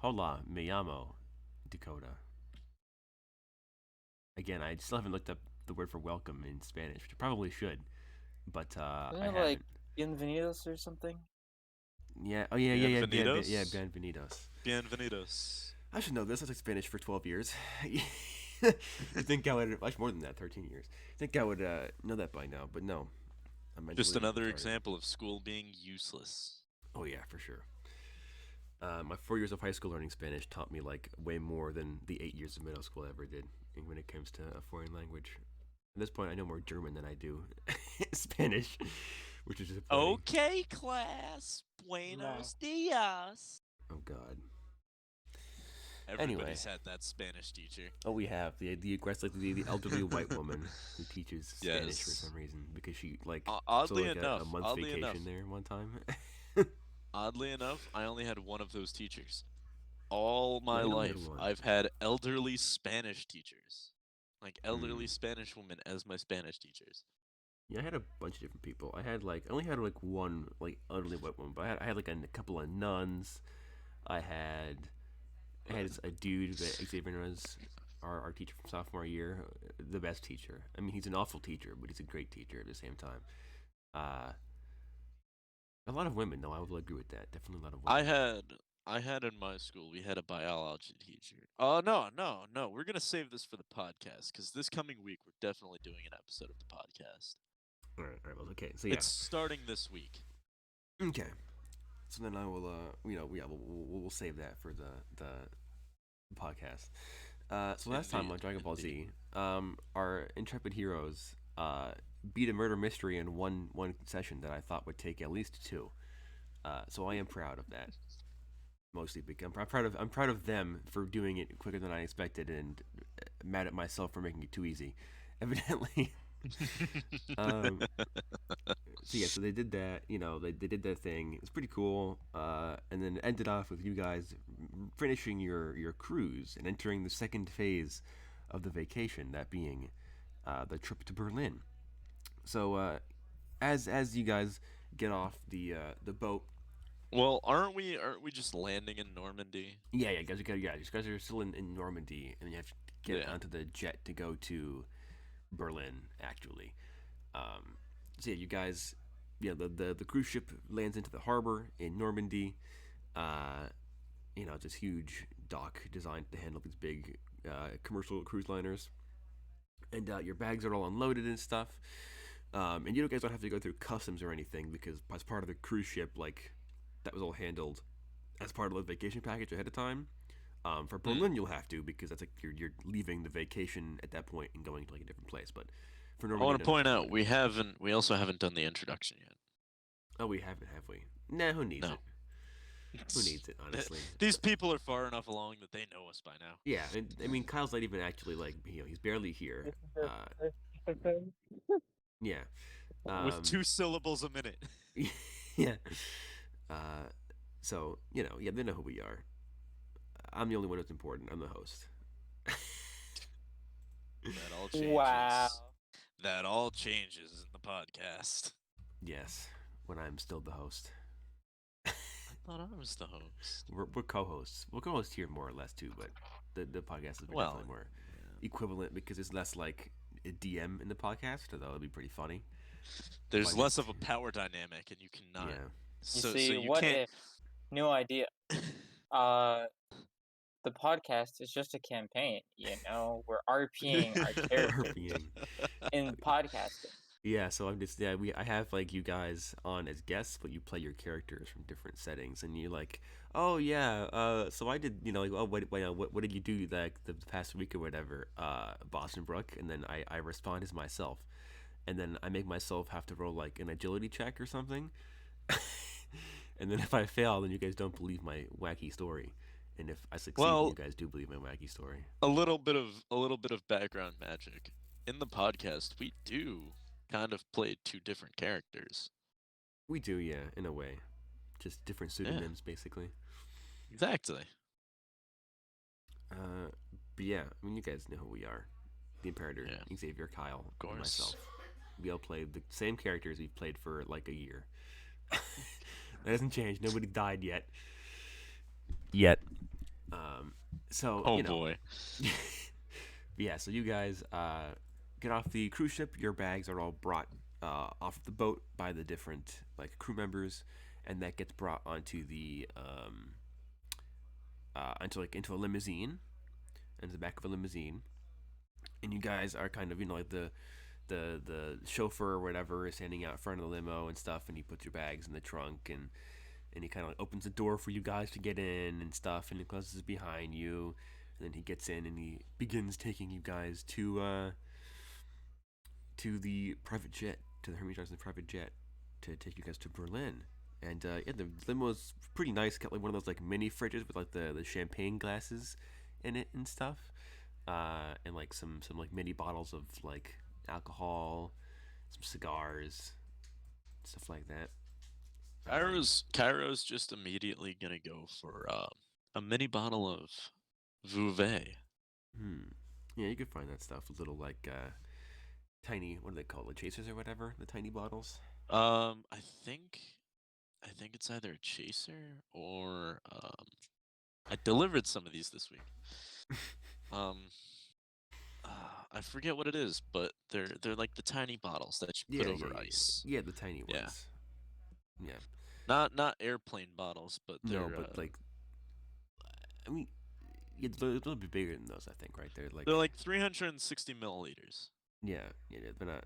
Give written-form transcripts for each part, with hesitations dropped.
Hola, me llamo Dakota. Again, I still haven't looked up the word for welcome in Spanish, which I probably should, but Isn't I it like haven't. bienvenidos or something? Yeah. Oh yeah, yeah, yeah, yeah, yeah. Bienvenidos. Bienvenidos. Bienvenidos. I should know this. I took Spanish for 12 years. You think I would? Much more than that. 13 years. You think I would know that by now? But no, I'm Just mentally another retarded. example of school being useless. Oh yeah, for sure. My 4 years of high school learning Spanish taught me like way more than the 8 years of middle school ever did when it comes to a foreign language. At this point, I know more German than I do Spanish, which is disappointing. Okay, class. No. Buenos dias. Oh God. Anyway, Everybody's had that Spanish teacher. oh, we have the aggressive, the elderly white woman who teaches Spanish for Yes. some reason because she like took Oddly like a enough, month's oddly enough, vacation there one time. oddly enough, I only had one of those teachers. All Yeah, my I only had life, one. I've had elderly Spanish teachers. Like elderly Mm. Spanish women as my Spanish teachers. Yeah, I had a bunch of different people. I only had like one like elderly white woman, but I had like a couple of nuns. I had I What? had a dude that Xavier was our teacher from sophomore year, the best teacher. I mean, he's an awful teacher, but he's a great teacher at the same time. Uh, a lot of women, though. I will agree with that. Definitely a lot of I women. had I had in my school we had a biology teacher. Oh no. We're gonna save this for the podcast because this coming week we're definitely doing an episode of the podcast. All right. Well, okay. So yeah. It's starting this week. Okay. So then I will, yeah, we'll save that for the podcast. So last time on Indeed, Dragon Ball indeed. Z, our intrepid heroes beat a murder mystery in one session that I thought would take at least two. So I am proud of that. Mostly because I'm proud of them for doing it quicker than I expected, and mad at myself for making it too easy. Evidently. um, so yeah, so they did that. They did that thing. It was pretty cool. And then it ended off with you guys finishing your cruise and entering the second phase of the vacation, that being the trip to Berlin. So as you guys get off the boat, Well, aren't we just landing in Normandy? you guys are still in Normandy, and you have to get Yeah. onto the jet to go to Berlin. Actually, so yeah, you guys, the cruise ship lands into the harbor in Normandy. Uh, it's this huge dock designed to handle these big commercial cruise liners, and your bags are all unloaded and stuff. And you guys don't have to go through customs or anything because as part of the cruise ship, like that was all handled as part of the vacation package ahead of time. For Hmm. Berlin, you'll have to because that's like you're leaving the vacation at that point and going to like a different place. But for I Normandy, you want to don't have point to do out anything. we also haven't done the introduction yet. Oh, we haven't, have we? Nah, who needs No. it? Who needs it, honestly? These people are far enough along that they know us by now. Yeah, and I mean, Kyle's not even actually like he's barely here. Yeah, With um, 2 syllables a minute. yeah. Uh, so yeah, they know who we are. I'm the only one who's important. I'm the host. That all Wow. changes. That all changes in the podcast. Yes, when I'm still the host. I thought I was the host. We're co-hosts. We're co-hosts here more or less too, but the podcast is Well, definitely more yeah. equivalent because it's less like a DM in the podcast, although it'd be pretty funny. If I There's less just of a power dynamic, and you cannot. yeah. You So see, you what can't. if, new idea, uh, the podcast is just a campaign, we're RPing our characters RPing. in podcasting. Yeah, so I have like you guys on as guests, but you play your characters from different settings, and you're like, oh yeah, so I did, like, oh what did you do like the past week or whatever, Boston Brook, and then I respond as myself, and then I make myself have to roll like an agility check or something, and then if I fail, then you guys don't believe my wacky story, and if I succeed, then you Well, guys do believe my wacky story. a little bit of background magic in the podcast. We do kind of play two different characters. We do, yeah, in a way, just different Yeah, pseudonyms basically. exactly. Uh, but yeah, I mean, you guys know who we are. The Imperator, Yeah, Xavier, Kyle, of and myself. course. We all play the same characters we've played for like a year. That hasn't changed. Nobody died yet. Yet. So Oh boy. yeah. So you guys get off the cruise ship. Your bags are all brought off the boat by the different like crew members, and that gets brought onto the into a limousine, into the back of a limousine, and you guys are kind of like the chauffeur or whatever is standing out front of the limo and stuff, and he puts your bags in the trunk, and he kind of like opens the door for you guys to get in and stuff, and he closes behind you, and then he gets in and he begins taking you guys to the private jet, to the Hermes Johnson private jet, to take you guys to Berlin. And yeah, the limo is pretty nice. Got like one of those like mini fridges with like the champagne glasses in it and stuff, and like some like mini bottles of like alcohol, some cigars, stuff like that. Cairo's just immediately gonna go for a mini bottle of Vouvet. Hmm. Yeah, you could find that stuff. Little like tiny, what do they call it, chasers or whatever? The tiny bottles. I think it's either a chaser or I delivered some of these this week. Um, I forget what it is, but they're like the tiny bottles that you put Yeah, over ice. yeah, the tiny Yeah, ones. Yeah. not airplane bottles, but No, they're but like, I mean, yeah, they're a little bit bigger than those, I think, right? they're like 360 milliliters. Yeah, they're not,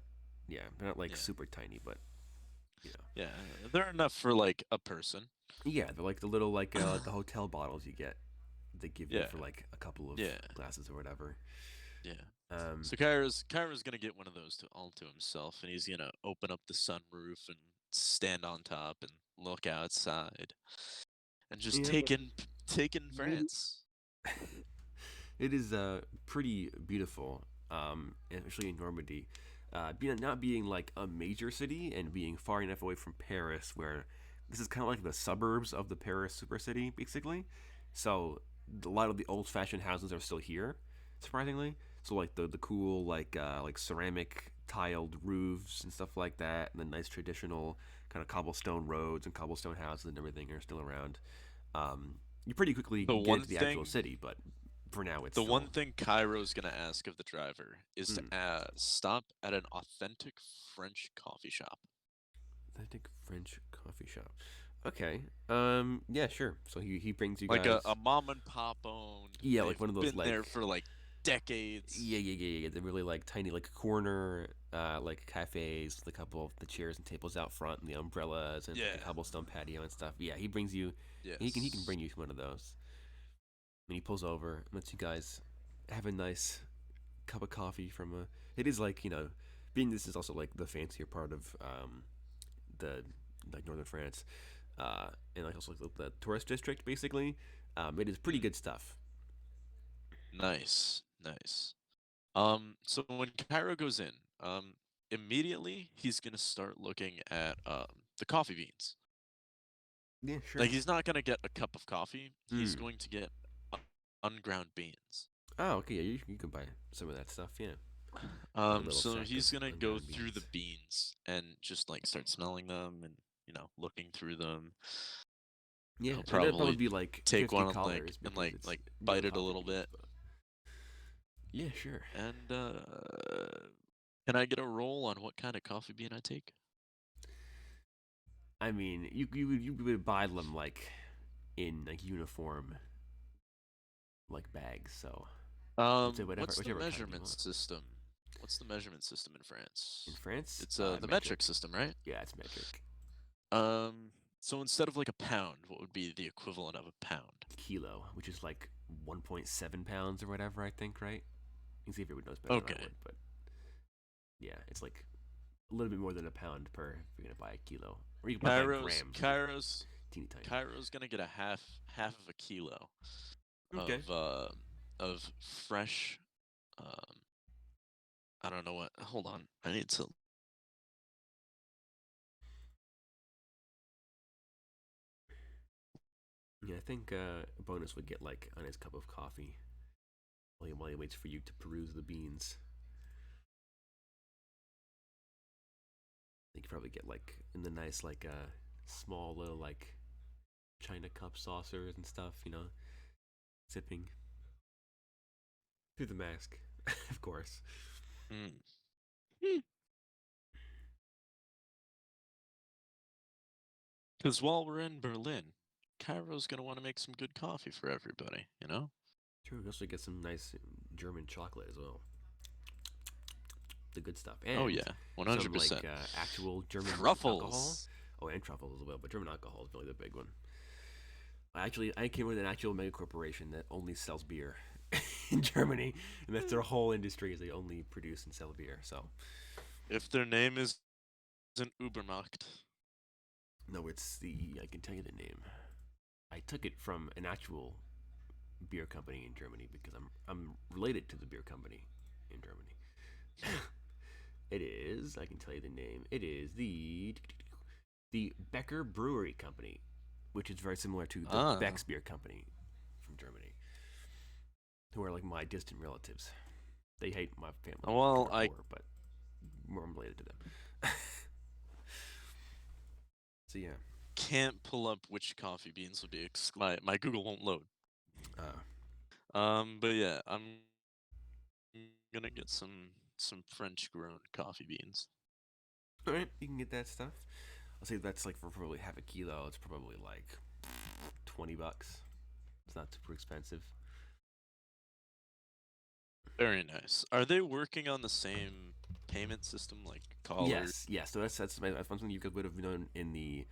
they're not like Yeah, super tiny, but you know, yeah, they're enough for like a person. yeah, they're like the little like the hotel bottles you get. They give you Yeah, for like a couple of yeah, glasses or whatever. yeah. Um, So Kyra's gonna get one of those all to himself, and he's gonna open up the sunroof and stand on top and look outside and just yeah, take in France. it is pretty beautiful, especially in Normandy. Not being like a major city and being far enough away from Paris, where this is kind of like the suburbs of the Paris super city, basically. So a lot of the old-fashioned houses are still here, surprisingly. So like the cool like ceramic tiled roofs and stuff like that, and the nice traditional kind of cobblestone roads and cobblestone houses and everything are still around. You pretty quickly The get one into the actual thing city, but for now it's the one still thing Cairo's gonna ask of the driver is mm, to stop at an authentic French coffee shop. authentic French coffee shop. Okay. Yeah, sure. So he brings you Like a guys. mom and pop owned. Yeah, like They've one of those been like there for like decades. yeah. The really like tiny like corner like cafes with a couple of the chairs and tables out front and the umbrellas and like, the Yeah. cobblestone patio and stuff. Yeah, he brings you. He can Yes. bring you to one of those. And he pulls over and lets you guys have a nice cup of coffee from a. It is like being this is also like the fancier part of the like northern France, and like also like the tourist district basically. It is pretty Mm. good stuff. Nice. Nice. So when Cairo goes in, immediately he's gonna start looking at the coffee beans. Yeah, sure. Like he's not gonna get a cup of coffee. He's Mm. going to get unground beans. Oh, okay. Yeah, you can buy some of that stuff. Yeah, buy a little So sack of he's gonna go unground through the beans. beans and just like start smelling them and looking through them. Yeah, He'll and that'd probably probably be like take 50 one collars and because it's bite real it a coffee little beans. bit. But yeah, sure. And can I get a roll on what kind of coffee bean I take? I mean, you would buy them like in like uniform like bags. So I'd say What's the whichever kind you measurement want. system? What's the measurement system in In France? France, It's the metric metric. system, right? Yeah, it's metric. So instead of like a pound, what would be the equivalent of a pound? Kilo, which is like 1.7 pounds or whatever, I think, right? You can see if everyone knows better than I Okay. would, but yeah, it's like a little bit more than a pound per if you're gonna buy a kilo, or you can buy it by Cairo's grams, which is Cairo's teeny tiny. Cairo's gonna get a half of a kilo Okay. of fresh I don't know what. Hold on. I need to. Yeah, I think a bonus would get like on his cup of coffee while he waits for you to peruse the beans. I think you probably get like in the nice like small little like china cup saucers and stuff, sipping. Through the mask, of course. Because while we're in Berlin, Cairo's gonna want to make some good coffee for everybody, you know? True. We also get some nice German chocolate as well. The good stuff, Oh and yeah, some 100%. actual German alcohol. Truffles. Oh, and truffles as well, but German alcohol is really the big one. I came with an actual mega corporation that only sells beer in Germany, and that's their whole industry is they only produce and sell beer. So If their name isn't Ubermacht. no, I can tell you the name. I took it from an actual beer company in Germany because I'm related to the beer company in Germany. It is. I can tell you the name. It is the Becker Brewery Company, which is very similar to the Beck's Beer Company from Germany, who are like my distant relatives. They hate my family. Well, I but more related to them. So yeah. Can't pull up which coffee beans will be. My Google won't load. But yeah, I'm gonna get some French grown coffee beans. All right, you can get that stuff. I'll say that's like for probably half a kilo. It's probably like $20. It's not super expensive. Very nice. Are they working on the same payment system like Collars? Yes. So that's something you guys would have known in the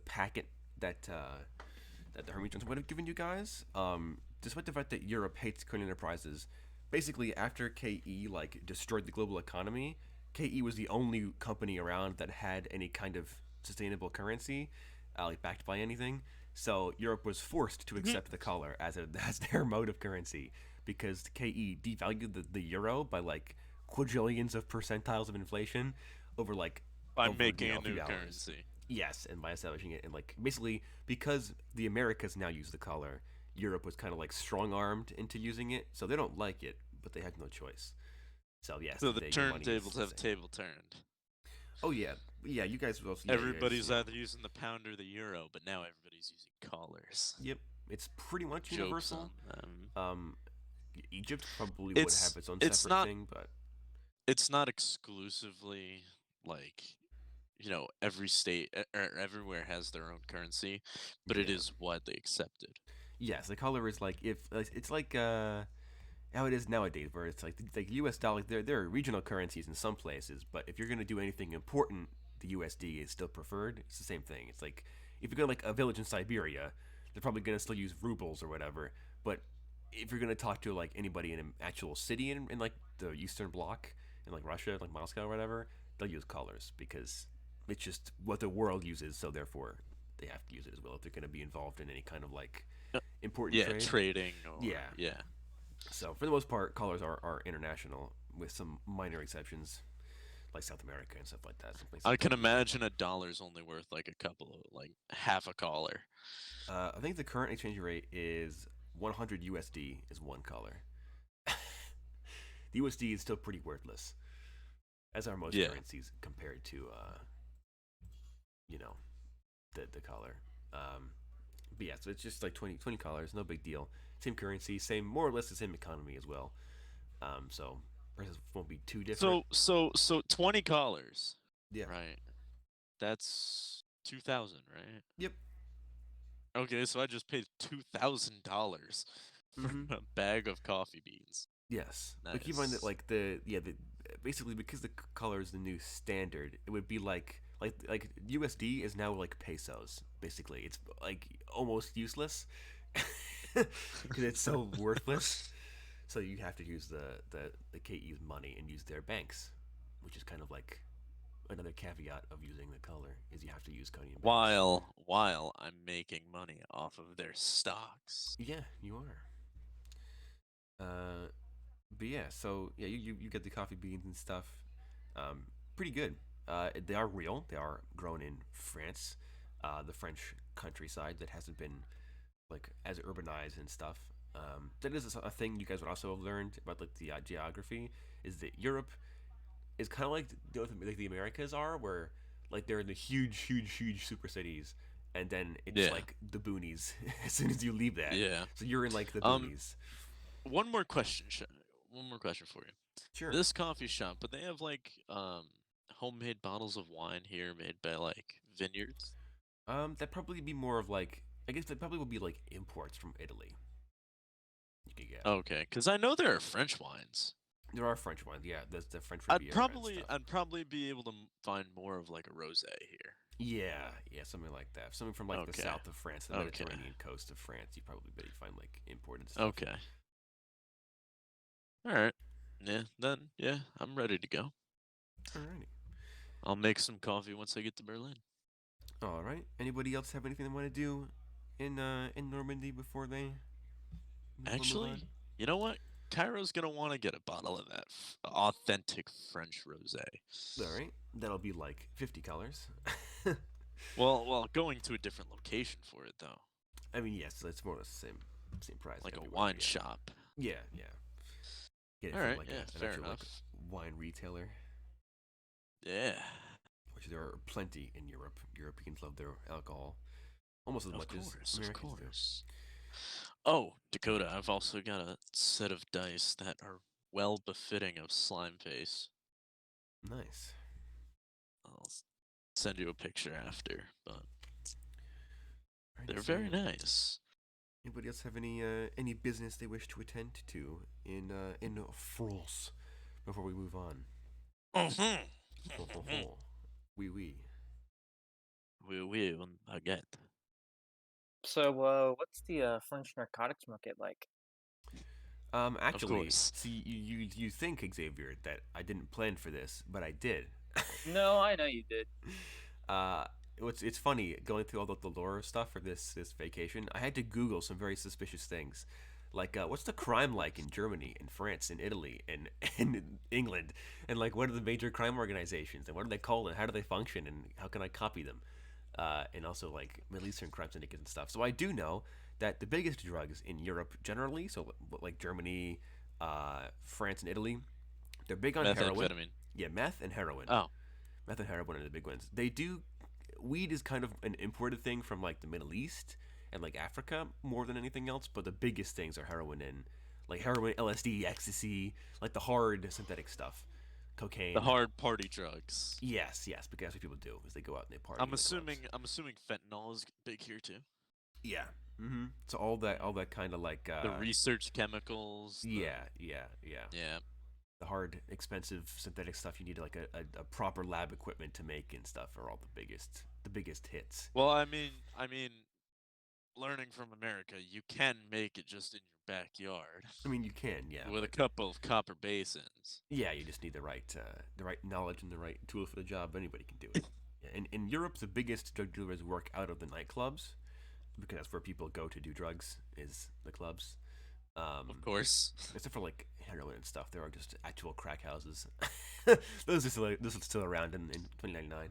packet that that the Hermes Johnson would have given you guys. Despite the fact that Europe hates Korner Enterprises, basically after KE like destroyed the global economy, KE was the only company around that had any kind of sustainable currency, like backed by anything. So Europe was forced to accept the collar as their mode of currency because KE devalued the euro by like quadrillions of percentiles of inflation over like By over, making a a few new hours. currency. Yes, and by establishing it, and like basically because the Americas now use the collar, Europe was kind of like strong armed into using it, so they don't like it, but they have no choice. So yes, So the your money is turntables the have same. table turned. Oh yeah, You guys will also. Everybody's either using the pound or the euro, but now everybody's using collars. Yep, it's pretty much Jokes universal. on them. Egypt probably would have its own it's separate not thing, but it's not exclusively like every state or everywhere has their own currency, but it yeah. is widely accepted. Yes, the color is like if it's like how it is nowadays, where it's like the U.S. dollar. There are regional currencies in some places, but if you're gonna do anything important, the USD is still preferred. It's the same thing. It's like if you go to like a village in Siberia, they're probably gonna still use rubles or whatever. But if you're gonna talk to like anybody in an actual city in like the Eastern Bloc, in like Russia, like Moscow or whatever, they'll use colors because it's just what the world uses. So therefore, they have to use it as well if they're gonna be involved in any kind of like important Yeah, trade. trading or Yeah. So for the most part, colors are international, with some minor exceptions, like South America and stuff like that. I can imagine a dollar's only worth like a couple of like half a collar. I think the current exchange rate is 100 USD is one color. The USD is still pretty worthless, as are most currencies compared to the color. But yeah, so it's just like 20 collars, no big deal. Same currency, same more or less the same economy as well. So prices won't be too different. So 20 collars. Yeah. Right. That's 2,000, right? Yep. Okay, so I just paid $2,000 for a bag of coffee beans. Yes. Nice. But keep in mind that like basically because the color is the new standard, it would be like USD is now like pesos. Basically, it's like almost useless because it's so worthless. So you have to use the KE's money and use their banks, which is kind of like another caveat of using the color is you have to use Conium banks. While I'm making money off of their stocks. Yeah, you are. But yeah, so yeah, you get the coffee beans and stuff. Pretty good. They are real. They are grown in France, the French countryside that hasn't been like as urbanized and stuff. That is a thing you guys would also have learned about like the geography is that Europe is kind of like the Americas are, where like they're in the huge super cities, and then it's like the boonies as soon as you leave that. Yeah. So you're in like the boonies. One more question. one more question for you. Sure. This coffee shop, but they have like homemade bottles of wine here made by like vineyards. That'd probably be more of like, I guess that probably would be like imports from Italy. You could get. Okay, because I know there are French wines. There are French ones, yeah. There's the French I'd Riviera and probably stuff. I'd probably be able to find more of like a rosé here. Yeah, something like that. Something from like the Okay. south of France, the Okay. Mediterranean coast of France. You probably find like imported stuff. Okay. All right. Yeah, I'm ready to go. Alrighty. I'll make some coffee once I get to Berlin. All right. Anybody else have anything they want to do in Normandy before they move Actually, on? you know what? Cairo's gonna want to get a bottle of that authentic French rosé. All right. That'll be like 50 colors. Well, going to a different location for it though, I mean, yes, it's more or less the same price. like a everywhere, wine yeah. shop. Yeah. Get it All from right, like yeah, an fair actual like enough. wine retailer, Yeah, which there are plenty in Europe. Europeans love their alcohol almost as of much course, as of Americans do. course. Oh, Dakota, I've also got a set of dice that are well befitting of Slime Face. Nice. I'll send you a picture after, but Alrighty, they're so, very yeah. nice. Anybody else have any business they wish to attend to in France before we move on? Oui. Oui, un baguette. So, what's the French narcotics market like? Actually, course. see, you think, Xavier, that I didn't plan for this, but I did. No, I know you did. uh, it's funny going through all the lore stuff for this vacation. I had to Google some very suspicious things, like what's the crime like in Germany, in France, in Italy, and in England, and like what are the major crime organizations, and what are they called, and how do they function, and how can I copy them, and also like Middle Eastern crime syndicates and stuff. So I do know that the biggest drugs in Europe generally, so like Germany, France, and Italy, they're big on heroin. Methamphetamine. Yeah, meth and heroin. Oh, Meth and heroin are the big ones. They do weed is kind of an imported thing from like the Middle East and like Africa more than anything else, but the biggest things are heroin and like heroin, LSD, ecstasy, like the hard synthetic stuff, cocaine. the hard party drugs. Yes, because that's what people do is they go out and they party. I'm in the assuming clubs. I'm assuming fentanyl is big here too. Yeah. So all that kind of like The research chemicals. yeah. Yeah. The hard, expensive synthetic stuff you need like a proper lab equipment to make and stuff are all the biggest hits. Well, I mean, learning from America, you can make it just in your backyard I mean, you can, yeah, with a but couple of copper basins. yeah, you just need the right knowledge and the right tool for the job. Anybody can do it. Yeah, in Europe, the biggest drug dealers work out of the nightclubs because that's where people go to do drugs. Is the clubs. Of course. Except for like heroin and stuff, there are just actual crack houses. Those are still around in 2099.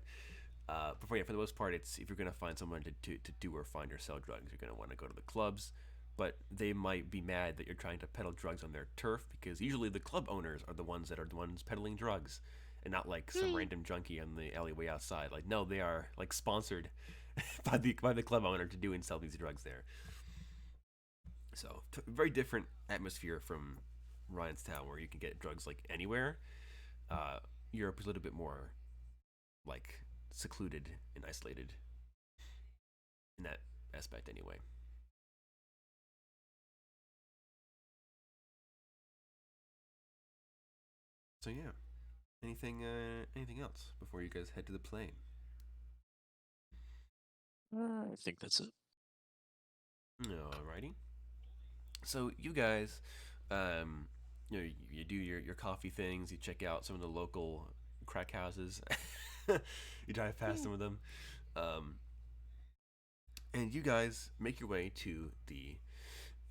But for the most part, it's if you're gonna find someone to do or find or sell drugs, you're gonna want to go to the clubs. But they might be mad that you're trying to peddle drugs on their turf because usually the club owners are the ones peddling drugs, and not like some random junkie on the alleyway outside. Like no, they are like sponsored by the club owner to do and sell these drugs there. So very different atmosphere from Ryan's Town, where you can get drugs like anywhere. Europe is a little bit more like secluded and isolated in that aspect, anyway. So yeah, anything else before you guys head to the plane? I think that's it. Alrighty. So you guys, um, you do your coffee things. You check out some of the local crack houses. You drive past some of them, um, and you guys make your way to the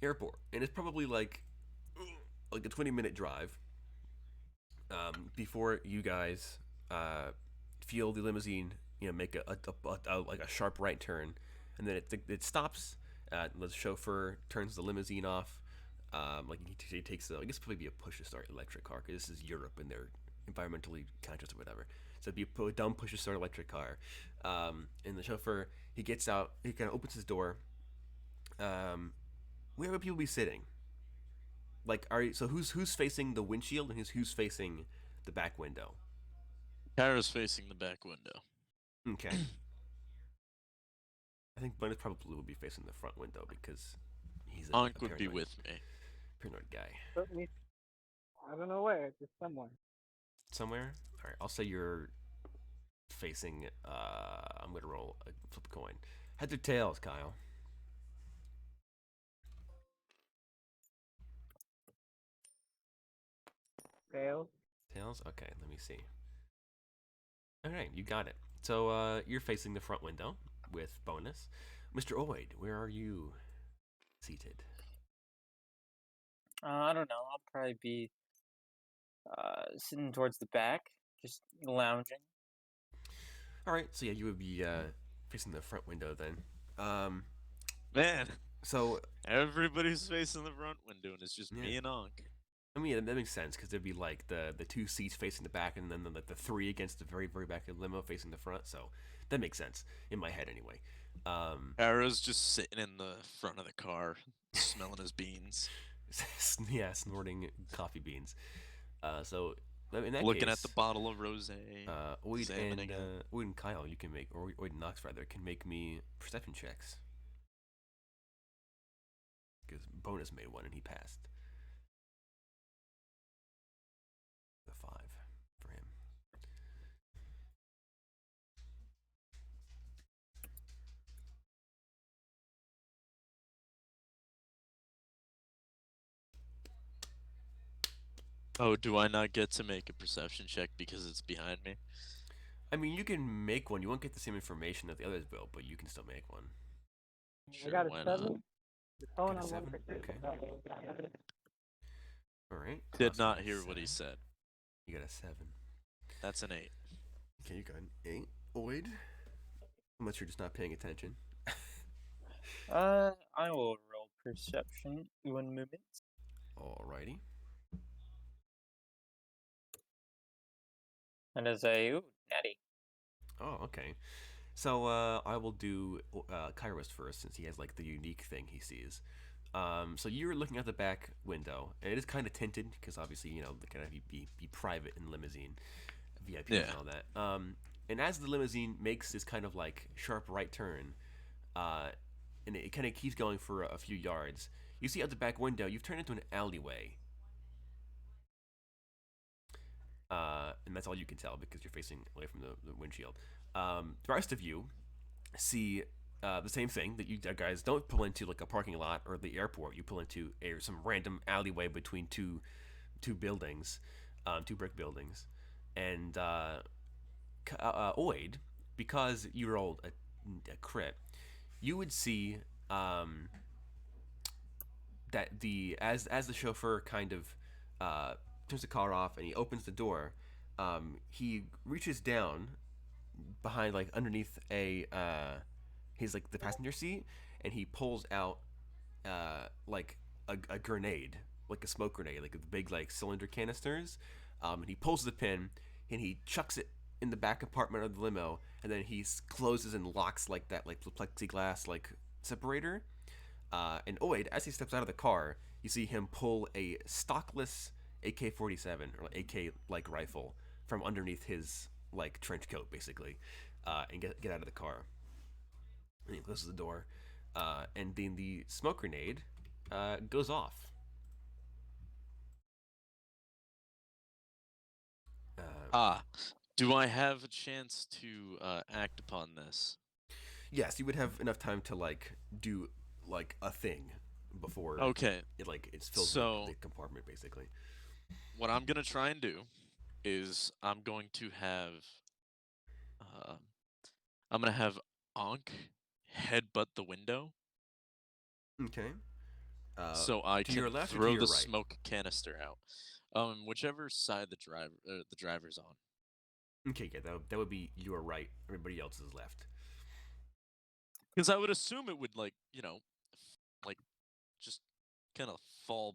airport. And it's probably like a 20-minute drive before you guys feel the limousine, make like a sharp right turn, and then it stops. The chauffeur turns the limousine off. Like he takes I guess probably be a push to start electric car because this is Europe and they're environmentally conscious or whatever. So it'd be a dumb push to start electric car. And the chauffeur, he gets out, he kind of opens his door. Where would people be sitting? Like, so who's facing the windshield and who's facing the back window? Kara's facing the back window. Okay. I think Bonus probably will be facing the front window because he's a Ankh would be paranoid, with me. paranoid guy. Certainly, I don't know where, just somewhere. Somewhere. All right. I'll say you're facing. I'm gonna roll a flip a coin. Heads or tails, Kyle? Fails. Tails. Okay. Let me see. All right, you got it. So you're facing the front window with Bonus. Mr. Oid, where are you seated? I don't know. I'll probably be sitting towards the back, just lounging. All right. So yeah, you would be facing the front window then. Man, So everybody's facing the front window, and it's just me Yeah. and Ankh. I mean, that makes sense because there'd be like the two seats facing the back, and then the three against the very back of the limo facing the front. So that makes sense in my head anyway. Kara's just sitting in the front of the car, smelling his beans, Yeah, snorting coffee beans. So in that looking case, at the bottle of rosé, Oid examining it. Oid and Kyle, you can make, or Oid and Knox rather, can make me perception checks. Because Bonus made one and he passed. The 5 for him. Oh, do I not get to make a perception check because it's behind me? I mean, you can make one. You won't get the same information that the others will, but you can still make one. Sure, I got a why 7. not? The phone Got a on 7? 1%. Okay. All right. Did Klaus not got a hear what 7. he said. You got a 7. That's an 8. Okay, you got an 8. Oid? Unless you're just not paying attention. I will roll perception 1 moment. Alrighty. And as a natty. Oh, okay. So I will do Kairos first since he has like the unique thing he sees. So you're looking at the back window, and it is kind of tinted because obviously they kind of be private in limousine, VIPs Yeah. and all that. And as the limousine makes this kind of like sharp right turn, and it kind of keeps going for a few yards, you see out the back window you've turned into an alleyway. And that's all you can tell because you're facing away from the windshield. The rest of you see the same thing that you guys don't pull into like a parking lot or the airport. You pull into some random alleyway between two buildings, two brick buildings, and Oid, because you rolled a crit, you would see that as the chauffeur kind of turns the car off and he opens the door, he reaches down behind like underneath his like the passenger seat, and he pulls out like a grenade, like a smoke grenade, like the big like cylinder canisters, and he pulls the pin and he chucks it in the back compartment of the limo, and then he closes and locks like that like plexiglass like separator. And Oid, as he steps out of the car, you see him pull a stockless AK-47 or AK like rifle from underneath his like trench coat, basically, and get out of the car. And he closes the door, and then the smoke grenade goes off. Do I have a chance to act upon this? Yes, you would have enough time to like do like a thing before Okay, it's filled so the compartment basically. what I'm gonna try and do is I'm going to have Ankh headbutt the window Okay. so I to can your left or to throw your the right? smoke canister out. Whichever side the driver's on. Okay, yeah, that would be your right. Everybody else is left. Because I would assume it would like just kind of fall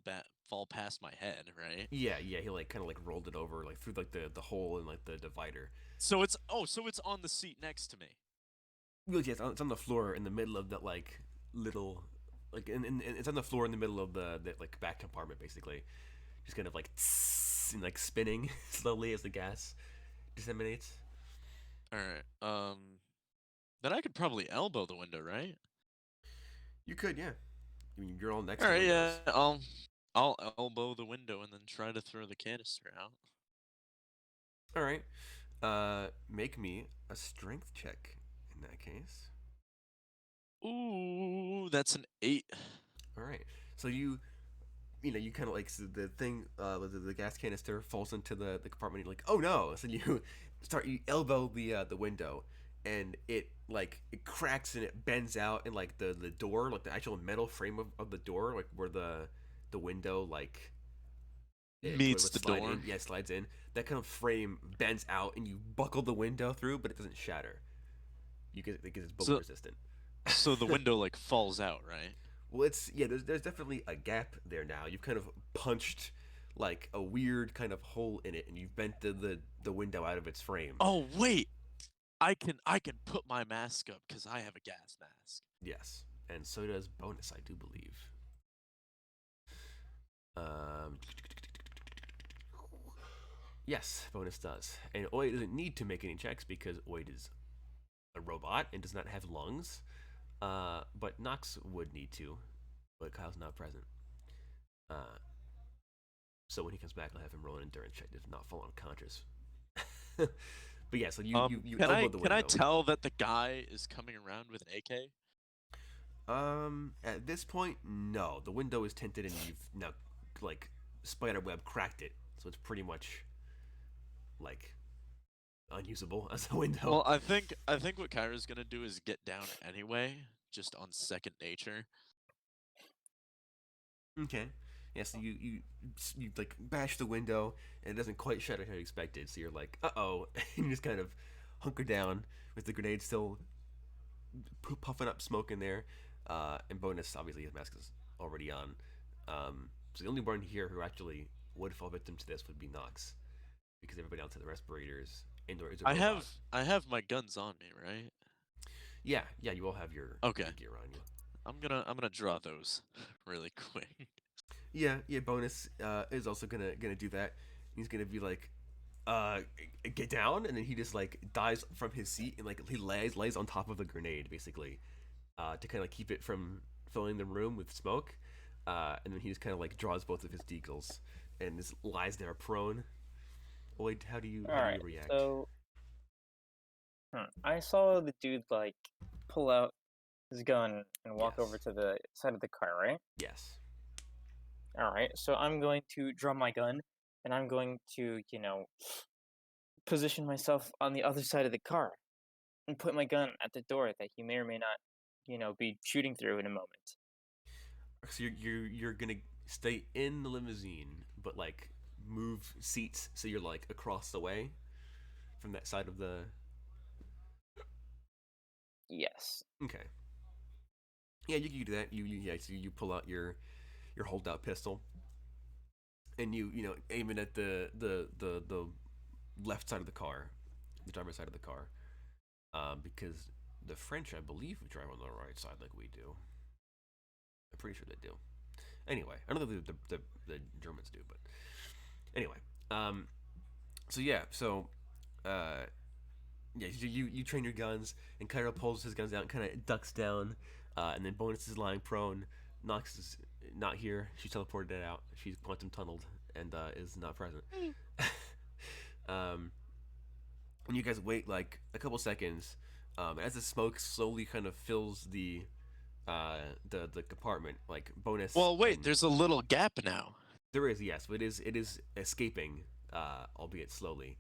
past my head, right? Yeah, he like kind of like rolled it over like through like the hole in like the divider. So it's on the seat next to me. Well, yes, it's on the floor in the middle of that like little like and it's on the floor in the middle of the like back compartment, basically, just kind of like and like spinning slowly as the gas disseminates. All right. Then I could probably elbow the window, right? You could, yeah. I mean, you're all next All to right. Yeah. windows. I'll elbow the window and then try to throw the canister out. All right. Make me a strength check in that case. Ooh, that's an 8. All right. So you kind of like so the thing, the gas canister falls into the compartment. You're like, oh no! So you you elbow the window, and it cracks and it bends out, and like the door, like the actual metal frame of the door, like where the window like it Meets would the slide door. in. Yeah, it slides in. That kind of frame bends out, and you buckle the window through, but it doesn't shatter. Because it's bullet So resistant. so the window like falls out, right? Well, it's yeah. There's definitely a gap there now. You've kind of punched like a weird kind of hole in it, and you've bent the window out of its frame. Oh wait, I can put my mask up because I have a gas mask. Yes, and so does bonus, I do believe. Um, yes, bonus does, and Oid doesn't need to make any checks because Oid is a robot and does not have lungs. But Nox would need to, but Kyle's not present. Uh, so when he comes back, I'll have him roll an endurance check to not fall unconscious. But yeah, so you Can elbow the I window. tell that the guy is coming around with an AK? At this point, no. The window is tinted, and you've now like spiderweb cracked it, so it's pretty much like unusable as a window. Well, I think what Kyra's gonna do is get down anyway, just on second nature. Okay. Yeah, so you like bash the window, and it doesn't quite shatter how you expected. So you're like, uh-oh, and you just kind of hunker down with the grenade still puffing up smoke in there. And bonus, obviously, his mask is already on. So the only one here who actually would fall victim to this would be Nox, because everybody else had the respirators and or is a I robot. have my guns on me, right? Yeah, you all have your Okay. gear on you. I'm gonna draw those really quick. Yeah. Bonus is also gonna do that. He's gonna be like, uh, get down, and then he just like dives from his seat and like he lays on top of the grenade basically, to kind of keep it from filling the room with smoke. And then he just kind of like draws both of his deagles and just lies there prone. Wait, how do you Alright, react? so I saw the dude like pull out his gun and walk Yes. over to the side of the car, right? Yes. Alright, so I'm going to draw my gun and I'm going to, position myself on the other side of the car and put my gun at the door that he may or may not, be shooting through in a moment. So you're gonna stay in the limousine, but like move seats so you're like across the way from that side of the. Yes. Okay. Yeah, you can do that. So you pull out your holdout pistol, and you aim it at the left side of the car, the driver's side of the car, because the French, I believe, drive on the right side like we do. I'm pretty sure they do. Anyway, I don't know if the Germans do, but anyway, so yeah, yeah, you train your guns, and Kyra pulls his guns out and kind of ducks down, and then Bonus is lying prone. Nox is not here. She teleported it out. She's quantum tunneled and is not present. um, and you guys wait like a couple seconds, as the smoke slowly kind of fills the compartment. Like Bonus. Well, wait, there's a little gap now. There is, yes, but it is escaping, albeit slowly.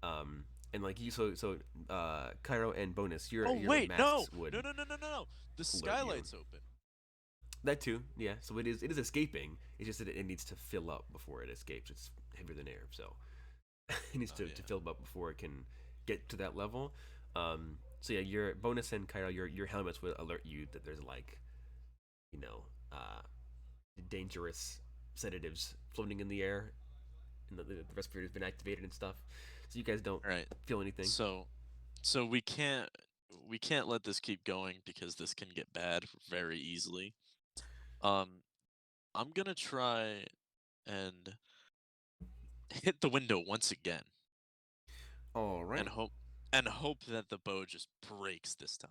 And like Cairo and Bonus, your Wait, no, masks would no. The you. skylight's open. That too, yeah. So it is escaping. It's just that it needs to fill up before it escapes. It's heavier than air, so it needs to fill up before it can get to that level. So yeah, your Bonus and Cairo, your helmets would alert you that there's like, you know, dangerous sedatives floating in the air, and the respirator's been activated and stuff. So you guys don't Right. feel anything. So we can't let this keep going because this can get bad very easily. I'm gonna try and hit the window once again, All right. and hope that the bow just breaks this time.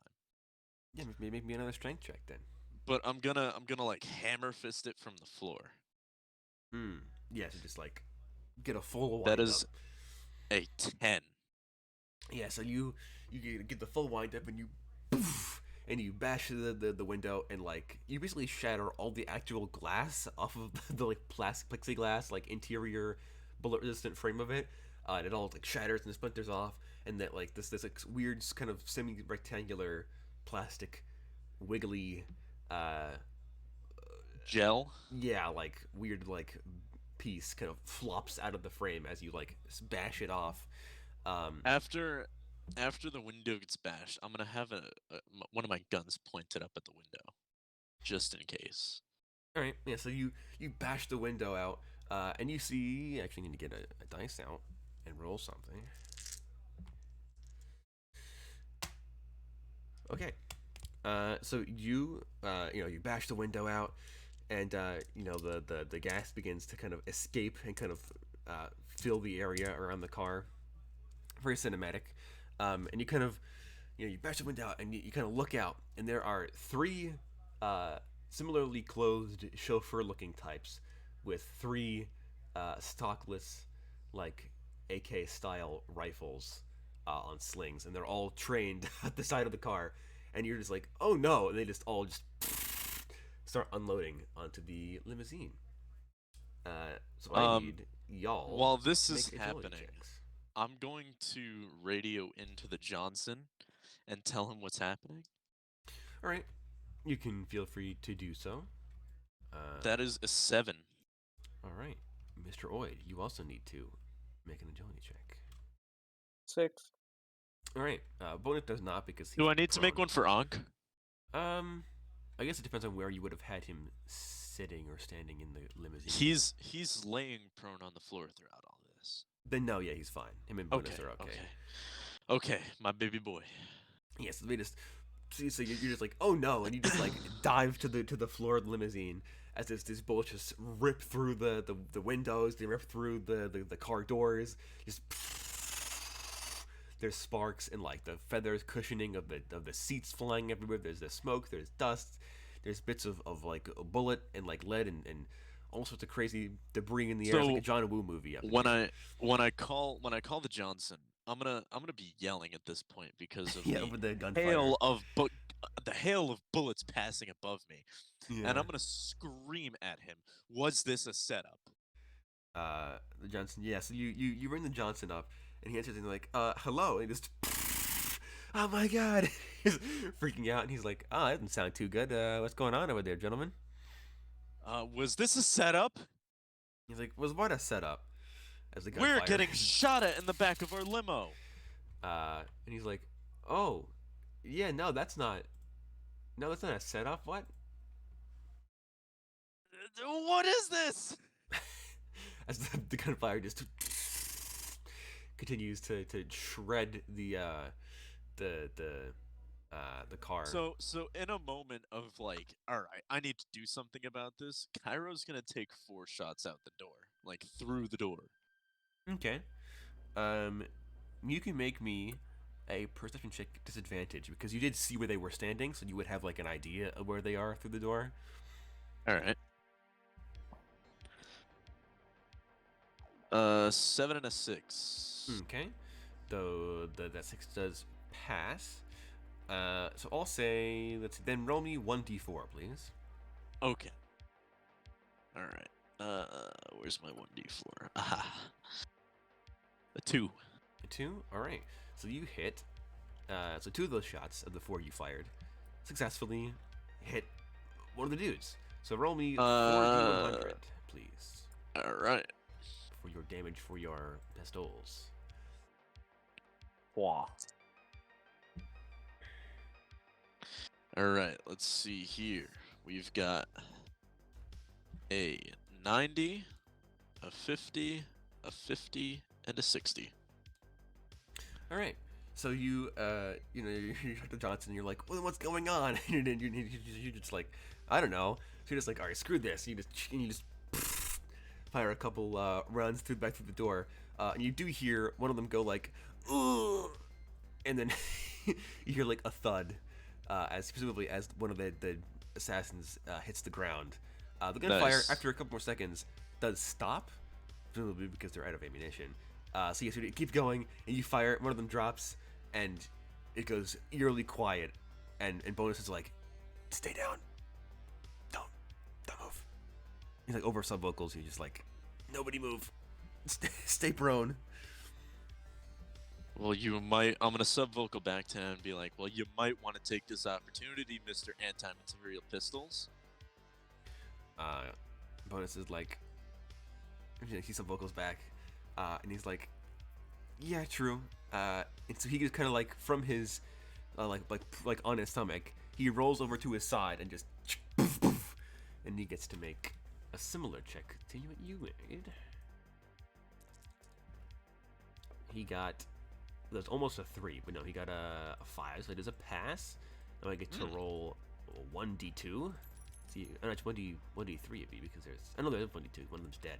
Yeah, maybe make me another strength check then. But I'm gonna like hammer fist it from the floor. Yeah, so just like get a full That wind is up. a 10. Yeah, so you get the full wind up and you poof, and you bash the window and like you basically shatter all the actual glass off of the like plastic plexiglass like interior bullet resistant frame of it. And it all like shatters and splinters off, and that like this like weird kind of semi rectangular plastic wiggly uh Gel. yeah like weird like piece kind of flops out of the frame as you like bash it off. After the window gets bashed, I'm gonna have one of my guns pointed up at the window, just in case. All right, yeah. So you bash the window out, and you see. Actually, need to get a dice out and roll something. Okay. So you bash the window out, and the gas begins to kind of escape and kind of fill the area around the car. Very cinematic. And you kind of you bash the window out and you kind of look out, and there are three similarly clothed chauffeur-looking types with three stockless, like AK-style rifles on slings, and they're all trained at the side of the car. And you're just like, oh no! And they just all just start unloading onto the limousine. So I need y'all While this to is make agility happening, checks. I'm going to radio into the Johnson and tell him what's happening. All right, you can feel free to do so. That is a 7. All right, Mr. Oid, you also need to make an agility check. 6. All right, Bonus does not because he's Do I need to make prone. one for Ankh? I guess it depends on where you would have had him sitting or standing in the limousine. He's laying prone on the floor throughout all this. Then no, yeah, he's fine. Him and Bonus are okay. Okay, my baby boy. Yes, they just see. So you're just like, oh no, and you just like dive to the floor of the limousine as these bullets just rip through the windows. They rip through the car doors. Just there's sparks and like the feathers cushioning of the seats flying everywhere. There's the smoke. There's dust. There's bits of like a bullet and like lead and all sorts of crazy debris in the air. It's like a John Woo movie. When I call the Johnson, I'm gonna be yelling at this point because of with the gunfire. The hail of bullets passing above me, Yeah. and I'm gonna scream at him. Was this a setup? The Johnson. Yeah. So you ring the Johnson up, and he answers and like, hello, and he just. Oh my god! He's freaking out, and he's like, "Oh, that doesn't sound too good. What's going on over there, gentlemen?" Was this a setup? He's like, "Was what a setup?" As the We're gunfire. getting shot at in the back of our limo. And he's like, "Oh, yeah, no, that's not a setup. What?" What is this? As the gunfire just continues to shred the car. So in a moment of like, all right, I need to do something about this. Cairo's gonna take 4 shots out the door, like through the door. Okay. You can make me a perception check disadvantage because you did see where they were standing, so you would have like an idea of where they are through the door. All right. 7 and a 6. Okay. Though that 6 does pass. So I'll say then roll me 1d4, please. Okay. All right. Where's my 1d4? Aha. A 2. A 2. All right. So you hit. So 2 of those shots of the 4 you fired successfully hit one of the dudes. So roll me 4d100, please. All right. For your damage for your pistols. Wow. All right. Let's see here. We've got a 90, a 50, a 50, and a 60. All right. So you talk to Johnson, and you're like, well, what's going on? And you're just like, I don't know. So you're just like, all right, screw this. And you just fire a couple rounds back through the door, and you do hear one of them go like, "Ugh," and then you hear like a thud, as presumably as one of the assassins hits the ground. The gunfire Nice. after a couple more seconds does stop, presumably because they're out of ammunition. So you keep going, and you fire. One of them drops, and it goes eerily quiet. And Bonus is like, "Stay down, don't move." He's like over sub vocals. He's just like, "Nobody move, stay prone." Well, you might. I'm gonna sub vocal back to him and be like, "Well, you might want to take this opportunity, Mr. Anti-Material Pistols." Bonus is like, he sub vocals back, and he's like, "Yeah, true." And so he just kind of like from his like on his stomach, he rolls over to his side and just poof, poof, and he gets to make a similar check to what you made. He got, that's almost a 3, but no, he got a 5, so it is a pass. Now I get to roll 1d2. See, oh, no, it's 1d3 it'd be because there's, I know there's 1d2, one of them's dead.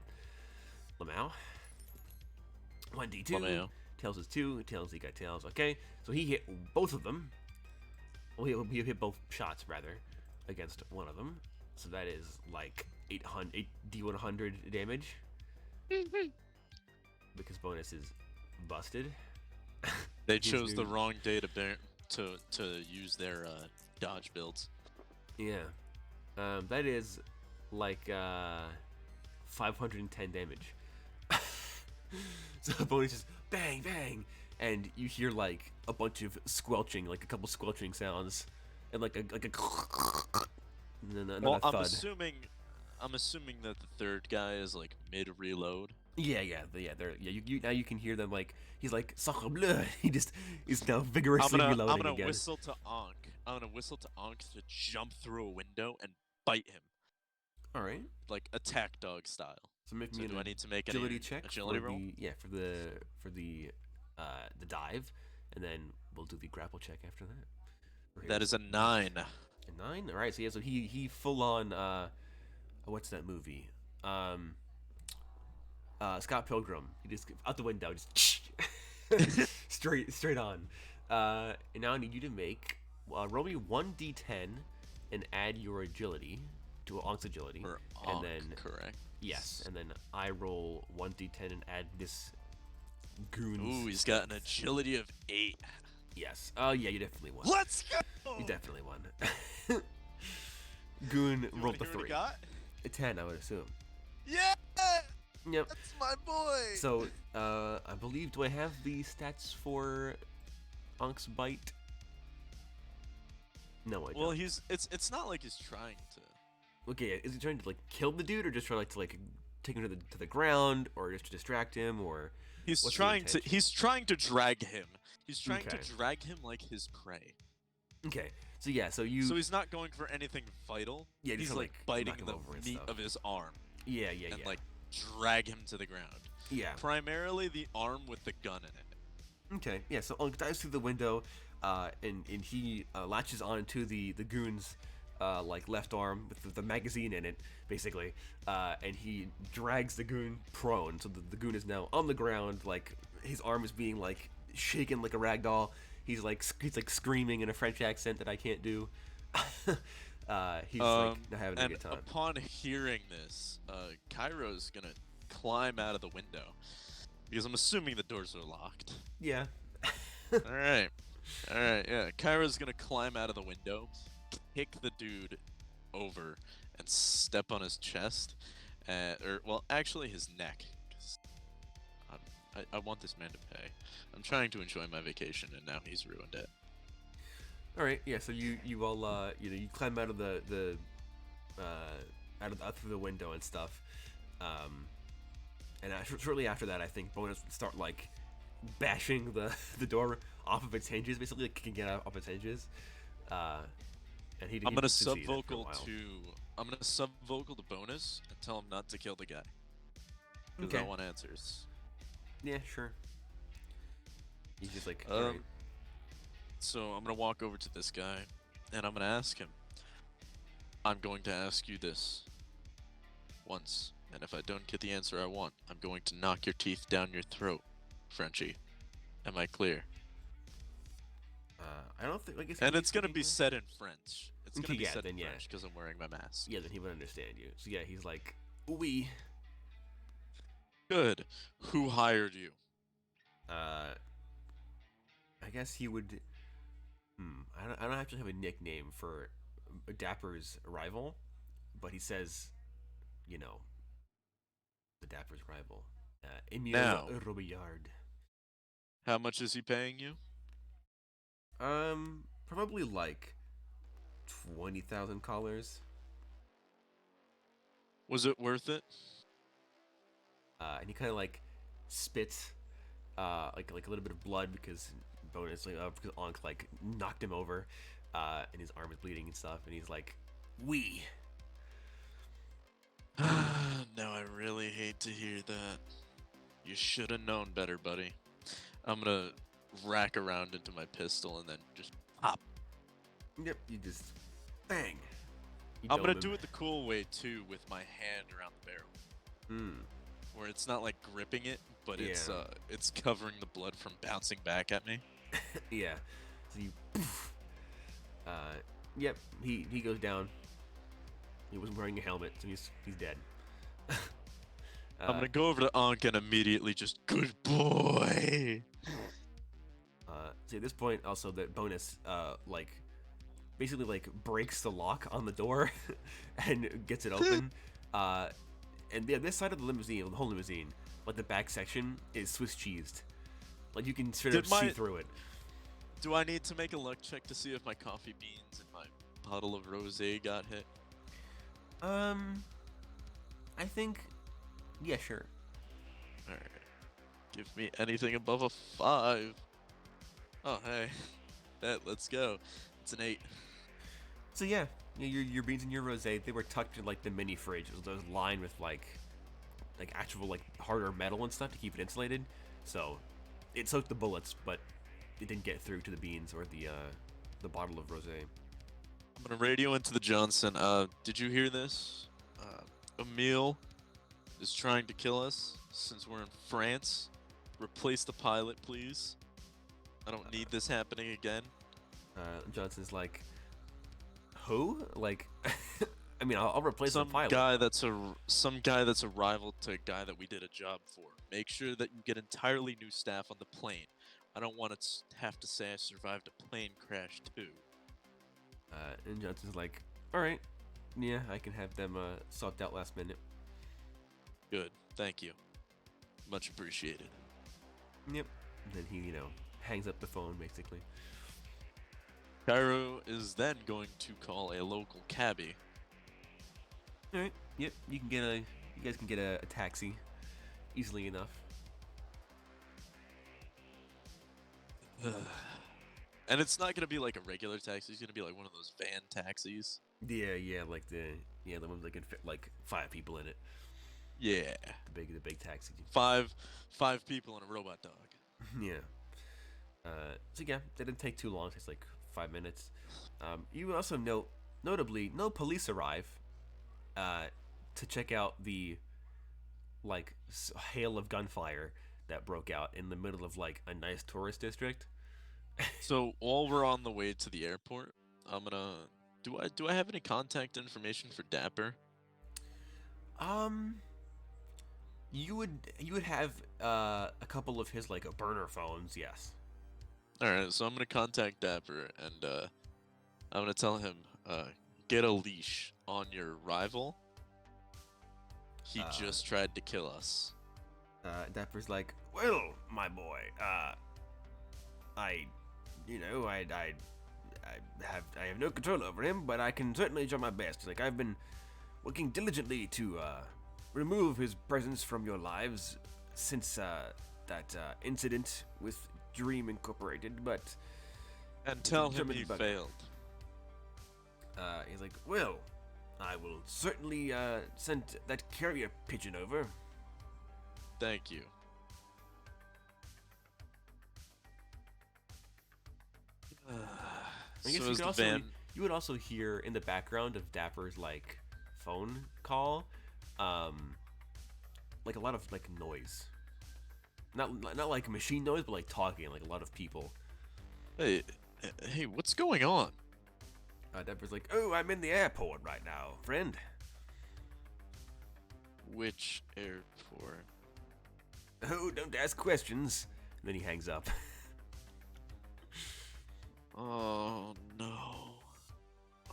Lamau. 1d2. Lamau. Tails is 2. Tails, he got Tails. Okay, so he hit both of them. Well, he hit both shots rather against one of them. So that is like 8d100 damage. Because Bonus is busted. They He's chose the new. wrong day to use their dodge builds. Yeah. That is like 510 damage. So Bonus just bang, bang, and you hear like a bunch of squelching, like a couple squelching sounds, and like a and then another Well, thud. I'm assuming that the third guy is like mid reload. Yeah. You now you can hear them like he's like sacre bleu. He just is now vigorously reloading I'm gonna again. whistle to Ankh. I'm gonna whistle to Ankh to jump through a window and bite him, All right. like attack dog style. So make So me do an I need to make agility any check agility for roll? for the dive, and then we'll do the grapple check after that. That is a 9. A 9. All right. So yeah. So he full on what's that movie? Scott Pilgrim. He just out the window, just straight on. And now I need you to make roll me 1d10 and add your agility to Ank's agility, For and Ankh, then correct. yes, and then I roll 1d10 and add this goon's. Ooh, he's got an agility of 8. Yes. Oh yeah, you definitely won. Let's go. You definitely won. Goon You rolled the wanna hear what 3. he got? A 10, I would assume. Yeah, Yep. that's my boy. So, I believe, do I have the stats for Ank's bite? No, I don't. Well, it's not like he's trying to. Okay, is he trying to like kill the dude, or just trying to like take him to the ground, or just to distract him, or He's what's the trying to intention? he's trying to drag him. He's trying Okay. to drag him like his prey. Okay, so yeah, so you So he's not going for anything vital. Yeah, just he's to, like like, biting knock him the over and meat stuff. of his arm yeah and like drag him to the ground. yeah. Primarily the arm with the gun in it. Okay, yeah. So Unk dives through the window, and he latches onto the goon's like left arm with the magazine in it, basically, and he drags the goon prone. So the goon is now on the ground, like his arm is being like shaken like a rag doll. He's like screaming in a French accent that I can't do. He's like not having a And good time. upon hearing this, Cairo's gonna climb out of the window because I'm assuming the doors are locked. Yeah. All right, yeah. Cairo's gonna climb out of the window, kick the dude over, and step on his chest, or well, actually his neck. 'Cause I want this man to pay. I'm trying to enjoy my vacation, and now he's ruined it. All right, yeah. So you all you climb out of the out through the window and stuff, and shortly after that, I think Bonus would start like bashing the door off of its hinges, basically like, kicking it off its hinges. And he I'm gonna succeed after a sub-vocal while. to Bonus and tell him not to kill the guy. Because Okay. I want answers. Yeah, sure. He's just like, Um, alright. So I'm gonna walk over to this guy, and I'm gonna ask him. I'm going to ask you this once, and if I don't get the answer I want, I'm going to knock your teeth down your throat, Frenchie. Am I clear? I don't think. I guess. And it's gonna be said in French. It's Okay, gonna be yeah, said then in yeah. French because I'm wearing my mask. Yeah, then he would understand you. So yeah, he's like, "Oui." Good. Who hired you? I guess he would. I don't actually have a nickname for Dapper's rival, but he says, you know, the Dapper's rival, Emile Now. Robillard. How much is he paying you? Probably like 20,000 collars. Was it worth it? And he kind of like spits, like a little bit of blood because because Ankh like knocked him over, and his arm is bleeding and stuff. And he's like, "We." No, I really hate to hear that. You should have known better, buddy. I'm gonna rack around into my pistol and then just pop. Yep, you just bang. You I'm gonna dome do him. it the cool way too, with my hand around the barrel, Hmm. where it's not like gripping it, but Yeah. it's covering the blood from bouncing back at me. Yeah. So you. Yep. He goes down. He wasn't wearing a helmet, so he's dead. I'm gonna go over to Ankh and immediately just, good boy. So at this point, also the bonus, like, basically like breaks the lock on the door and gets it open. And yeah, this side of the limousine, the whole limousine, like the back section, is Swiss cheesed. Like you can straight up see through it. Do I need to make a luck check to see if my coffee beans and my bottle of rosé got hit? I think, yeah, sure. Alright. Give me anything above a 5. Oh, hey. Let's go. It's an 8. So yeah, your beans and your rosé, they were tucked in like the mini fridge. It was lined with like actual like harder metal and stuff to keep it insulated. So it soaked the bullets, but it didn't get through to the beans or the bottle of rosé. I'm gonna radio into the Johnson. Did you hear this? Emile is trying to kill us since we're in France. Replace the pilot, please. I don't need this happening again. Johnson's like, who? Like, I mean, I'll replace the Some pilot. guy that's a rival to a guy that we did a job for. Make sure that you get entirely new staff on the plane. I don't want to have to say I survived a plane crash too. And Johnson's like, all right, yeah, I can have them swapped out last minute. Good, thank you. Much appreciated. Yep. And then he, hangs up the phone basically. Cairo is then going to call a local cabbie. All right. Yep. You guys can get a taxi easily enough. And it's not gonna be like a regular taxi. It's gonna be like one of those van taxis. Yeah, like the ones that can fit like 5 people in it. Yeah, The big taxi. five people and a robot dog. Yeah. So yeah, that didn't take too long. It takes like 5 minutes. You also notably, no police arrive to check out the like hail of gunfire that broke out in the middle of like a nice tourist district. So while we're on the way to the airport, I'm gonna. Do I have any contact information for Dapper? You would have a couple of his like burner phones, yes. All right, so I'm gonna contact Dapper and I'm gonna tell him get a leash on your rival. He just tried to kill us. Dapper's like, well, my boy, I have no control over him, but I can certainly try my best. Like I've been working diligently to remove his presence from your lives since that incident with Dream Incorporated. But And tell him determined he about- failed. he's like, well, I will certainly send that carrier pigeon over. Thank you. I guess So you is could the also van. you would also hear in the background of Dapper's like phone call, like a lot of like noise. Not like machine noise, but like talking, like a lot of people. Hey, hey, what's going on? Dapper's like, "Oh, I'm in the airport right now, friend." Which airport? Oh, don't ask questions. And then he hangs up. Oh no.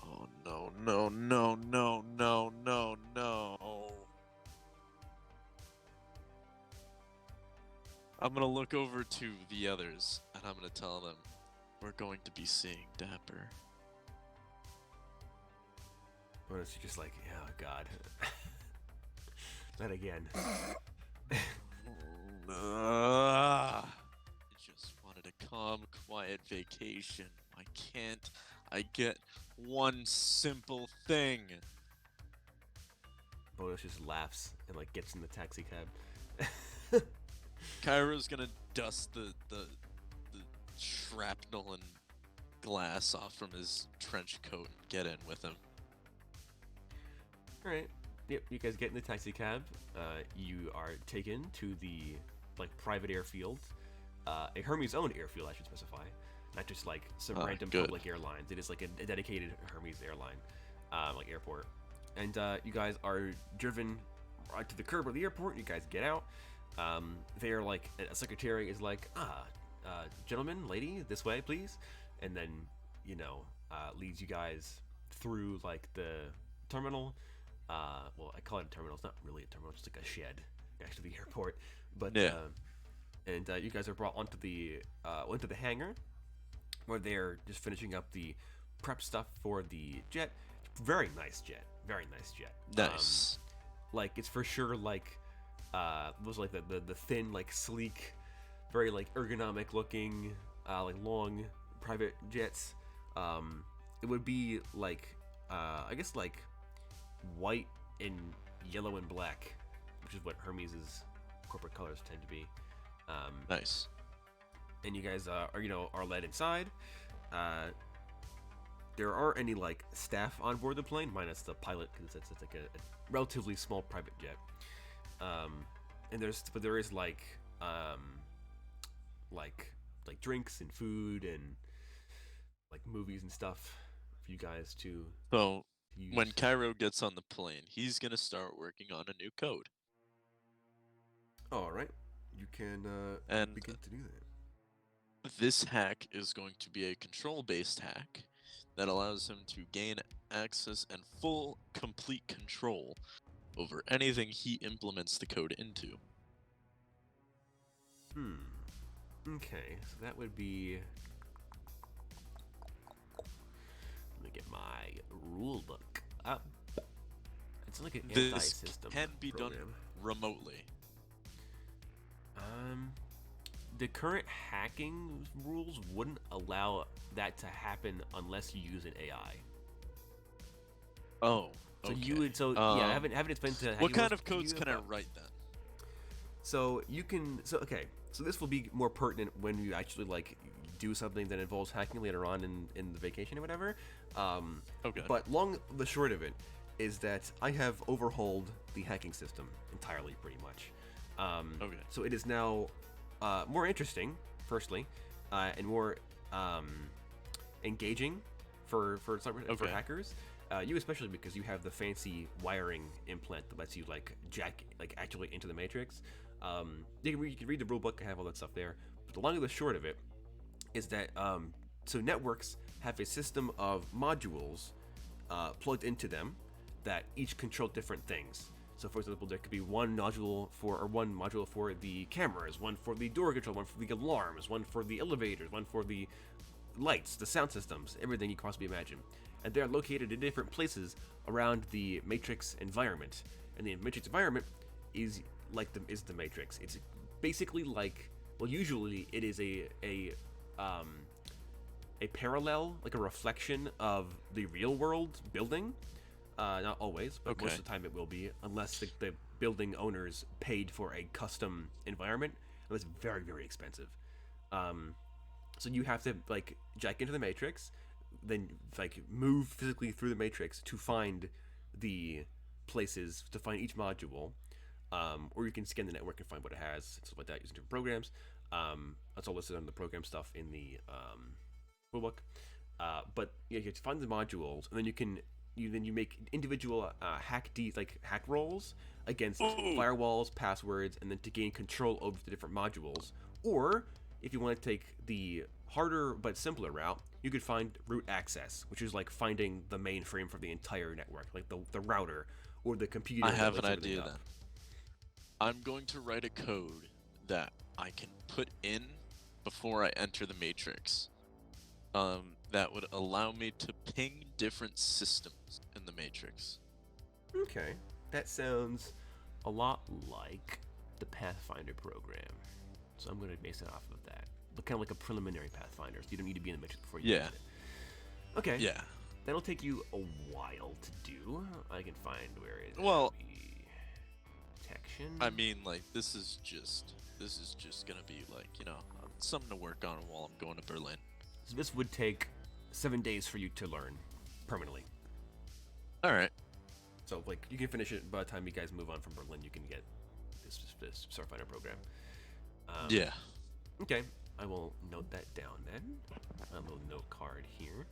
Oh no, no, no, no, no, no, no. I'm gonna look over to the others and I'm gonna tell them we're going to be seeing Dapper. Bonus is just like, oh god. Not again. I just wanted a calm, quiet vacation. Why can't I get one simple thing? Bonus just laughs and like gets in the taxi cab. Cairo's gonna dust the shrapnel and glass off from his trench coat and get in with him. Alright. Yep, you guys get in the taxi cab. You are taken to the like private airfield. A Hermes owned airfield, I should specify. Not just like some random good. public airlines. It is like a dedicated Hermes airline, like airport. And you guys are driven right to the curb of the airport. You guys get out. They're like, a secretary is like, gentlemen, lady, this way, please. And then, you know, leads you guys through like the terminal. Well, I call it a terminal. It's not really a terminal. It's just like a shed next to the airport. But Yeah. And you guys are brought onto the hangar, where they're just finishing up the prep stuff for the jet. Very nice jet. Very nice jet. Nice. Like it's for sure like those like the thin, like sleek, very like ergonomic looking, like long private jets. It would be like I guess like white and yellow and black, which is what Hermes's corporate colors tend to be. Nice. And you guys are led inside. There aren't any like staff on board the plane, minus the pilot, because it's like a relatively small private jet. And there is like drinks and food and like movies and stuff for you guys to So use. when Cairo gets on the plane, he's gonna start working on a new code. All right, you can And begin to do that. this hack is going to be a control-based hack that allows him to gain access and full, complete control over anything he implements the code into. Okay, so that would be. Let me get my rule book up. It's like an This anti-system can be done program. remotely. The current hacking rules wouldn't allow that to happen unless you use an AI. Oh, So okay. you would I haven't explained to. What kind of codes can I write then? So you can. So this will be more pertinent when you actually like do something that involves hacking later on in the vacation or whatever. Okay. But the short of it is that I have overhauled the hacking system entirely, pretty much. Okay. So it is now more interesting, firstly, and more engaging for hackers. You especially, because you have the fancy wiring implant that lets you like jack like actually into the matrix. You can read the rule book, have all that stuff there. But the long and the short of it is that so networks have a system of modules plugged into them that each control different things. So, for example, there could be one module for the cameras, one for the door control, one for the alarms, one for the elevators, one for the lights, the sound systems, everything you can possibly imagine. And they're located in different places around the Matrix environment. And the Matrix environment is the Matrix. It's basically like, well, usually it is a parallel, like a reflection of the real world building. Not always, but most of the time it will be, unless the building owners paid for a custom environment. It was very, very expensive. So you have to like jack into the Matrix. then like move physically through the matrix to find the places to find each module, or you can scan the network and find what it has, stuff like that, using different programs. That's all listed on the program stuff in the rulebook. But yeah, you have to find the modules, and then you make individual hack rolls against Ooh. firewalls, passwords, and then to gain control over the different modules. Or if you want to take the harder but simpler route, you could find root access, which is like finding the mainframe for the entire network, like the router or the computer. I that have an lights everything idea up. then. I'm going to write a code that I can put in before I enter the matrix. That would allow me to ping different systems in the matrix. Okay, that sounds a lot like the Pathfinder program. So I'm going to base it off of that. But kind of like a preliminary Pathfinder, so you don't need to be in the matrix before you use it. Okay. Yeah. That'll take you a while to do. I can find where it is. Well, Detection. I mean, like, this is just gonna be like, something to work on while I'm going to Berlin. So this would take 7 days for you to learn permanently. All right. So like you can finish it by the time you guys move on from Berlin. You can get this Starfighter program. Yeah. Okay, I will note that down then. A little note card here.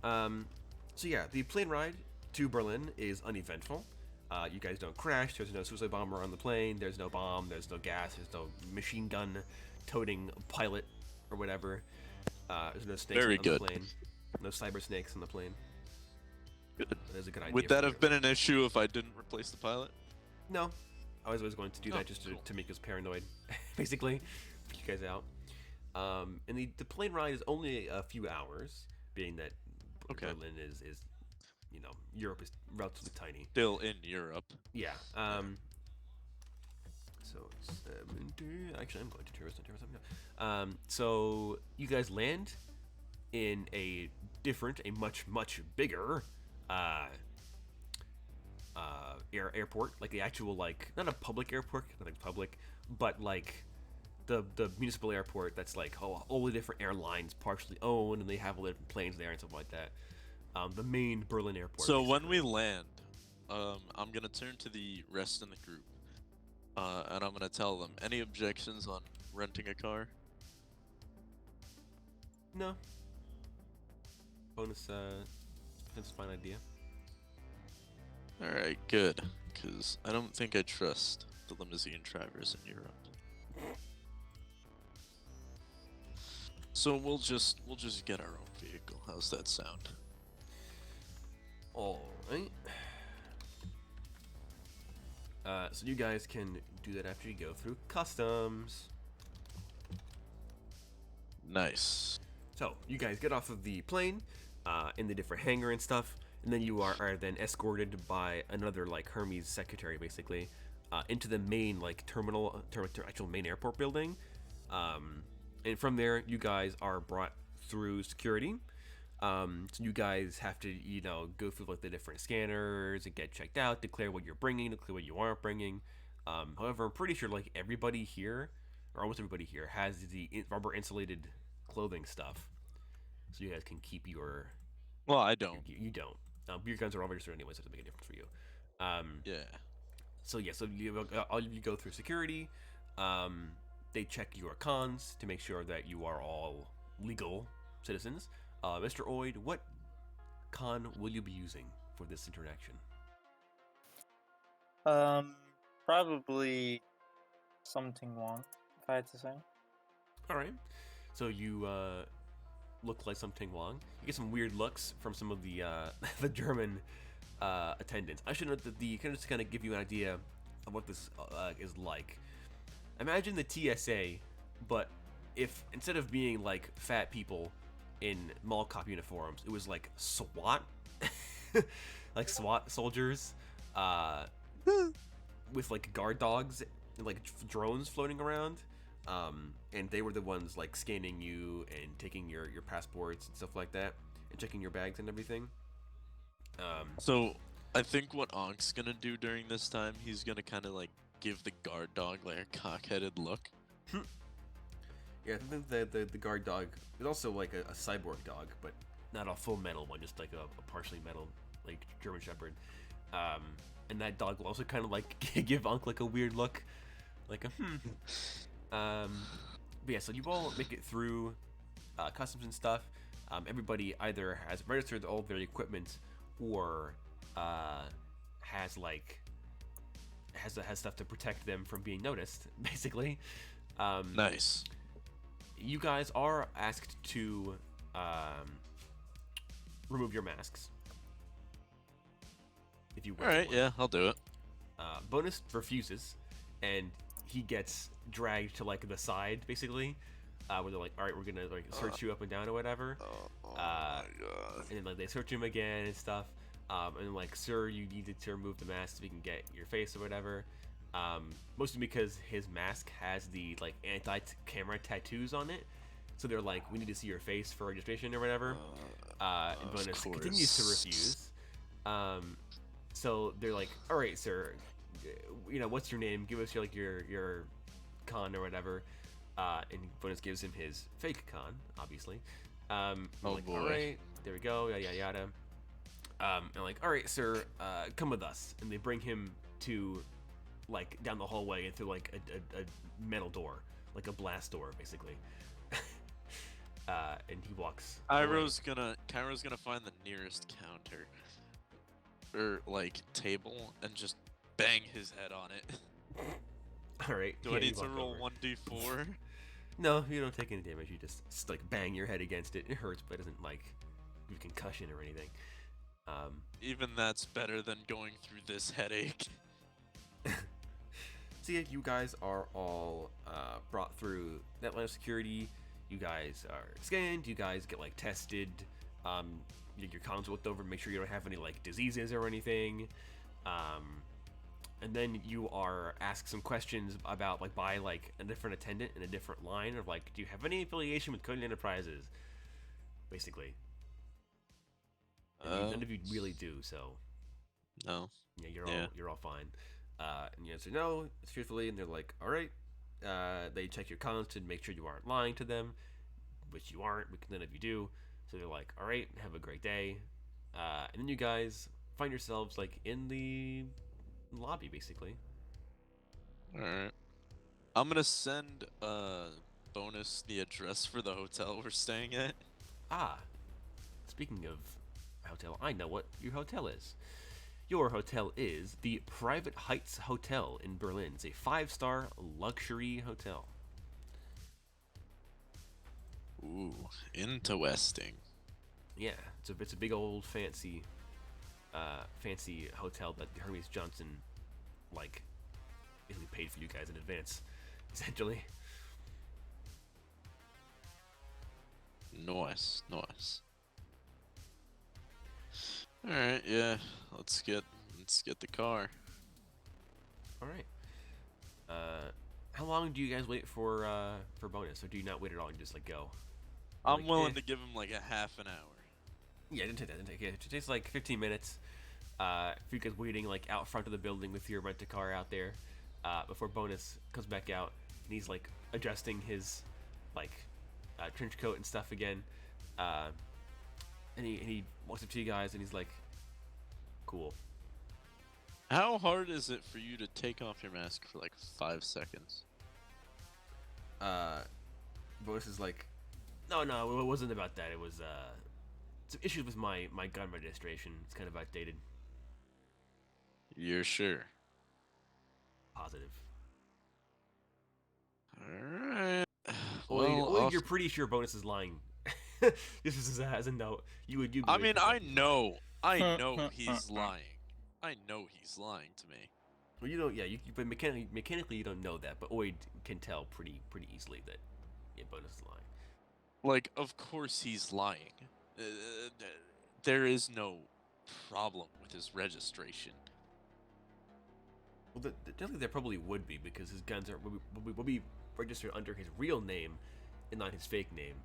So yeah, the plane ride to Berlin is uneventful. You guys don't crash. There's no suicide bomber on the plane. There's no bomb. There's no gas. There's no machine gun toting pilot or whatever. There's no snakes Very on good. the plane. No cyber snakes on the plane. Good. That is a good idea. Would for that you. have been an issue if I didn't replace the pilot? No, I was always going to do Oh, that just cool. to make us paranoid, basically, freak you guys out. And the plane ride is only a few hours, being that Okay. Berlin is Europe is relatively tiny. Still in Europe. Yeah. So 70. Actually, I'm going to tourist something now. So you guys land in a much bigger airport, like the actual, like, not a public airport, not like public, but like the municipal airport that's like all the different airlines partially owned, and they have all the different planes there and stuff like that. The main Berlin airport. So when basically. we land, I'm gonna turn to the rest in the group, and I'm gonna tell them any objections on renting a car. No. Bonus, that's a fine idea. All right, good, because I don't think I trust the limousine drivers in Europe. So we'll just get our own vehicle. How's that sound? All right. So you guys can do that after you go through customs. Nice. So you guys get off of the plane, in the different hangar and stuff, and then you are then escorted by another like Hermes secretary, basically, into the main like terminal, actual main airport building. And from there, you guys are brought through security. So you guys have to, go through like the different scanners and get checked out, declare what you're bringing, declare what you aren't bringing. However, I'm pretty sure like everybody here, or almost everybody here, has the rubber insulated clothing stuff, so you guys can keep your. Well, I don't. You don't. Your guns are all registered anyway, so it doesn't make a difference for you. Yeah. So yeah, so you go through security. They check your cons to make sure that you are all legal citizens. Mr. Oid, what con will you be using for this interaction? Probably something wrong, if I had to say. All right. So you look like something wrong. You get some weird looks from some of the the German attendants. I should note that just kind of give you an idea of what this is like. Imagine the TSA, but if instead of being like fat people in mall cop uniforms, it was like SWAT, like SWAT soldiers, with like guard dogs and like drones floating around. And they were the ones like scanning you and taking your passports and stuff like that, and checking your bags and everything. So I think what Ank's gonna do during this time, he's gonna kind of like give the guard dog like a cock-headed look. Yeah, I think the guard dog is also like a cyborg dog, but not a full metal one, just like a partially metal, like German Shepherd. And that dog will also kind of like give Unc like a weird look, like a But yeah, so you all make it through customs and stuff. Everybody either has registered all their equipment or has like has stuff to protect them from being noticed, basically. Nice. You guys are asked to remove your masks if you wish. All right, yeah, I'll do it. Bonus refuses, and he gets dragged to like the side, basically, where they're like, "All right, we're gonna like search you up and down or whatever." My God. And then like they search him again and stuff. And like, "Sir, you needed to remove the mask so we can get your face or whatever." Mostly because his mask has the like anti-camera tattoos on it, so they're like, "We need to see your face for registration or whatever." And Bonus continues to refuse. So they're like, "All right, sir, what's your name? Give us your con or whatever." And Bonus gives him his fake con, obviously. Oh like, boy. "All right, there we go, yada yada yada." And like, "All right, sir, come with us." And they bring him to like down the hallway and through like a metal door, like a blast door, basically. And he walks. Cairo's gonna find the nearest counter or like table and just bang his head on it. All right. Do yeah, I you need to walk roll over. 1d4? No, you don't take any damage. You just like bang your head against it. It hurts, but it doesn't like give you concussion or anything. Even that's better than going through this headache. So yeah, you guys are all brought through that line of security. You guys are scanned. You guys get like tested. Your cons looked over, make sure you don't have any like diseases or anything. And then you are asked some questions about like by like a different attendant in a different line of like, do you have any affiliation with Kode Enterprises? Basically. And none of you really do, so No. yeah, Yeah. you're all fine. And you answer no, truthfully, and they're like, all right. They check your cons to make sure you aren't lying to them, which you aren't, because none of you do. So they're like, all right, have a great day. And then you guys find yourselves like in the lobby, basically. Alright. I'm gonna send Bonus the address for the hotel we're staying at. Ah, speaking of hotel, I know what your hotel is. Your hotel is the Private Heights Hotel in Berlin. It's a 5-star luxury hotel. Ooh, interesting. Yeah, it's a big old fancy hotel that Hermes Johnson like basically paid for you guys in advance, essentially. Nice. Alright, yeah. Let's get the car. All right. How long do you guys wait for Bonus, or do you not wait at all and just like go? I'm Like, willing to give him like a half an hour. Yeah, it didn't take that. It takes like 15 minutes. For you guys waiting like out front of the building with your rent-a-car out there, before Bonus comes back out and he's like adjusting his like trench coat and stuff again. And he walks up to you guys and he's like, "Cool." How hard is it for you to take off your mask for like 5 seconds? Bonus is like, no, it wasn't about that. It was some issues with my gun registration. It's kind of outdated. You're sure? Positive. Alright. Well, you're pretty sure Bonus is lying. This is as a note. You would. I mean, I know he's lying. I know he's lying to me. Well, you don't. Yeah, but mechanically, you don't know that. But Oid can tell pretty easily that Bonus is lying. Like, of course he's lying. There is no problem with his registration. Well, definitely there probably would be, because his guns will be registered under his real name and not his fake name.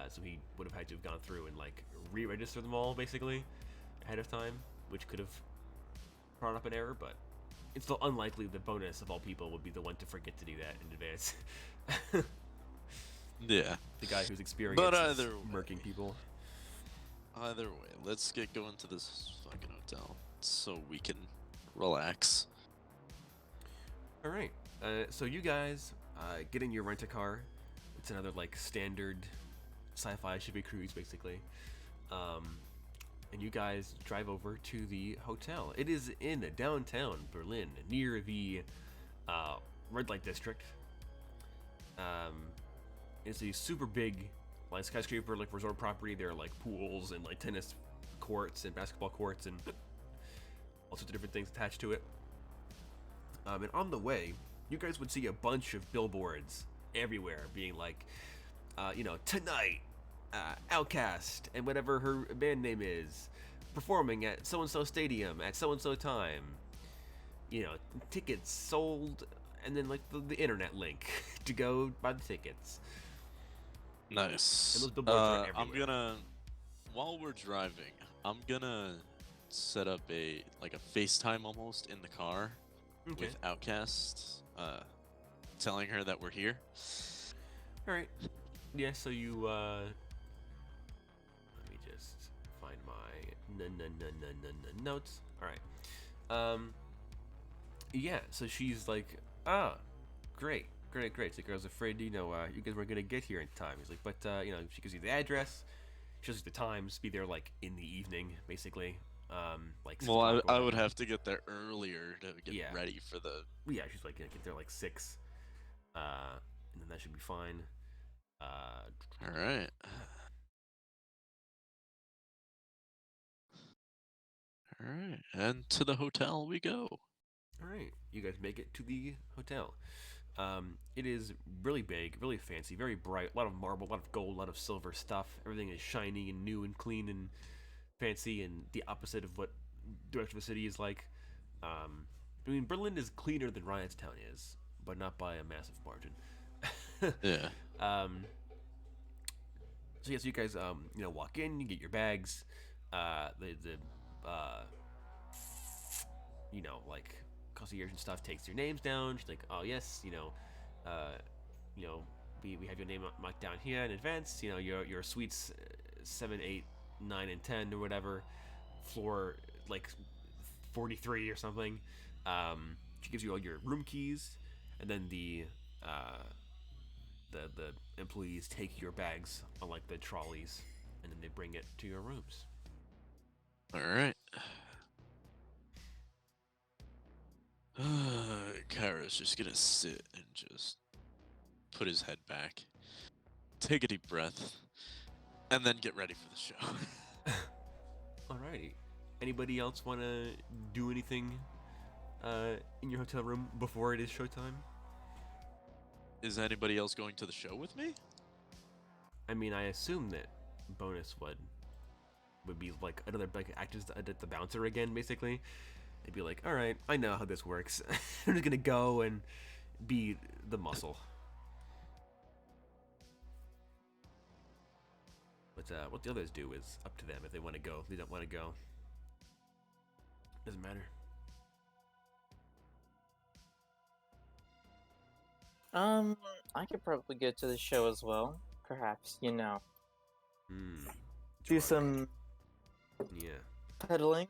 So he would have had to have gone through and like re-register them all basically ahead of time, which could have brought up an error. But it's still unlikely that Bonus of all people would be the one to forget to do that in advance. Yeah. The guy who's experienced But either murking way. people. Either way, let's get going to this fucking hotel so we can relax. All right. So you guys get in your rent-a-car. It's another like standard sci-fi shipping cruise, basically. And you guys drive over to the hotel. It is in downtown Berlin, near the red light district. It's a super big, like skyscraper, like resort property. There are like pools and like tennis courts and basketball courts and all sorts of different things attached to it. And on the way, you guys would see a bunch of billboards everywhere, being like, tonight, Outcast and whatever her band name is, performing at so and so stadium at so and so time. Tickets sold, and then like the internet link to go buy the tickets. Nice. And those billboards are I'm everywhere. gonna, while we're driving, I'm gonna set up a FaceTime almost in the car Okay. with Outcast, telling her that we're here. All right. Yeah. So you. Let me just find my notes. All right. Yeah. So she's like, great. So I was afraid, you guys weren't gonna get here in time. He's like, but she gives you the address. She gives you the times. Be there like in the evening, basically. Like 6 Well, o'clock or I would whatever. have to get there earlier to get Yeah. ready for the. Yeah, she's like, get there like 6. And then that should be fine. All right. All right, and to the hotel we go. All right, you guys make it to the hotel. It is really big, really fancy, very bright. A lot of marble, a lot of gold, a lot of silver stuff. Everything is shiny and new and clean and fancy, and the opposite of what the rest of the city is like. I mean, Berlin is cleaner than Ryanstown is, but not by a massive margin. Yeah. So yes, you guys walk in, you get your bags. Like concierge and stuff takes your names down. She's like, oh yes, uh, we have your name marked down here in advance. Your suites 7, 8, 9, and 10 or whatever, floor like 43 or something. She gives you all your room keys, and then the employees take your bags on like the trolleys, and then they bring it to your rooms. All right. Kara's just gonna sit and just put his head back, take a deep breath, and then get ready for the show. Alrighty. Anybody else want to do anything in your hotel room before it is showtime? Is anybody else going to the show with me? I mean, I assume that Bonus would be like another like act as the bouncer again, basically. They'd be like, all right, I know how this works. I'm just gonna go and be the muscle. But what the others do is up to them. If they want to go, they don't want to go. Doesn't matter. I could probably go to the show as well. Perhaps, do Drug. some Yeah. pedaling.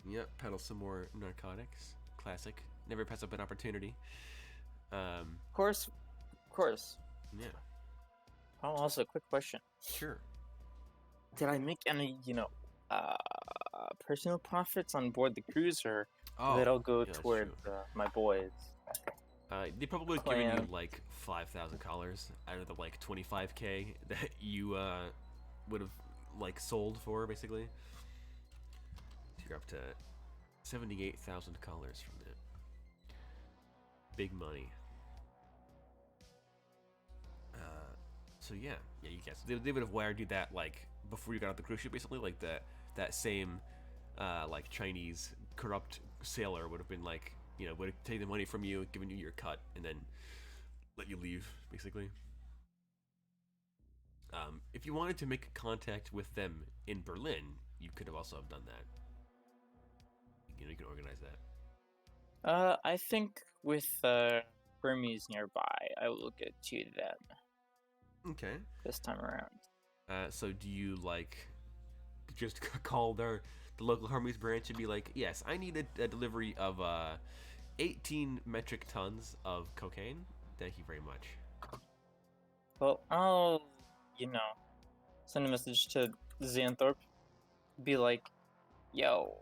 Yep. Peddle some more narcotics. Classic. Never pass up an opportunity. Of course. Yeah. Oh, also, quick question. Sure. Did I make any, personal profits on board the cruise, or did it all go yeah, that's toward true. my boys? They probably would have given you Clan. like $5,000 out of the like 25K that you would have like sold for, basically. So you're up to $78,000 from it. Big money. So yeah, you guess they would have wired you that like before you got off the cruise ship, basically like that same like Chinese corrupt sailor would have been like, would have taken the money from you, given you your cut, and then let you leave, basically. If you wanted to make contact with them in Berlin, you could have also have done that. You can organize that. I think with Burmese nearby, I will get to them Okay. this time around. So do you like just call the local Hermes branch and be like, yes, I need a delivery of 18 metric tons of cocaine. Thank you very much. Well, I'll, send a message to Xanthorpe. Be like, yo,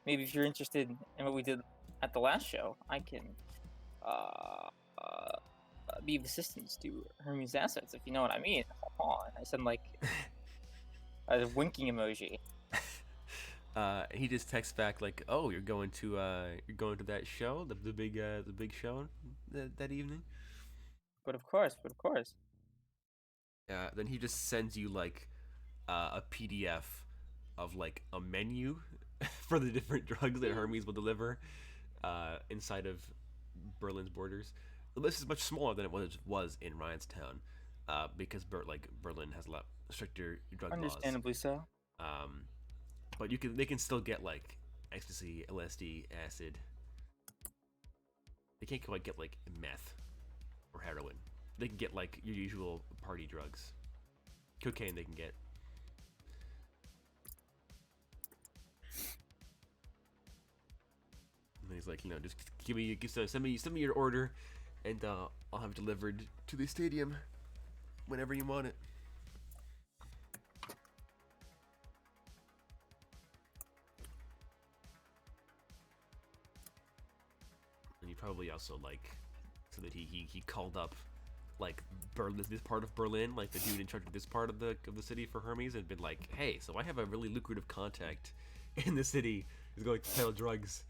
maybe if you're interested in what we did at the last show, I can be of assistance to Hermes assets, if you know what I mean. And I send like a winking emoji. He just texts back like, "Oh, you're going to that show, the big show that evening." But of course. Then he just sends you like a PDF of like a menu for the different drugs that Hermes will deliver inside of Berlin's borders. The list is much smaller than it was in Ryanstown because Berlin has a lot stricter drug laws. Understandably so. But they can still get like ecstasy, LSD, acid. They can't quite get like meth or heroin. They can get like your usual party drugs. Cocaine they can get. And he's like, just send me your order, and I'll have it delivered to the stadium whenever you want it. And you probably also so that he called up like Berlin, this part of Berlin, like the dude in charge of this part of the city for Hermes, and been like, hey, so I have a really lucrative contact in the city who's going to peddle drugs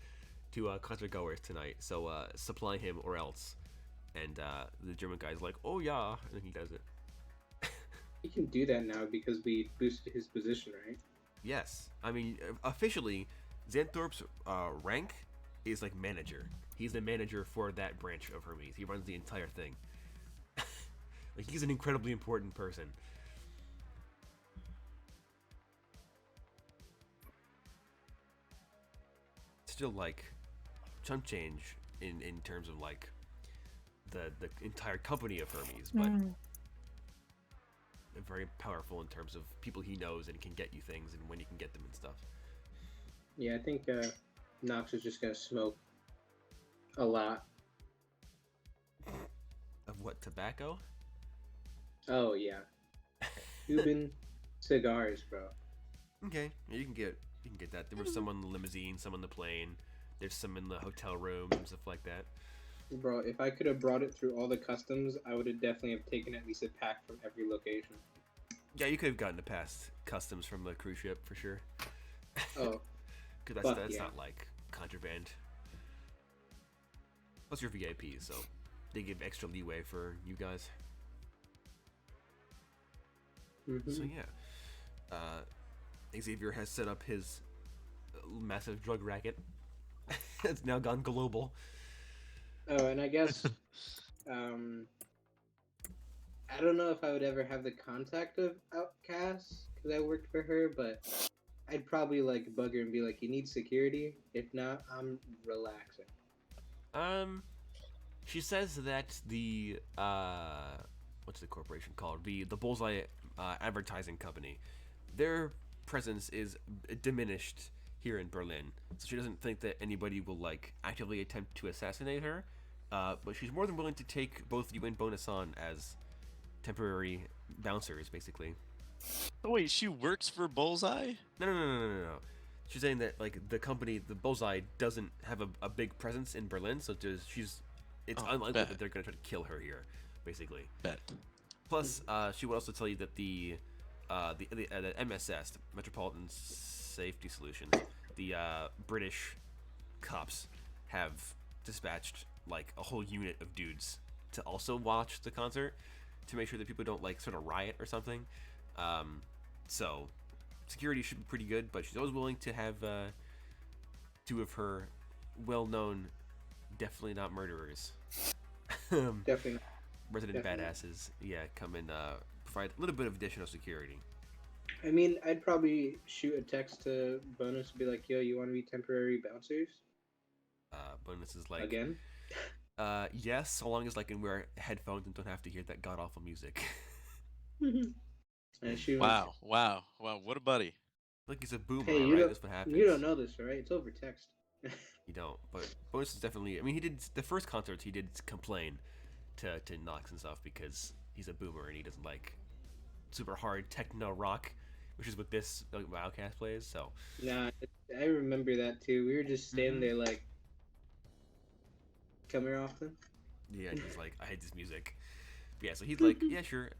to concert goers tonight, so supply him or else. And the German guy's like, oh yeah, and he does it. He can do that now because we boosted his position, right? Yes, I mean officially, Xanthorpe's rank is like manager. He's the manager for that branch of Hermes. He runs the entire thing. Like he's an incredibly important person. Still like chump change in terms of like the entire company of Hermes, but very powerful in terms of people he knows and can get you things and when you can get them and stuff. Yeah, I think Knox is just gonna smoke a lot. Of what, tobacco? Oh yeah, Cuban cigars, bro. Okay, yeah, you can get that. There was some on the limousine, some on the plane. There's some in the hotel room and stuff like that. Bro, if I could have brought it through all the customs, I would have definitely have taken at least a pack from every location. Yeah, you could have gotten to past customs from the cruise ship for sure. Oh, because that's yeah. not like contraband. Plus you're VIP, so they give extra leeway for you guys. Mm-hmm. So yeah, Xavier has set up his massive drug racket. It's now gone global. Oh, and I guess I don't know if I would ever have the contact of Outcast because I worked for her, but I'd probably like bug her and be like, "You need security. If not, I'm relaxing." She says that the what's the corporation called? The Bullseye Advertising Company. Their presence is diminished here in Berlin, so she doesn't think that anybody will like actively attempt to assassinate her. But she's more than willing to take both you and Bonus on as temporary bouncers, basically. Oh, wait, she works for Bullseye? No. She's saying that like the company, the Bullseye, doesn't have a big presence in Berlin, so it's unlikely that they're going to try to kill her here, basically. Bet. Plus, she would also tell you that the MSS, the Metropolitan Safety Solutions, the British cops have dispatched like a whole unit of dudes to also watch the concert to make sure that people don't like sort of riot or something. So security should be pretty good, but she's always willing to have two of her well-known, definitely not murderers, Definitely. resident Definitely. badasses, come and provide a little bit of additional security. I mean, I'd probably shoot a text to Bonus and be like, "Yo, you want to be temporary bouncers?" Bonus is like, Again? yes, so long as I can wear headphones and don't have to hear that god awful music. And she went, Wow, wow, wow! What a buddy. Like he's a boomer, "Hey, all right? That's what you don't happens. know this, right? It's over text." You don't. But Bonus is definitely. I mean, he did the first concerts. He did complain to Knox and stuff because he's a boomer and he doesn't like super hard techno rock, which is what this like, Outcast plays. So. Nah, I remember that too. We were just standing Mhm. there like, "Come here often." Yeah, and he's like, I hate this music. But yeah, so he's like, yeah, sure.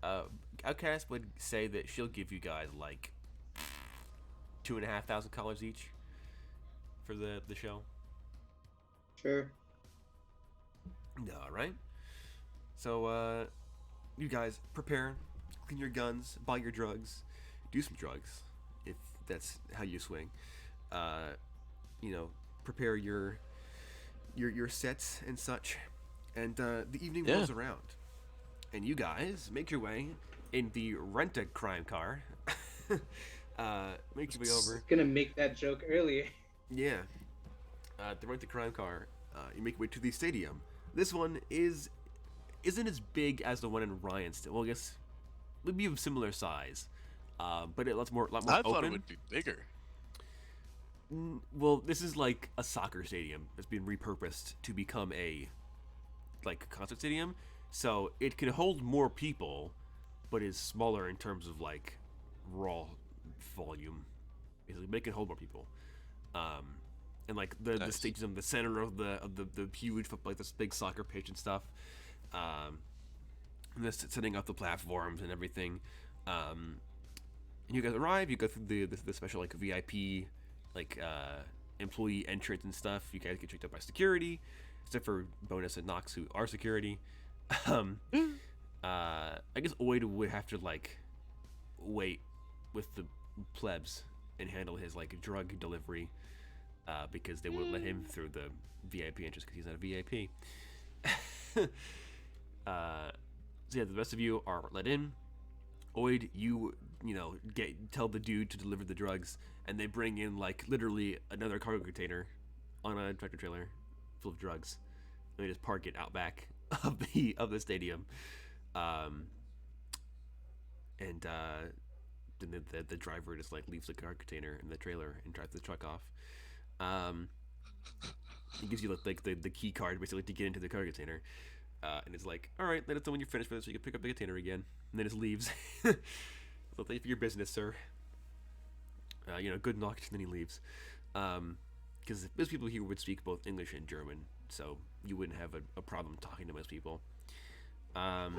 Outcast would say that she'll give you guys like $2,500 each for the show. Sure. All right. So you guys prepare, clean your guns, buy your drugs, do some drugs if that's how you swing. Uh, you know, prepare your sets and such, and the evening Yeah. rolls around, and you guys make your way in the rent-a-crime car. Make your way over. Gonna make that joke earlier. Yeah. The rent-a-crime car. You make your way to the stadium. This one isn't as big as the one in Ryan's. Well, I guess it would be of similar size, but lot more I open. thought it would be bigger. Well, this is like a soccer stadium that's been repurposed to become a like concert stadium, so it can hold more people, but is smaller in terms of like raw volume. Basically, but it can hold more people. And like the Nice. stage is in the center of the huge like this big soccer pitch and stuff. And this setting up the platforms and everything. And you guys arrive. You go through the special like VIP like employee entrance and stuff. You guys get checked out by security, except for Bonus and Knox who are security. I guess Oid would have to like wait with the plebs and handle his like drug delivery because they wouldn't let him through the VIP entrance because he's not a VIP. So yeah, the rest of you are let in. Oid, you know, tell the dude to deliver the drugs, and they bring in like literally another cargo container on a tractor trailer full of drugs. And they just park it out back of the stadium, and then the driver just like leaves the car container in the trailer and drives the truck off. He gives you like the key card basically to get into the car container. And it's like, all right, let us know when you're finished with it so you can pick up the container again. And then just leaves. So thank you for your business, sir. You know, good luck. And then he leaves. Because most people here would speak both English and German, so you wouldn't have a problem talking to most people. And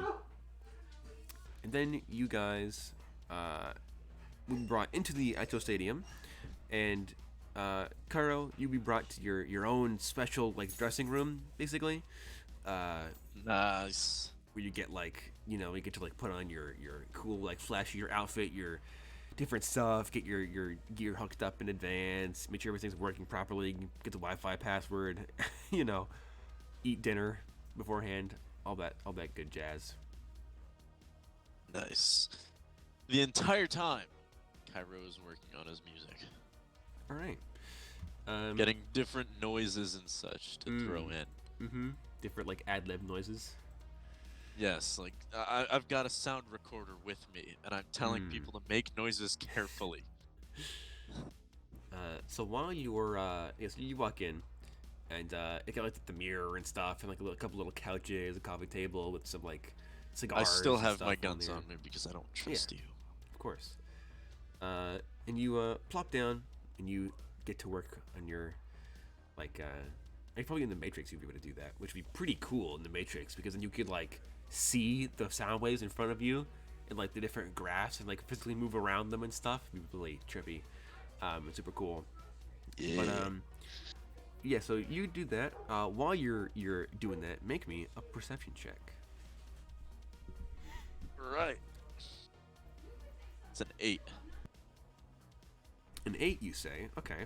then you guys will be brought into the Aito Stadium, and Karo, you'll be brought to your own special like dressing room, basically. Nice. Where you get like, you know, you get to like put on your cool like flashier outfit, your different stuff, get your gear hooked up in advance, make sure everything's working properly, get the Wi-Fi password, you know, eat dinner beforehand, all that good jazz. Nice. The entire time, Cairo is working on his music, All right. getting different noises and such to throw in. Different like ad lib noises. Yes, like I've got a sound recorder with me, and I'm telling people to make noises carefully. So while you were, yes, you walk in, and it got like the mirror and stuff, and like a couple little couches, a coffee table with some like cigars. I still and have stuff my guns there. on me because I don't trust you. Of course. And you plop down, and you get to work on your like probably in the Matrix you'd be able to do that, which would be pretty cool in the Matrix because then you could like see the sound waves in front of you and like the different graphs and like physically move around them and stuff. It'd be really trippy. And super cool. Yeah. But yeah, so you do that. While you're doing that, make me a perception check. Right. It's an 8. An 8, you say? Okay.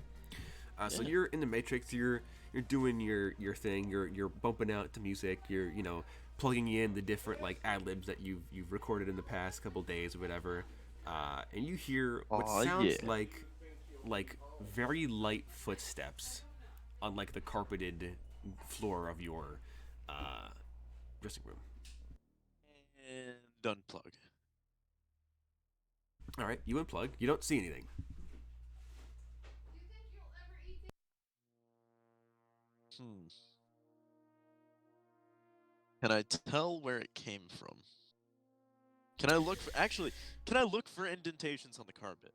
So Yeah. you're in the Matrix. You're doing your thing. You're bumping out to music. You're plugging in the different like ad libs that you've recorded in the past couple days or whatever. And you hear what Aw, sounds yeah. like very light footsteps on like the carpeted floor of your dressing room. And unplug. All right, you unplug. You don't see anything. Hmm. Can I tell where it came from? Can I look for can I look for indentations on the carpet?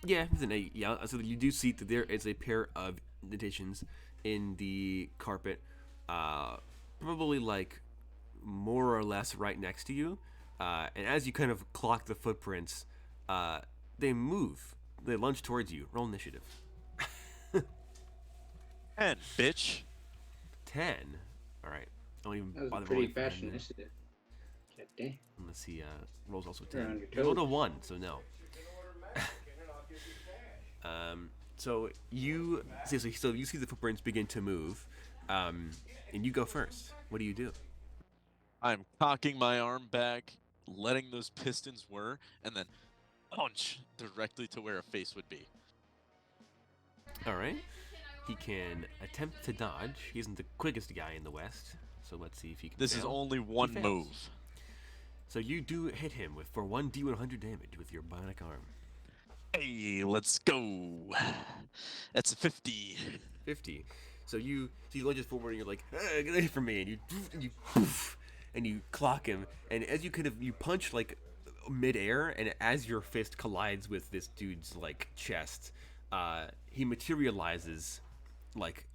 Yeah, it's an 8. Yeah, so you do see that there is a pair of indentations in the carpet, probably like more or less right next to you. And as you kind of clock the footprints, they move. They lunge towards you. Roll initiative. 10, bitch. 10. All right. Don't even That was a bother pretty rolling for him fast then. initiative. God damn. Let's see. Rolls also You're 10. on your You rolled a toes. 1, so no. So you see the footprints begin to move, and you go first. What do you do? I'm cocking my arm back, letting those pistons whir, and then punch directly to where a face would be. All right. He can attempt to dodge. He isn't the quickest guy in the West, so let's see if he can. This is fail. only one fails. move. So you do hit him for 1d100 damage with your bionic arm. Hey, let's go. That's a 50. 50. So he lunges forward and you're like, get away from me, and you poof, and you clock him, and as you you punch like midair, and as your fist collides with this dude's like chest, he materializes like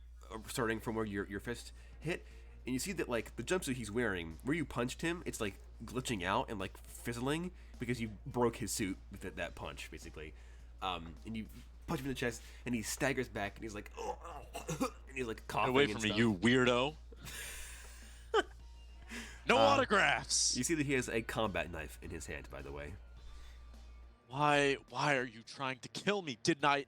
starting from where your fist hit, and you see that like the jumpsuit he's wearing, where you punched him, it's like glitching out and like fizzling because you broke his suit with that punch basically. And you punch him in the chest, and he staggers back, and he's like, oh, and he's like coughing. Away from me, you weirdo. No autographs. You see that he has a combat knife in his hand, by the way. Why are you trying to kill me? Did I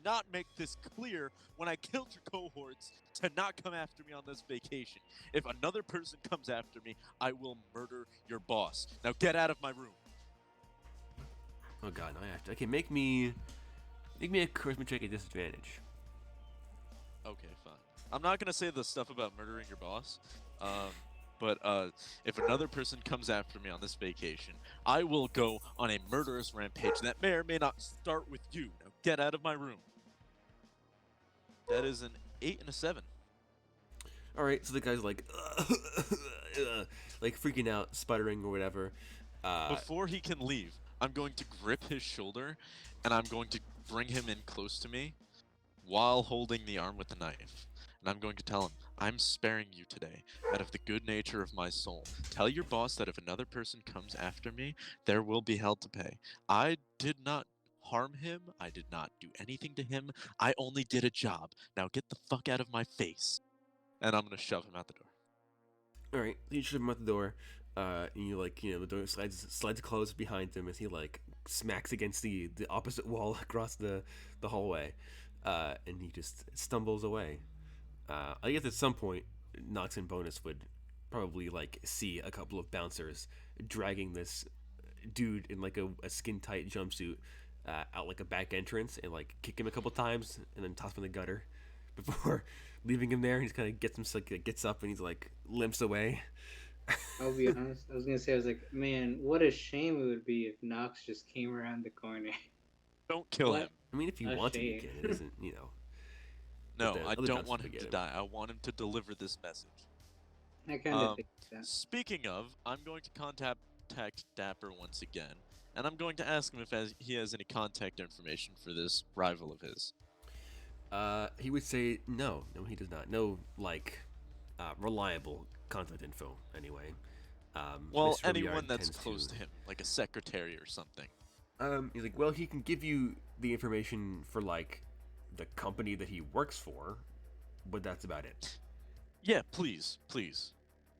not make this clear when I killed your cohorts to not come after me on this vacation? If another person comes after me, I will murder your boss. Now get out of my room. Oh god, no, I have to. Okay, make me a charisma check at disadvantage. Okay, fine. I'm not gonna say the stuff about murdering your boss, but if another person comes after me on this vacation, I will go on a murderous rampage that may or may not start with you. Now get out of my room. That is an 8 and a 7. All right, so the guy's like, like freaking out, sputtering or whatever. Before he can leave, I'm going to grip his shoulder, and I'm going to bring him in close to me while holding the arm with the knife. And I'm going to tell him, I'm sparing you today, out of the good nature of my soul. Tell your boss that if another person comes after me, there will be hell to pay. I did not harm him. I did not do anything to him. I only did a job. Now get the fuck out of my face. And I'm going to shove him out the door. All right, you shove him out the door, and you the door slides closed behind him as he like smacks against the opposite wall across the hallway, and he just stumbles away. I guess at some point, Nox and Bonus would probably like see a couple of bouncers dragging this dude in like a skin tight jumpsuit out like a back entrance and like kick him a couple times and then toss him in the gutter before leaving him there. He just kind of gets up and he's like limps away. I'll be honest. I was gonna say, I was like, man, what a shame it would be if Nox just came around the corner. Don't kill What? him. I mean, if you A want to, you shame. can. It isn't, No, the I other don't bouncers want would him get to him. die. I want him to deliver this message. I kind of think that. Speaking of, I'm going to contact Dapper once again, and I'm going to ask him if he has any contact information for this rival of his. He would say no, he does not. No, reliable contact info, anyway. Well, Mr. anyone Rillard that's tends close to him, like a secretary or something. He's like, well, he can give you the information for like the company that he works for, but that's about it. Yeah, please.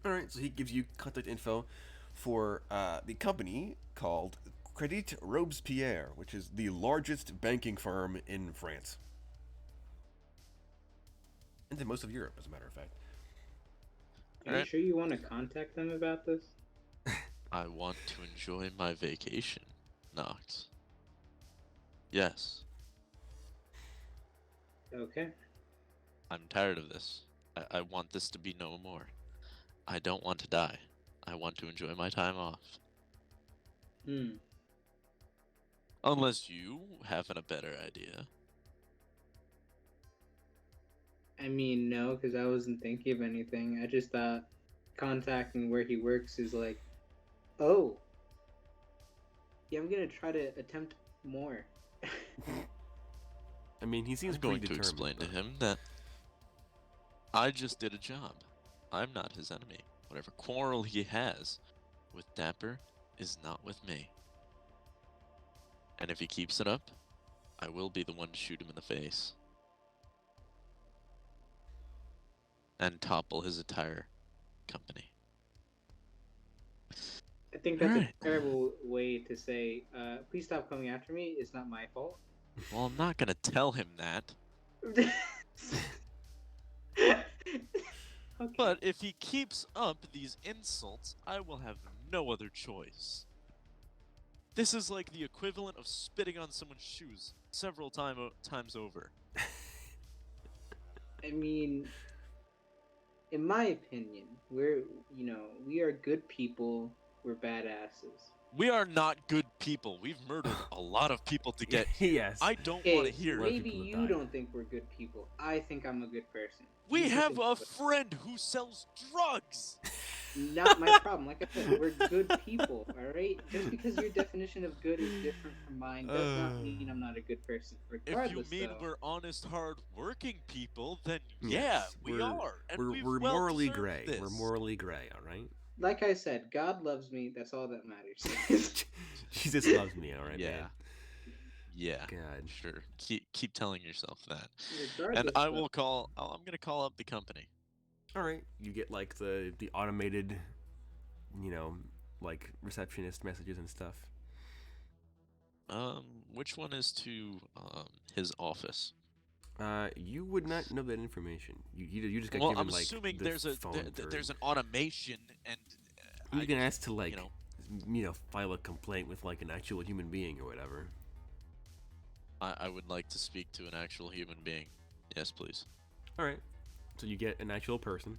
All right, so he gives you contact info for the company called Crédit Robespierre, which is the largest banking firm in France. And in most of Europe, as a matter of fact. Are you sure you want to contact them about this? I want to enjoy my vacation, Nox. Yes. Okay. I'm tired of this. I want this to be no more. I don't want to die. I want to enjoy my time off. Unless you have a better idea. I mean, no, because I wasn't thinking of anything. I just thought contacting where he works is like, oh, yeah, I'm gonna try to attempt more. I mean, he seems I'm going pretty to determined. explain to but- him that I just did a job. I'm not his enemy. Whatever quarrel he has with Dapper is not with me. And if he keeps it up, I will be the one to shoot him in the face. And topple his entire company. I think that's Alright. a terrible way to say, please stop coming after me. It's not my fault. Well, I'm not gonna tell him that. Okay. But if he keeps up these insults, I will have no other choice. This is like the equivalent of spitting on someone's shoes several times over. I mean, in my opinion, we are good people. We're badasses. We are not good people. We've murdered a lot of people to get here. Yes. I don't Hey, want to hear Lot of it. maybe people have you died. don't think we're good people. I think I'm a good person. We You have think a so. friend who sells drugs. Not my problem. Like I said, we're good people, alright? Just because your definition of good is different from mine does not mean I'm not a good person. If you Regardless, mean though, we're honest, hard-working people, then Yes, yeah, we we're- are. And we've we're well morally deserved gray. This. We're morally gray. All right. like I said, God loves me. That's all that matters. Jesus loves me. All right, Yeah. man. Yeah. God. Sure. Keep telling yourself that. Regardless, And I though. will call. I'm gonna call up the company. All right. You get like the automated, like receptionist messages and stuff. Which one is to his office? You would not know that information. You just got Well, given I'm like assuming the there's phone there's an automation, and You I can just, ask to like, you know, file a complaint with like an actual human being or whatever. I would like to speak to an actual human being. Yes, please. All right. So you get an actual person.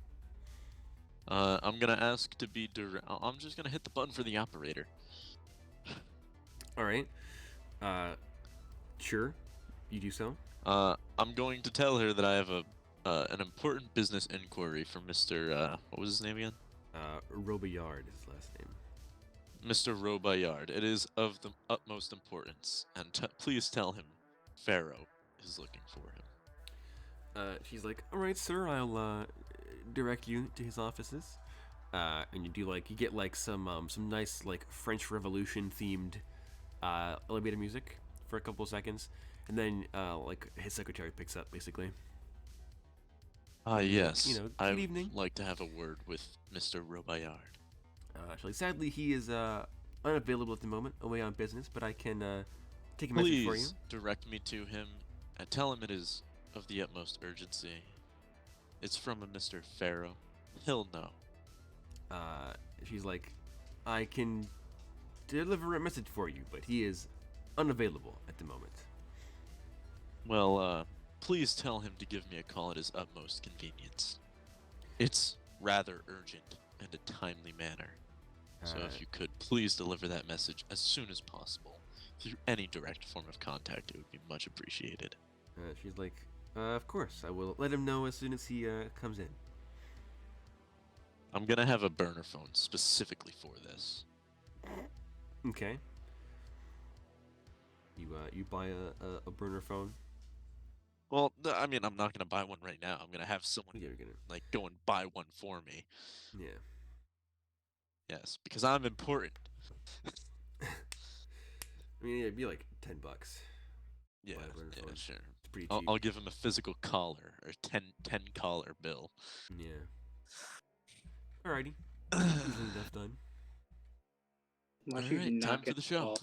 I'm gonna ask to be direct. I'm just gonna hit the button for the operator. All right. Sure. You do so. I'm going to tell her that I have an important business inquiry from Mr. What was his name again? Robillard is his last name. Mr. Robayard. It is of the utmost importance, and please tell him Pharaoh is looking for him. She's like, all right, sir. I'll direct you to his offices. And you get like some nice like French Revolution themed elevator music for a couple of seconds, and then like his secretary picks up basically. Yes. good I would evening. like to have a word with Mr. Robayard. Actually, sadly, he is unavailable at the moment, away on business, but I can take a message for you. Please direct me to him and tell him it is of the utmost urgency. It's from a Mr. Pharaoh. He'll know. She's like, I can deliver a message for you, but he is unavailable at the moment. Well, please tell him to give me a call at his utmost convenience. It's rather urgent and a timely manner. So if you could please deliver that message as soon as possible, through any direct form of contact, it would be much appreciated. She's like, of course, I will let him know as soon as he comes in. I'm gonna have a burner phone specifically for this. Okay. You buy a burner phone. Well, I mean, I'm not gonna buy one right now. I'm gonna have someone Yeah, you're gonna. like go and buy one for me. Yeah. Yes, because I'm important. I mean, it'd be like $10. Yeah, Buy a burner yeah, phone. sure. It's pretty I'll, cheap. I'll give him a physical collar or 10 collar bill. Yeah. Alrighty. Easily enough done. Watch you Alright, not time for get the show. call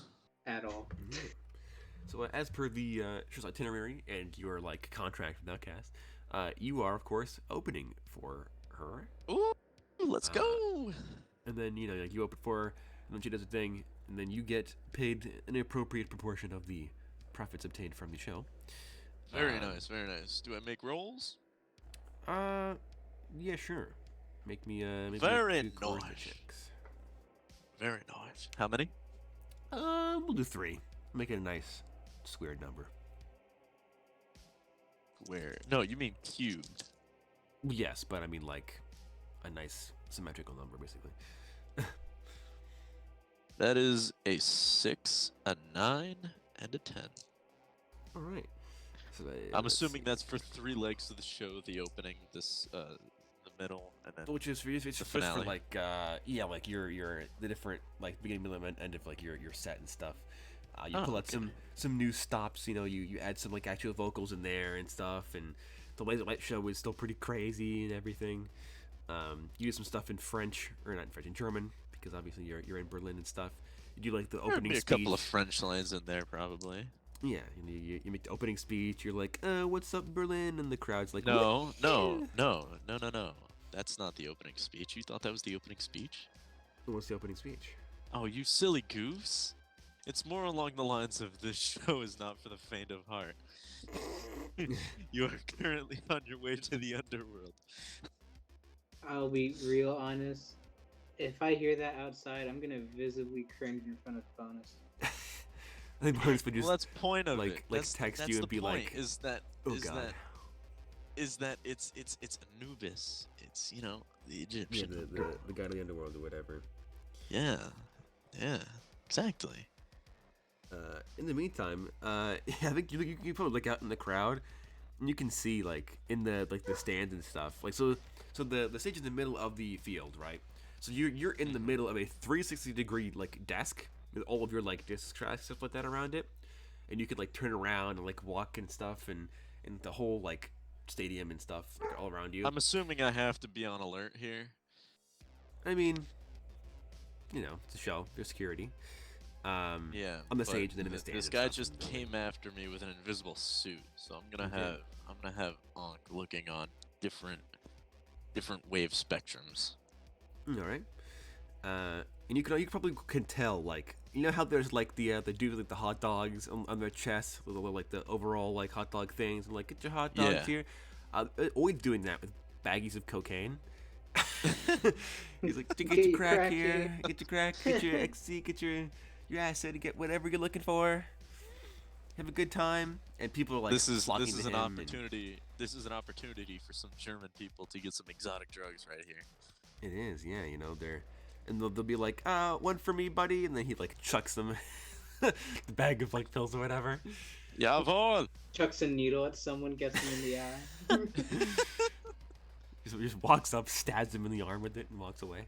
at all. Yeah. So as per the show's itinerary and your like contract with Outcast, you are of course opening for her, Ooh, let's go! and then like you open for her, and then she does a thing, and then you get paid an appropriate proportion of the profits obtained from the show. Very nice, very nice. Do I make rolls? Yeah, sure. Make me Very two charisma nice. checks. Very nice. How many? We'll do 3. Make it a nice squared number. Where? No, you mean cubed. Yes, but I mean like a nice symmetrical number, basically. That is a 6, a 9, and a 10. All right. So I'm let's assuming see. that's for 3 legs of the show: the opening, the middle, and then Which is it's just for finale. like like your the different like beginning, middle, and end of like your set and stuff. You Oh, pull out okay. some new stops. You add some like actual vocals in there and stuff. And the Laser Light show is still pretty crazy and everything. You do some stuff in French or not in French, in German, because obviously you're in Berlin and stuff. You do like the There'd opening be a speech. couple of French lines in there, probably. Yeah, you make the opening speech. You're like, "What's up, Berlin?" And the crowd's like, No, no, "Whee!" no, no, no, no. That's not the opening speech. You thought that was the opening speech? What's the opening speech? Oh, you silly goose. It's more along the lines of this show is not for the faint of heart. You are currently on your way to the underworld. I'll be real honest. If I hear that outside, I'm gonna visibly cringe in front of Bonus. I think Bonus would just Well, that's point of like it. text That's you the and be point, like, is that "Oh is God." that it's Anubis. It's, you know, the Yeah, Egyptian. the guy of the underworld or whatever. Yeah. Yeah. Exactly. In the meantime, I think you can probably look out in the crowd, and you can see like in the stands and stuff. Like so the stage is in the middle of the field, right? So you're in the middle of a 360-degree like desk with all of your like disc tracks stuff like that around it, and you could like turn around and like walk and stuff, and the whole like stadium and stuff like, all around you. I'm assuming I have to be on alert here. I mean, it's a show. There's security. Yeah. On the but stage and then in the stands. This and guy stuff just in the building. came after me with an invisible suit, so I'm gonna Okay. have Ankh looking on different wave spectrums. All right. And you probably can tell like how there's like the dude with like the hot dogs on their chest with like the overall like hot dog things and like get your hot dogs Yeah. here. Always doing that with baggies of cocaine. He's like, get your crack here, get your crack, get your XC, get your acid, get whatever you're looking for. Have a good time, and people are like This is flocking to an him, and opportunity. This is an opportunity for some German people to get some exotic drugs right here. it is, yeah, they'll be like, one for me, buddy, and then he like chucks them the bag of like pills or whatever. Jawohl! Chucks a needle at someone, gets him in the eye. He just walks up, stabs him in the arm with it, and walks away.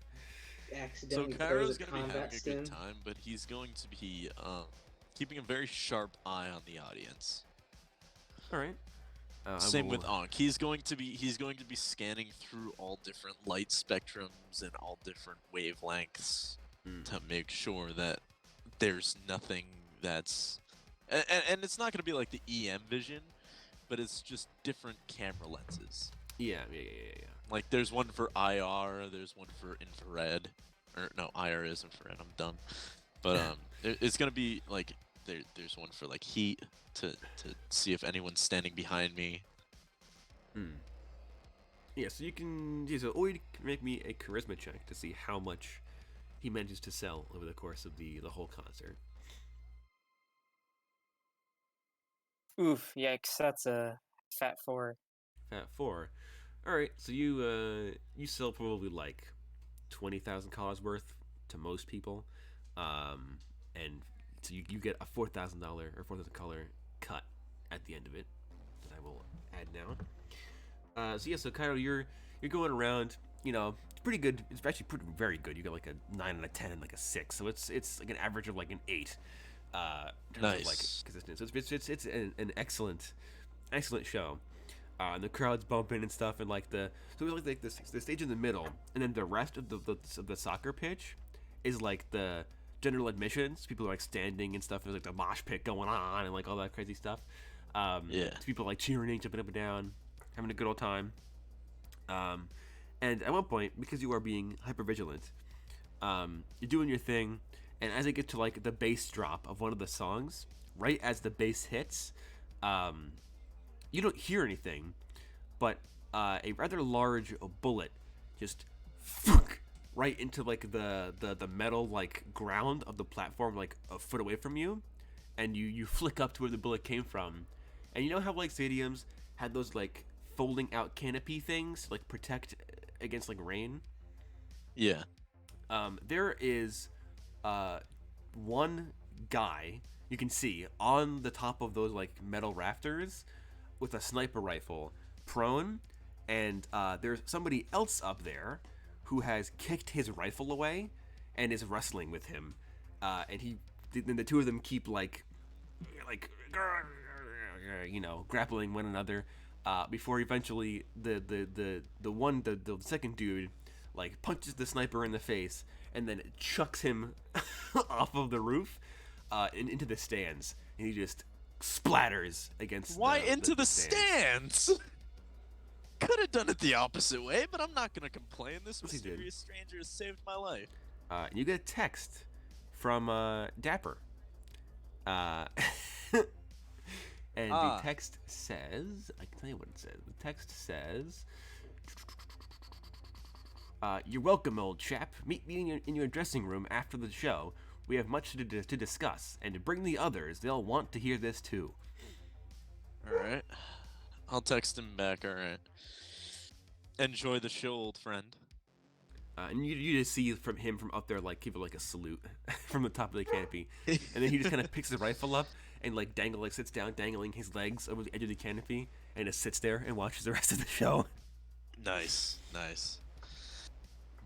So Accidentally Cairo's throws a gonna be combat having a stim. good time, but he's going to be keeping a very sharp eye on the audience. All right. Same with Ankh. He's going to be scanning through all different light spectrums and all different wavelengths to make sure that there's nothing that's and it's not going to be like the EM vision, but it's just different camera lenses. Yeah. Like there's one for IR, there's one for infrared, or no, IR is infrared. I'm dumb, but it's gonna be like there's one for like heat to see if anyone's standing behind me. Yeah, so you can Oid can make me a charisma check to see how much he manages to sell over the course of the whole concert. Oof, yikes, that's a fat 4. Fat 4. All right, so you sell probably like $20,000 worth to most people, and so you get a $4,000 or $4,000 cut at the end of it that I will add now. So Cairo, you're going around. It's pretty good. It's actually very good. You got like a 9 and a 10 and like a 6, so it's like an average of like an 8. In terms of, like Nice. consistency. So it's an excellent show. And the crowd's bumping and stuff, and like the stage in the middle, and then the rest of the soccer pitch is like the general admissions. People are like standing and stuff. There's like the mosh pit going on and like all that crazy stuff. Yeah. People like cheering, jumping up and down, having a good old time. And at one point, because you are being hyper vigilant, you're doing your thing, and as it gets to like the bass drop of one of the songs, right as the bass hits, you don't hear anything, but a rather large bullet just right into like the metal like ground of the platform, like a foot away from you, and you flick up to where the bullet came from, and you know how like stadiums had those like folding out canopy things like protect against like rain. Yeah. There is one guy you can see on the top of those like metal rafters with a sniper rifle, prone, and there's somebody else up there who has kicked his rifle away and is wrestling with him, and then the two of them keep like grappling one another, before eventually the second dude like punches the sniper in the face and then chucks him off of the roof, into the stands, and he just splatters against Why the, into the stands. stands? Could have done it the opposite way, but I'm not gonna complain. This Yes, he did. mysterious stranger has saved my life. And you get a text from Dapper. And the text says, I can tell you what it says. The text says, "You're welcome, old chap. Meet me in your dressing room after the show. We have much to discuss, and to bring the others. They'll want to hear this too." Alright. I'll text him back, alright. Enjoy the show, old friend. And you just see from him from up there, like, give it like a salute from the top of the canopy, and then he just kind of picks his rifle up and like sits down, dangling his legs over the edge of the canopy, and just sits there and watches the rest of the show. Nice, nice.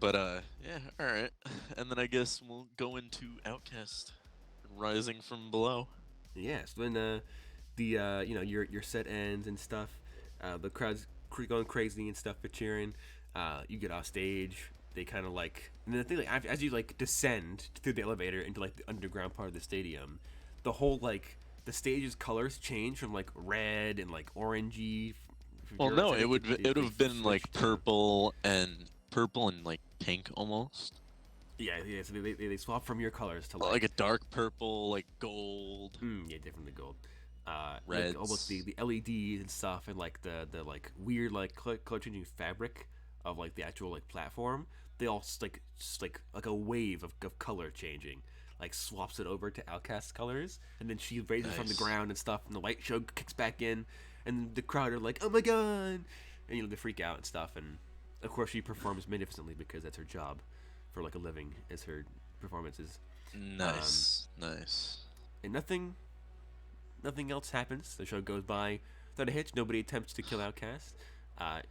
But yeah, alright. And then I guess we'll go into Outcast, Rising from Below. Yeah, so then your set ends and stuff. The crowd's going crazy and stuff for cheering. You get off stage. They kind of like, and the thing, like, as you like descend through the elevator into like the underground part of the stadium, the whole like the stage's colors change from like red and like orangey. Well, no, it would have been like purple and like pink almost. Yeah. So they swap from your colors to Like a dark purple, like gold. Yeah, different than gold. Reds. Like almost the LEDs and stuff, and like the like weird like color changing fabric of like the actual like platform. They all like a wave of color changing, like swaps it over to Outcast colors, and then she raises from the ground and stuff, and the light show kicks back in, and the crowd are like, "Oh my god!" And they freak out and stuff, and of course she performs magnificently because that's her job, for like a living, is her performances. Nice, nice. And nothing else happens. The show goes by without a hitch. Nobody attempts to kill Outcast.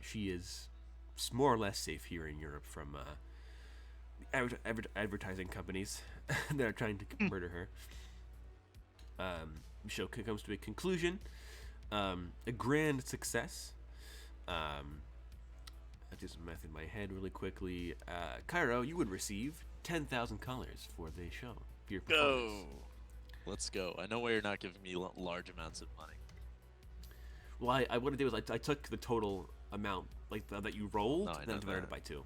She is more or less safe here in Europe from advertising companies that are trying to murder her. The show comes to a conclusion. A grand success. I just math in my head really quickly. Cairo, you would receive 10,000 colors for the show. For your performance. Go. Let's go. I know why you're not giving me large amounts of money. Well, what I did was I took the total amount like that you rolled, No, I then know divided it that. by 2.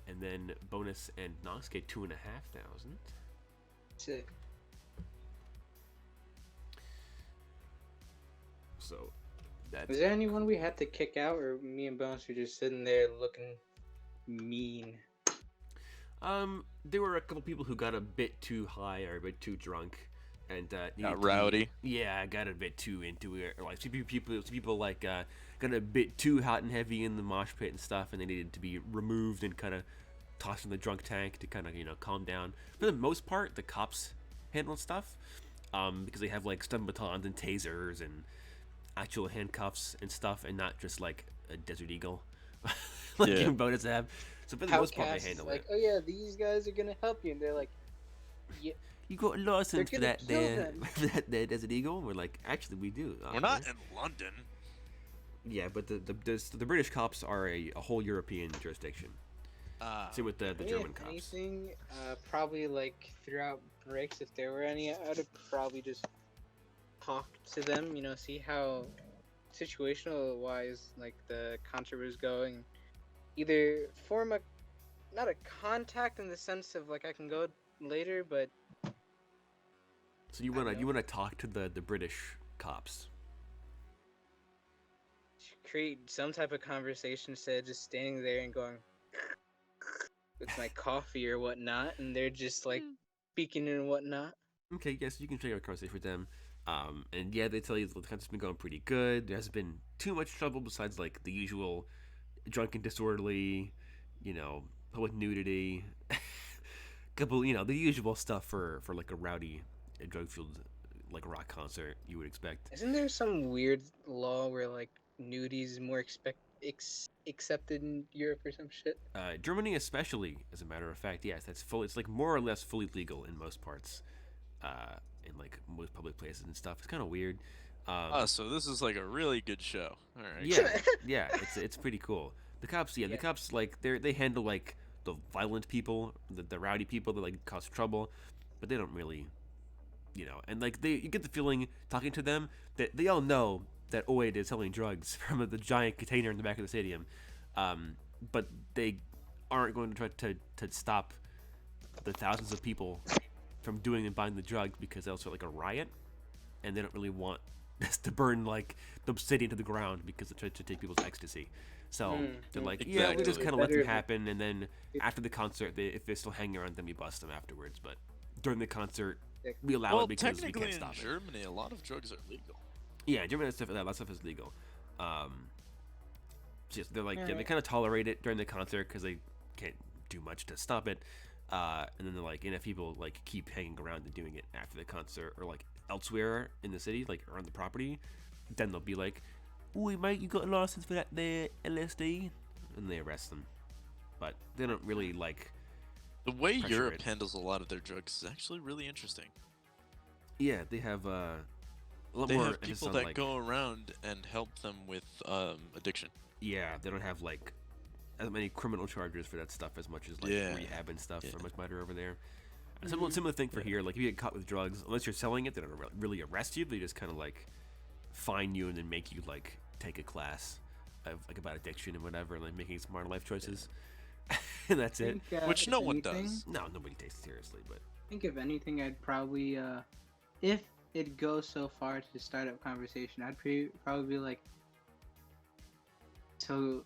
And then bonus and Nox get 2,500. Sick. So that's Was there anyone we had to kick out, or me and Bones were just sitting there looking mean? there were a couple people who got a bit too high or a bit too drunk, and needed to be- Rowdy. Yeah, got a bit too into it, or like some people like got a bit too hot and heavy in the mosh pit and stuff, and they needed to be removed and kind of tossed in the drunk tank to kind of calm down. For the most part, the cops handle stuff, because they have like stun batons and tasers and actual handcuffs and stuff, and not just like a Desert Eagle like Yeah. bonus have. So for the most part, they Outcast is handle like, it. oh yeah, these guys are gonna help you, and they're like, yeah, You got a license for gonna that kill there, them. for that there Desert Eagle? And we're like, actually, we do. We're not in London. Yeah, but the British cops are a whole European jurisdiction. Same with the if German cops. anything, probably like throughout breaks, if there were any, I'd have probably just talked to them, see how situational wise like the concert was going. Either form not a contact in the sense of like I can go later, but So you wanna talk to the British cops? create some type of conversation instead of just standing there and going with my coffee or whatnot, and they're just like speaking and whatnot. Okay, yes, you can share your conversation with them. And yeah, they tell you the concert's been going pretty good. There hasn't been too much trouble besides like the usual drunken disorderly, you know, public nudity, couple, the usual stuff for like a rowdy, drug fueled like rock concert you would expect. Isn't there some weird law where like nudity is more accepted in Europe or some shit? Germany, especially, as a matter of fact, yes, that's full. It's like more or less fully legal in most parts, in like most public places and stuff. It's kind of weird. So this is like a really good show. All right. Yeah, yeah, it's pretty cool. The cops, the Yeah. cops like they handle like the violent people, the rowdy people that like cause trouble, but they don't really, and like you get the feeling talking to them that they all know that Oid is selling drugs from the giant container in the back of the stadium, but they aren't going to try to stop the thousands of people from doing and buying the drugs because they'll start like a riot, and they don't really want this to burn like the city into the ground because they try to take people's ecstasy. So they're like, yeah, we just Exactly. kind of let them Better- happen, and then after the concert, if they're still hanging around, then we bust them afterwards. But during the concert, we allow Well, it because we technically can't in stop it. Germany, a lot of drugs are legal. Yeah, German stuff, that stuff is legal. Just they're like they kind of tolerate it during the concert because they can't do much to stop it. And then they're like, and if people like keep hanging around and doing it after the concert or like elsewhere in the city, like around the property, then they'll be like, "Oi, mate, you got a license for that there LSD?" And they arrest them. But they don't really like. The way Pressure Europe it. handles a lot of their drugs is actually really interesting. Yeah, they have a lot They more have emphasis people on, that like, go around and help them with addiction. Yeah, they don't have like as many criminal charges for that stuff as much as like Yeah. rehab and stuff Yeah. are much better over there. Similar thing for here. Like if you get caught with drugs, unless you're selling it, they don't really arrest you. They just kind of like fine you and then make you like take a class of like about addiction and whatever, and like making smart life choices. And that's it. Which if no one anything- does. No, nobody takes it seriously, but I think if anything, I'd probably, if it goes so far to start up conversation, I'd probably be like, so,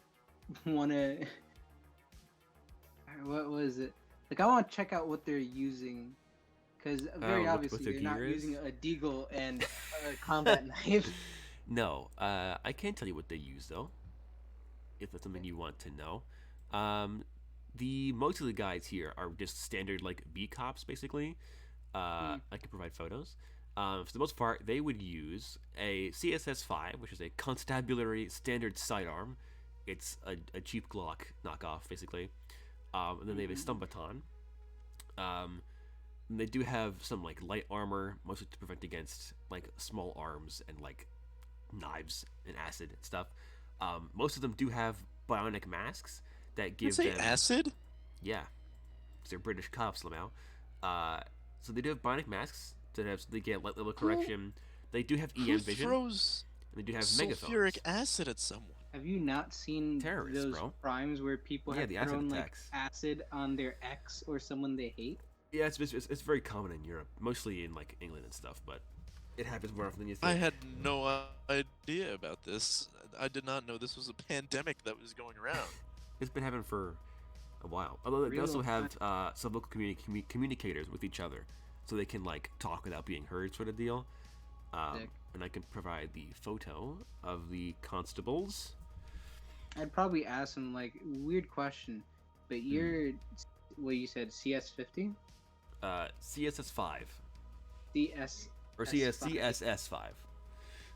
wanna, what was it? Like, I want to check out what they're using, because very what obviously their they're not gear is? using a deagle and a combat knife. no, I can't tell you what they use though. If that's something you want to know, the most of the guys here are just standard like B cops basically. I can provide photos. For the most part, they would use a CSS5, which is a constabulary standard sidearm. It's a cheap Glock knockoff, basically. And then they have a stun baton. And they do have some like light armor, mostly to prevent against like small arms and like knives and acid and stuff. Most of them do have bionic masks that Did you give say them acid? yeah, 'cause they're British cops, Lamau. So they do have bionic masks that have they get light level correction. They do have EM Who vision. throws And they do have sulfuric megaphones. acid at someone? Have you not seen Terrorists, those bro. crimes where people Yeah, have the acid thrown like attacks. acid on their ex or someone they hate? Yeah, it's very common in Europe, mostly in like England and stuff, but it happens more often than you think. I had no idea about this. I did not know this was a pandemic that was going around. It's been happening for a while. Although they Real also time. have some local communicators with each other, so they can like talk without being heard, sort of deal. Sick. And I can provide the photo of the constables. I'd probably ask them like weird question, but you're what you said CS50, CSS5 CS or S5. CSS5.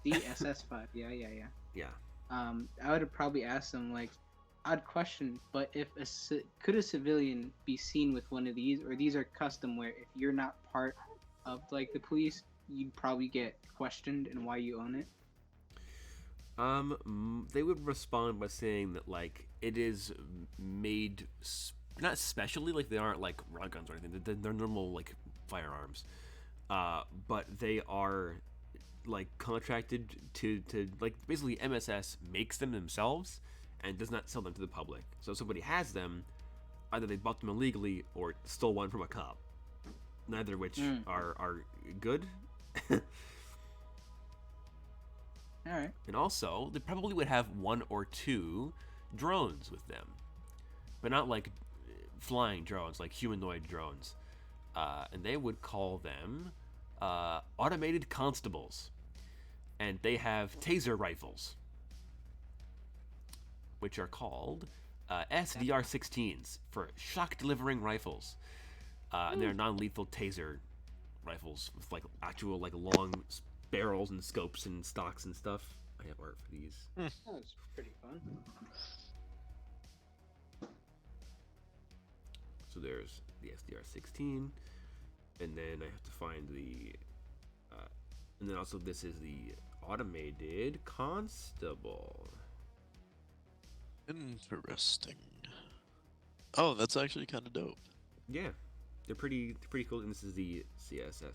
DSS5. Yeah. Yeah. I would probably ask them like, odd question, but if could a civilian be seen with one of these, or these are custom where if you're not part of like the police, you'd probably get questioned and why you own it. They would respond by saying that like it is made not specially, like they aren't like rod guns or anything. They're normal like firearms, but they are like contracted to like basically MSS makes them themselves and does not sell them to the public. So if somebody has them, either they bought them illegally or stole one from a cop. Neither of which are good. All right. And also, they probably would have one or two drones with them, but not like flying drones, like humanoid drones. And they would call them automated constables, and they have taser rifles, which are called SDR-16s for shock-delivering rifles, and they're non-lethal taser rifles with like actual like long barrels and scopes and stocks and stuff. I have art for these. That was pretty fun. So there's the SDR-16, and then I have to find the, and then also this is the automated constable. Interesting. Oh, that's actually kind of dope. Yeah, they're pretty cool. And this is the CSS5.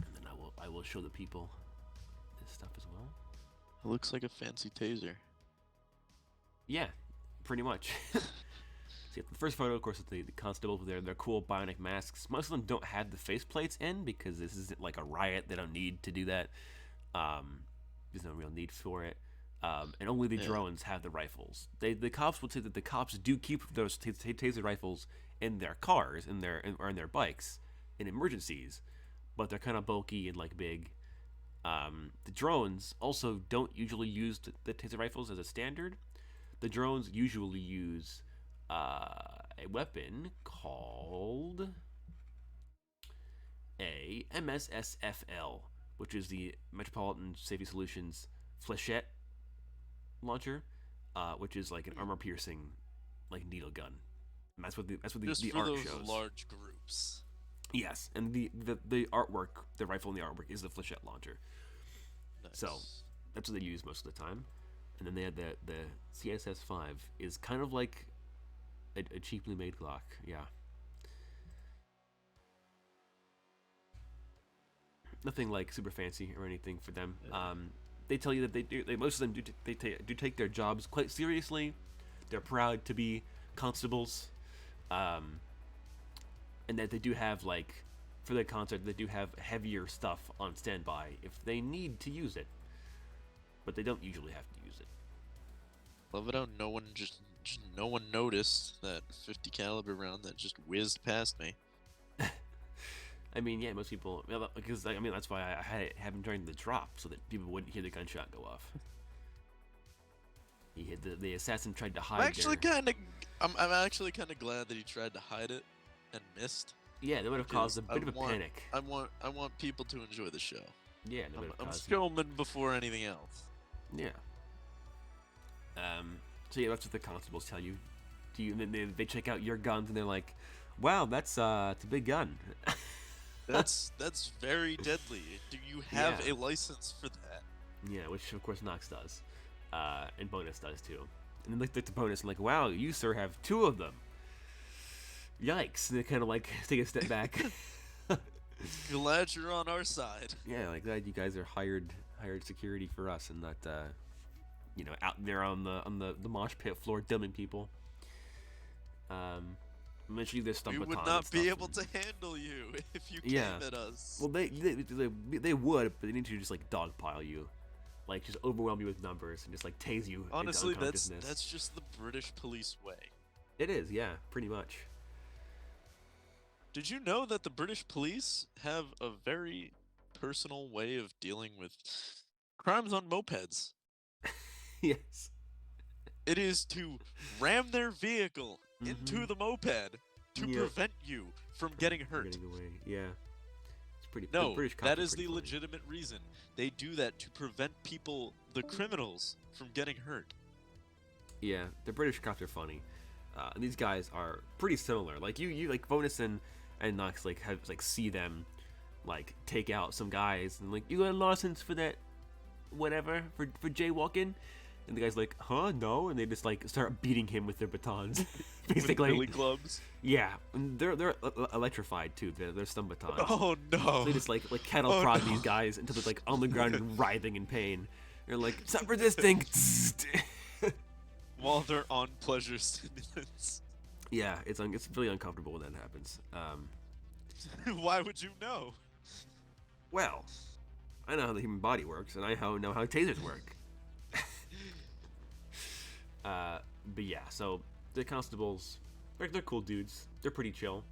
And then I will show the people this stuff as well. It looks like a fancy taser. Yeah, pretty much. So the first photo, of course, is the constable with their cool bionic masks. Most of them don't have the faceplates in because this isn't like a riot. They don't need to do that. There's no real need for it. And only the drones have the rifles. The cops would say that the cops do keep those taser rifles in their cars, or in their bikes, in emergencies, but they're kind of bulky and like big. The drones also don't usually use the taser rifles as a standard. The drones usually use a weapon called a MSSFL, which is the Metropolitan Safety Solutions Flechette launcher, which is like an armor-piercing, like needle gun. And that's what the Just the for art those shows. large groups. Yes, and the artwork, the rifle in the artwork is the Flechette launcher. Nice. So that's what they use most of the time. And then they had the CSS5 is kind of like a cheaply made Glock. Yeah. Nothing like super fancy or anything for them. They tell you that most of them do take their jobs quite seriously. They're proud to be constables, and that they do have, like, for their concert, they do have heavier stuff on standby if they need to use it, but they don't usually have to use it. Love it how no one no one noticed that 50 caliber round that just whizzed past me. I mean, yeah, most people, because I mean that's why I had him during the drop so that people wouldn't hear the gunshot go off. He hit the assassin tried to hide. I'm actually kind of glad that he tried to hide it and missed. Yeah, that would have caused a bit of a panic. I want people to enjoy the show. Yeah, I'm showman before anything else. Yeah. So yeah, that's what the constables tell you. They check out your guns and they're like, "Wow, it's a big gun." That's very deadly. Do you have Yeah. a license for that? Yeah, which of course Nox does, and Bonus does too. And then look at the Bonus and like, "Wow, you sir have 2 of them." Yikes! And they kind of like take a step back. Glad you're on our side. Yeah, like glad you guys are hired security for us and not out there on the mosh pit floor dumbing people. Eventually there's We stump would not be able to handle you if you came at us. Well, they would, but they need to just like dogpile you, like just overwhelm you with numbers and just like tase you. Honestly, into unconsciousness. that's just the British police way. It is, yeah, pretty much. Did you know that the British police have a very personal way of dealing with crimes on mopeds? Yes. It is to ram their vehicle into the moped to prevent you from getting hurt. Getting away. Yeah. It's pretty. No, the British cops that are is pretty the funny. legitimate reason. They do that to prevent people, the criminals, from getting hurt. Yeah, the British cops are funny. And these guys are pretty similar. Like you like Bonus and Nox like have like see them like take out some guys and like, "You got a license for that whatever for jaywalking?" And the guy's like, "Huh, no," and they just like start beating him with their batons. Basically. With billy clubs. Yeah, and they're electrified too. They're stun batons. Oh no! So they just like cattle Oh, prod no. these guys until they're like on the ground and writhing in pain. They're like, "Stop resisting!" While they're on pleasure stimulants. Yeah, it's really uncomfortable when that happens. Why would you know? Well, I know how the human body works, and I know how tasers work. But yeah, so the constables, they're cool dudes. They're pretty chill.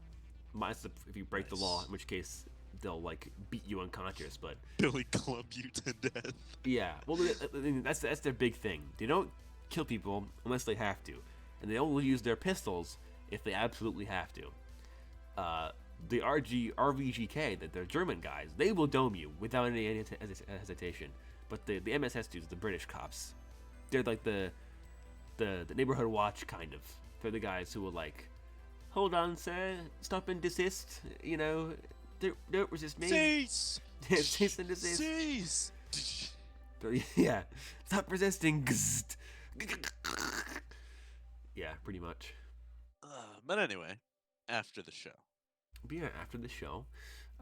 minus if you break the law, Nice. in which case they'll like beat you unconscious. But Billy club you to death. yeah, well, that's their big thing. They don't kill people unless they have to, and they only use their pistols if they absolutely have to. The RVGK, that they're German guys, they will dome you without any hesitation. But the MSS2s, the British cops, they're like the neighborhood watch kind of. They're the guys who will like, hold on, sir, stop and desist. You know, don't resist me. Cease! Cease and desist. Cease! Yeah, stop resisting. Yeah, pretty much. But anyway, after the show. But yeah, after the show,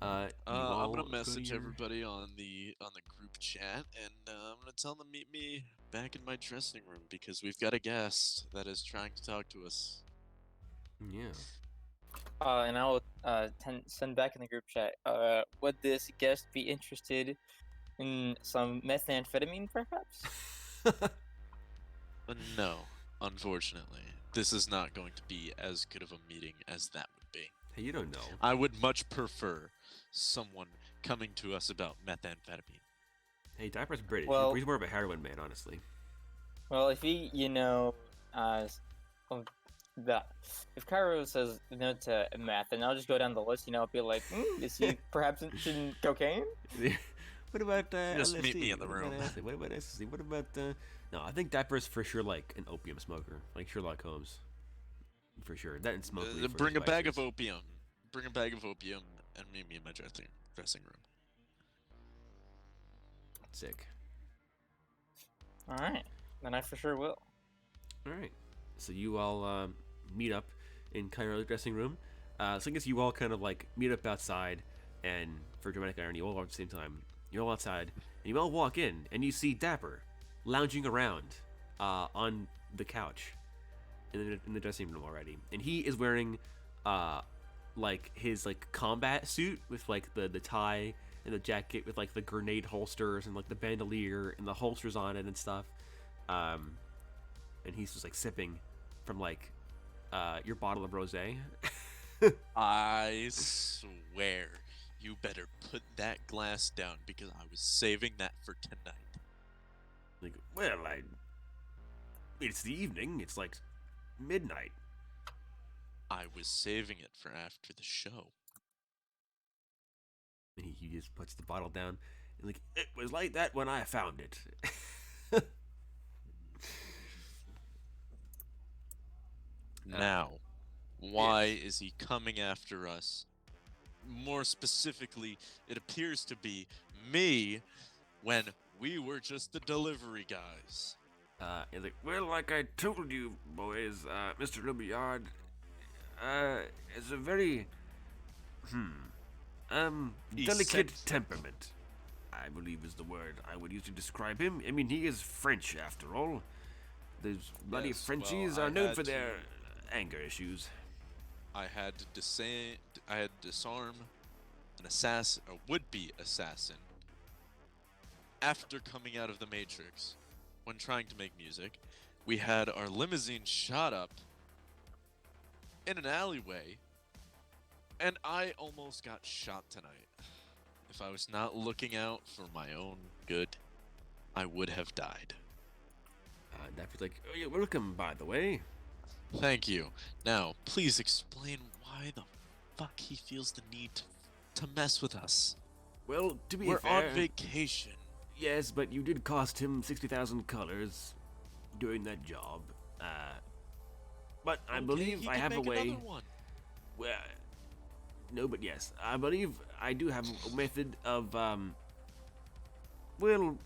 you I'm all gonna go to message your- everybody on the group chat, and I'm gonna tell them meet me back in my dressing room because we've got a guest that is trying to talk to us. Yeah. And I will send back in the group chat. Would this guest be interested in some methamphetamine, perhaps? No, unfortunately, this is not going to be as good of a meeting as that would be. Hey, you don't know. I would much prefer someone coming to us about methamphetamine. Hey, Diaper's British. Well- He's more of a heroin man, honestly. Well, if he, if Cairo says no to meth, then I'll just go down the list. I'll be like, is he perhaps interested in cocaine? What about Just LSD? meet me in the What about room. LSD? What about ecstasy? What about No, I think Diaper's for sure like an opium smoker, like Sherlock Holmes. For sure. That and smoke weed for Bring his a bag of vices. opium. Bring a bag of opium and meet me in my dressing room. Sick. All right, then I for sure will. All right. So you all meet up in Cairo's dressing room. So I guess you all kind of like meet up outside, and for dramatic irony, all at the same time, you're all outside, and you all walk in, and you see Dapper lounging around on the couch in the dressing room already, and he is wearing like his like combat suit with like the tie and the jacket with like the grenade holsters and like the bandolier and the holsters on it and stuff. And he's just like sipping from like your bottle of rosé. I swear, you better put that glass down because I was saving that for tonight. Like, well, it's the evening. It's like midnight. I was saving it for after the show. And he just puts the bottle down and like, it was like that when I found it. Now, why is he coming after us? More specifically, it appears to be me when we were just the delivery guys. He's like, well, like I told you, boys, Mr. Rubyard, is a very, delicate Eccentric. temperament, I believe is the word I would use to describe him. I mean, he is French, after all. Those bloody Yes, Frenchies well, I are known had for their to- anger issues. I had to disarm an assassin, a would-be assassin, after coming out of the Matrix. When trying to make music, we had our limousine shot up in an alleyway, and I almost got shot tonight. If I was not looking out for my own good, I would have died. Daffy's like, oh, you're welcome, by the way. Thank you. Now, please explain why the fuck he feels the need to mess with us. Well, to be We're fair, on vacation. yes, but you did cost him 60,000 colors doing that job. But I Okay, believe he I can have a make way. another one. Well, no, but yes, I believe I do have a method of, well,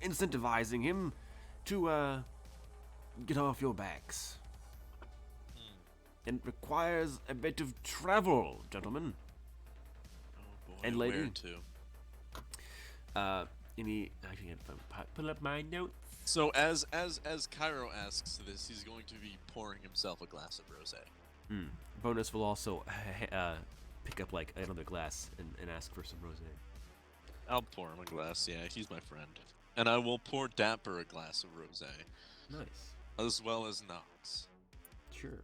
incentivizing him to, get off your backs. And it requires a bit of travel, gentlemen. Oh boy, And where lady. to? And he actually had to pull up my notes. So as Cairo asks this, he's going to be pouring himself a glass of rosé. Bonus will also pick up like another glass and ask for some rosé. I'll pour him a glass. Yeah, he's my friend. And I will pour Dapper a glass of rosé, Nice. as well as Knox. Sure.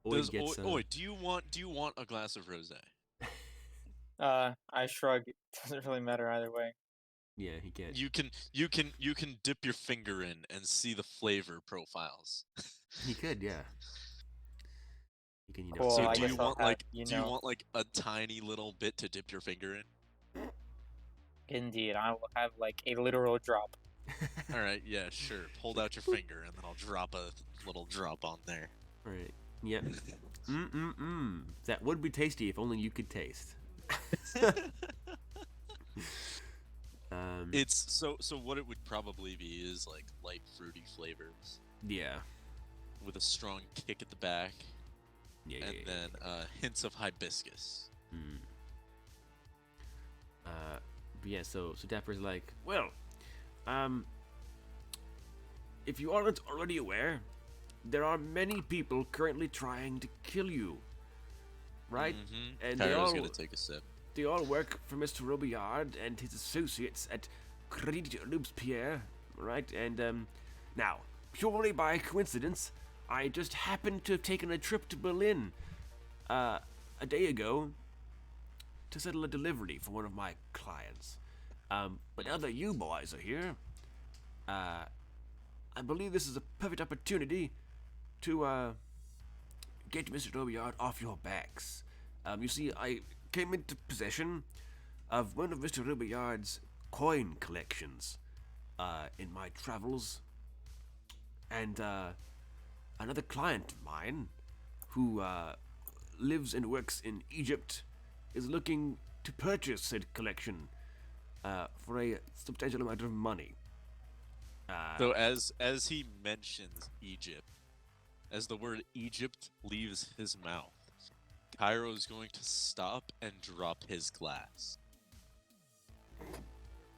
Oid gets. do you want a glass of rosé? I shrug. It doesn't really matter either way. Yeah, he can't. You can dip your finger in and see the flavor profiles. He could, yeah. You can, Cool, So I do guess you I'll want have, like you do you know- want like a tiny little bit to dip your finger in? Indeed, I will have like a literal drop. All right, yeah, sure. Hold out your finger and then I'll drop a little drop on there. Right. Yep. That would be tasty if only you could taste. It's so what it would probably be is like light fruity flavors Yeah. with a strong kick at the back, Yeah. and then hints of hibiscus. But yeah. So Dapper's like, well, if you aren't already aware, there are many people currently trying to kill you. Right? Mm-hmm. And Cairo's gonna take a sip. they all work for Mr. Robillard and his associates at Crédit Robespierre, right? And now, purely by coincidence, I just happened to have taken a trip to Berlin a day ago to settle a delivery for one of my clients. But now that you boys are here, I believe this is a perfect opportunity to get Mr. Robillard off your backs. You see, I came into possession of one of Mr. Robillard's coin collections in my travels, and another client of mine who lives and works in Egypt is looking to purchase said collection for a substantial amount of money. So as he mentions Egypt, as the word Egypt leaves his mouth, Cairo is going to stop and drop his glass.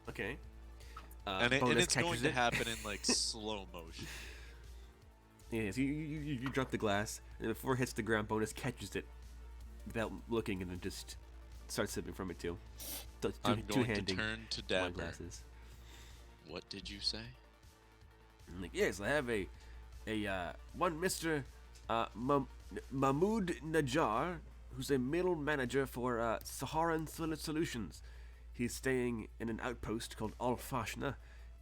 Okay. And Bonus it's going catches to it. happen in like slow motion. Yeah, so you drop the glass, and before it hits the ground, Bonus catches it without looking, and then just starts sipping from it too. I'm going to Two-handing turn to wine Dapper. glasses. What did you say? I'm like, yes, I have a one Mr. Mahmoud Najjar, who's a middle manager for Saharan Solutions. He's staying in an outpost called Al Fashna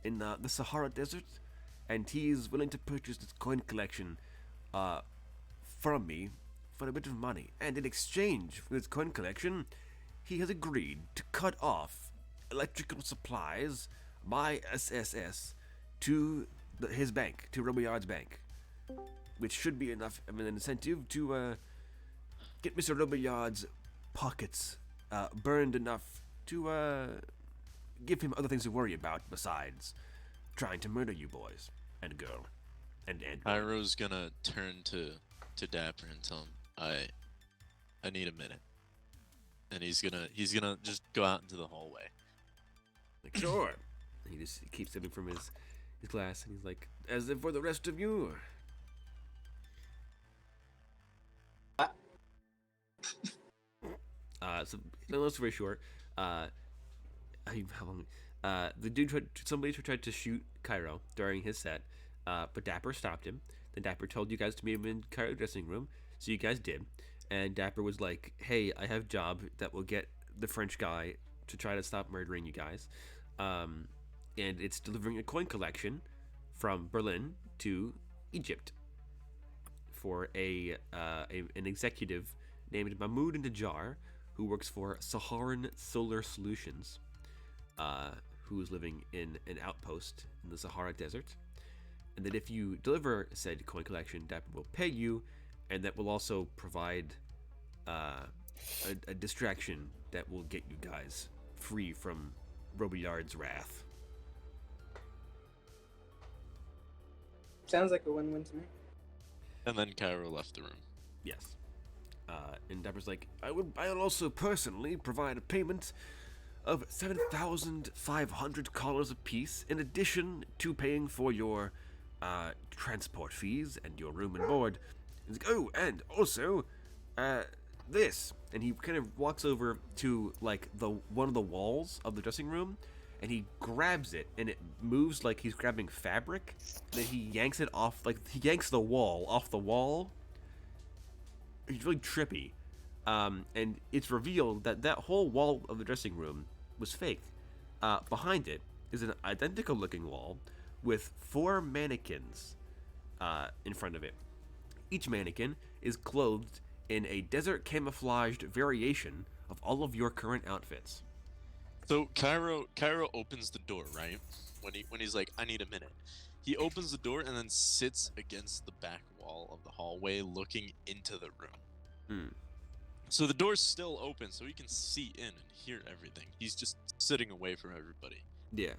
in the Sahara Desert, and he's willing to purchase this coin collection from me for a bit of money. And in exchange for this coin collection, he has agreed to cut off electrical supplies by SSS to his bank, to Robillard's bank, which should be enough of an incentive to get Mr. Robillard's pockets burned enough to give him other things to worry about besides trying to murder you boys and girl and Cairo's gonna turn to Dapper and tell him, I need a minute. And he's gonna just go out into the hallway. like, sure. And he just keeps sipping from his glass, and he's like, as if for the rest of you. So long story short, how long? The dude somebody tried to shoot Cairo during his set, but Dapper stopped him. Then Dapper told you guys to meet him in Cairo's dressing room, so you guys did. And Dapper was like, "Hey, I have a job that will get the French guy to try to stop murdering you guys, and it's delivering a coin collection from Berlin to Egypt for an executive named Mahmoud Najjar, who works for Saharan Solar Solutions, who is living in an outpost in the Sahara Desert. And that if you deliver said coin collection, Dapper will pay you, and that will also provide a distraction that will get you guys free from Robillard's wrath." Sounds like a win-win to me. And then Cairo left the room. Yes. And Dapper's like, I'll also personally provide a payment of 7,500 collars apiece, in addition to paying for your transport fees and your room and board. He's like, oh, and also this. And he kind of walks over to like one of the walls of the dressing room, and he grabs it, and it moves like he's grabbing fabric. And then he yanks it off, like he yanks the wall off the wall, it's really trippy. And it's revealed that that whole wall of the dressing room was fake. Behind it is an identical looking wall with 4 mannequins in front of it. Each mannequin is clothed in a desert camouflaged variation of all of your current outfits. So Cairo opens the door, right? When he's like, I need a minute. He opens the door and then sits against the back wall of the hallway, looking into the room. Hmm. So the door's still open, so he can see in and hear everything. He's just sitting away from everybody. Yeah.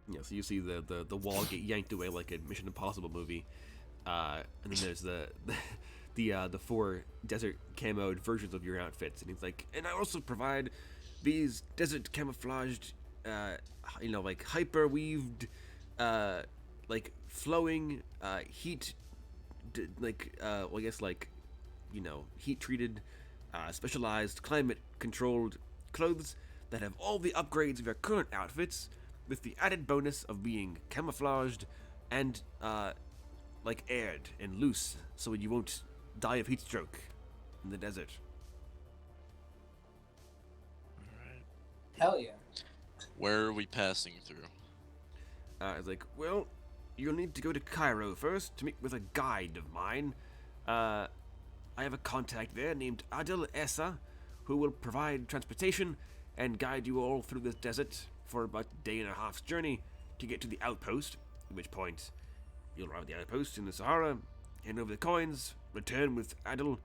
Yeah, so you see the wall get yanked away like a Mission Impossible movie, and then there's the 4 desert camoed versions of your outfits, and he's like, and I also provide these desert camouflaged, like hyper weaved, like flowing, heat, I guess like, heat treated, specialized climate controlled clothes that have all the upgrades of your current outfits, with the added bonus of being camouflaged and like aired and loose, so you won't die of heat stroke in the desert. Alright. Hell yeah. Where are we passing through? It's like, well, you'll need to go to Cairo first to meet with a guide of mine. I have a contact there named Adil Essa, who will provide transportation and guide you all through this desert for about a day and a half's journey to get to the outpost, at which point you'll arrive at the outpost in the Sahara, hand over the coins, return with Adil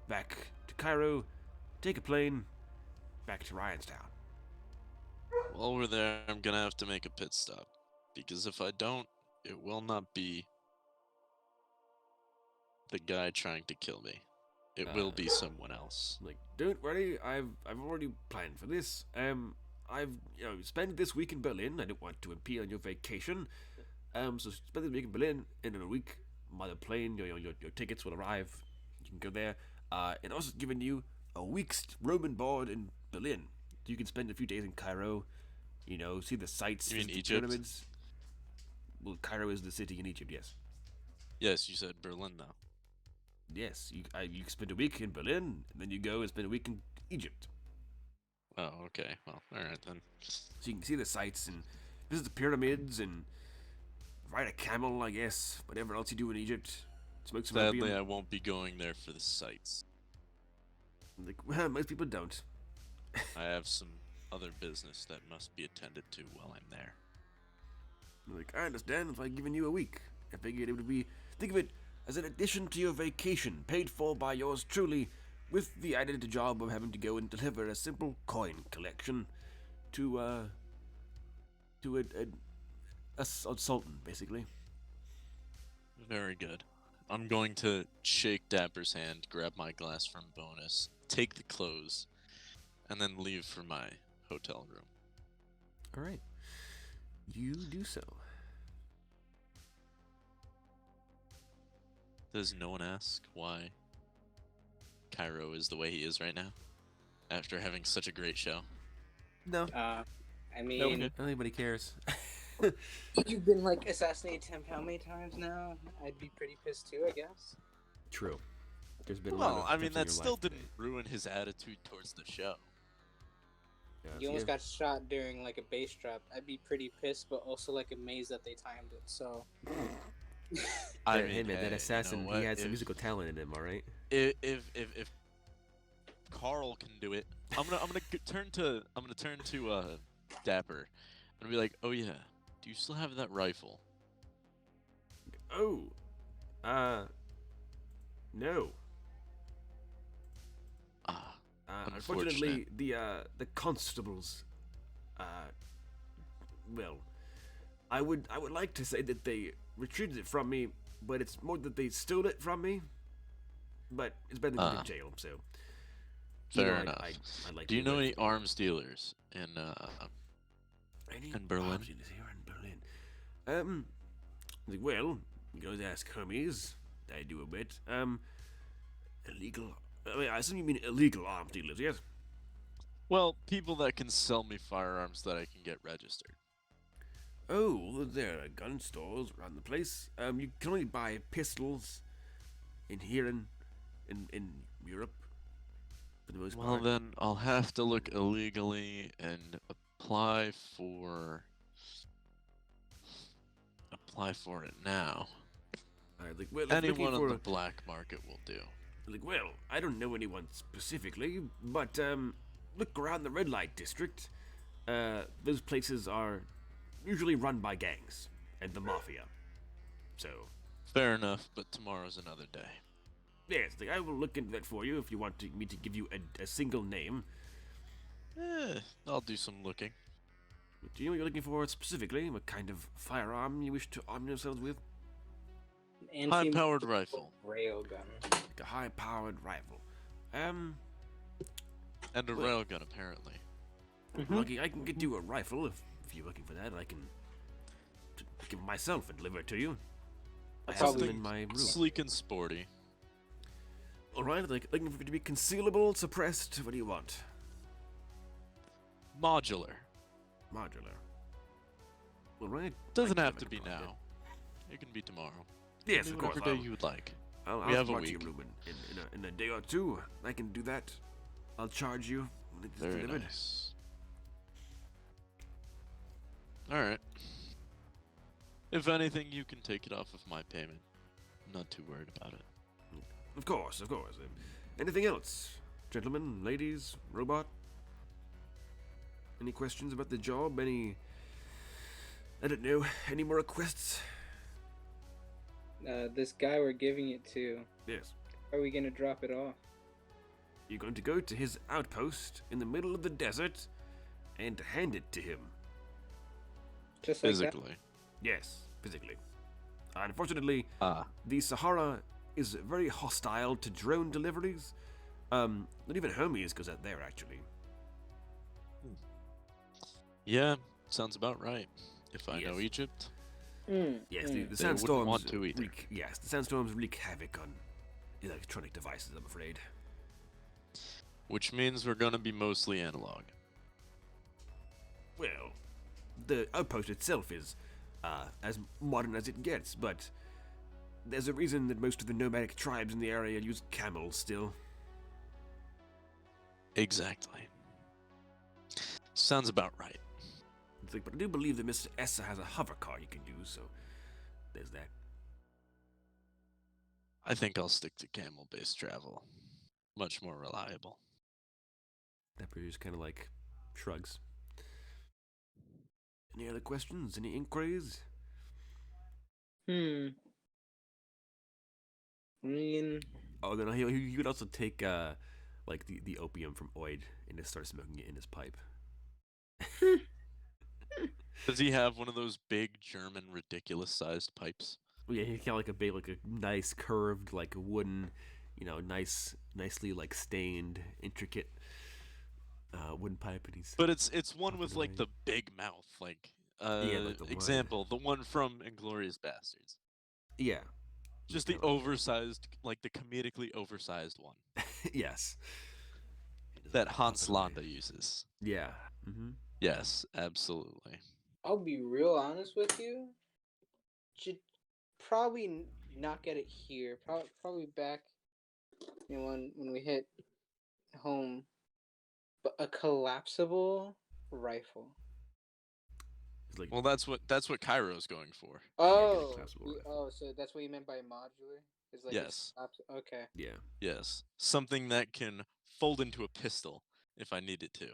back to Cairo, take a plane, back to Ryanstown. While we're there, I'm gonna have to make a pit stop. Because if I don't, it will not be the guy trying to kill me. It will be someone else. Like, don't worry, I've already planned for this. I've spent this week in Berlin. I don't want to impede on your vacation. So spend this week in Berlin, and in a week by the plane, your tickets will arrive. You can go there. And also giving you a week's room and board in Berlin. So you can spend a few days in Cairo. See the sights, You mean visit the Egypt? pyramids. Well, Cairo is the city in Egypt. Yes. Yes, you said Berlin though. Yes. You spend a week in Berlin, and then you go and spend a week in Egypt. Oh, okay. Well, alright then. So you can see the sights and visit the pyramids and ride a camel, I guess. Whatever else you do in Egypt. Smoke some Sadly, opium. I won't be going there for the sights. Like, well, most people don't. I have some other business that must be attended to while I'm there. Like, I understand if I'd given you a week. I figured it would be. Think of it as an addition to your vacation, paid for by yours truly, with the added job of having to go and deliver a simple coin collection to a sultan, basically. Very good. I'm going to shake Dapper's hand, grab my glass from Bonus, take the clothes, and then leave for my hotel room. All right, you do so. Does no one ask why Cairo is the way he is right now? After having such a great show? No, I mean, Okay. nobody cares. you've been like assassinated how many times now? I'd be pretty pissed too, I guess. True. There's been a lot Well, of I mean, attempts in that your still life didn't today. ruin his attitude towards the show. Yeah, You so almost yeah. got shot during like a bass trap. I'd be pretty pissed, but also like amazed that they timed it. So I Hey, mean, man, that hey, assassin, you know what? he had some If- musical talent in him, all right? if Carl can do it, I'm gonna turn to Dapper and be like, oh yeah, do you still have that rifle? Oh, no. Ah, Unfortunately, the constables, well, I would like to say that they retrieved it from me, but it's more that they stole it from me. But it's better than being in jail, so. fair enough. I'd like Do to you be know right any for them. arms dealers in Any in Berlin? arms dealers here in Berlin? Well, you can always ask Hermes. I do a bit. Illegal. I mean, I assume you mean illegal arms dealers, yes? Well, people that can sell me firearms that I can get registered. Oh, well, there are gun stores around the place. You can only buy pistols in here in Europe for the most Well, part. then I'll have to look illegally and apply for it now. Like, well, if looking Anyone on for the black market will do. like, well, I don't know anyone specifically, but look around the red light district. Those places are usually run by gangs and the mafia. So, Fair enough, but tomorrow's another day. yes, like, I will look into that for you if you want me to give you a single name. I'll do some looking. Do you know what you're looking for specifically? What kind of firearm you wish to arm yourselves with? An High-powered rifle. railgun. Like a high-powered rifle. And a Well- railgun, apparently. Lucky, I can get you a rifle if you're looking for that. I can give it myself and deliver it to you. I have them Something in my room. sleek and sporty. All right, like looking for it to be concealable, suppressed. What do you want? Modular. Modular. All right. Doesn't I can have to make be it project. now. It can be tomorrow. Yes, Can of be course. whatever day you would like. I'll We have a come to your week. room in a day or two. I can do that. I'll charge you when it's Very delivered. nice. Alright. If anything, you can take it off of my payment. I'm not too worried about it. Of course, of course. Anything else, gentlemen, ladies, robot? Any questions about the job? I don't know. Any more requests? This guy we're giving it to, Yes. how are we gonna drop it off? You're going to go to his outpost in the middle of the desert and hand it to him. Just like that? Physically. Yes, physically. Unfortunately, Ah. the Sahara is very hostile to drone deliveries. Not even Hermes goes out there, actually. Yeah, sounds about right. If I know Yes. Egypt. Yes, the They wouldn't sandstorms want to either. Yes, the sandstorms wreak havoc on electronic devices, I'm afraid. Which means we're gonna be mostly analog. Well, the outpost itself is as modern as it gets, but there's a reason that most of the nomadic tribes in the area use camels still. Exactly. Sounds about right. It's like, but I do believe that Mr. Essa has a hover car you can use, so there's that. I think I'll stick to camel-based travel. Much more reliable. That producer kind of like shrugs. Any other questions? Any inquiries? I mean, Oh, then he would also take like the opium from Oid and just start smoking it in his pipe. Does he have one of those big German ridiculous-sized pipes? Well, yeah, he got like a big, like a nice curved, like a wooden, nicely like stained, intricate wooden pipe, and he's But it's one with puffing like away. the big mouth, like like the one. example, the one from Inglorious Bastards. Yeah, Just the kinda like that. oversized, like the comedically oversized one Yes. He just that puff Hans it away. Landa uses. Yeah. Mm-hmm. Yes, absolutely. I'll be real honest with you. Should probably not get it here. Probably back, when we hit home. But a collapsible rifle. It's like Well, that's what Cairo's going for. Oh, collapsible rifle. oh, so that's what you meant by modular? It's like Yes. Okay. yeah. Yes, something that can fold into a pistol if I need it to.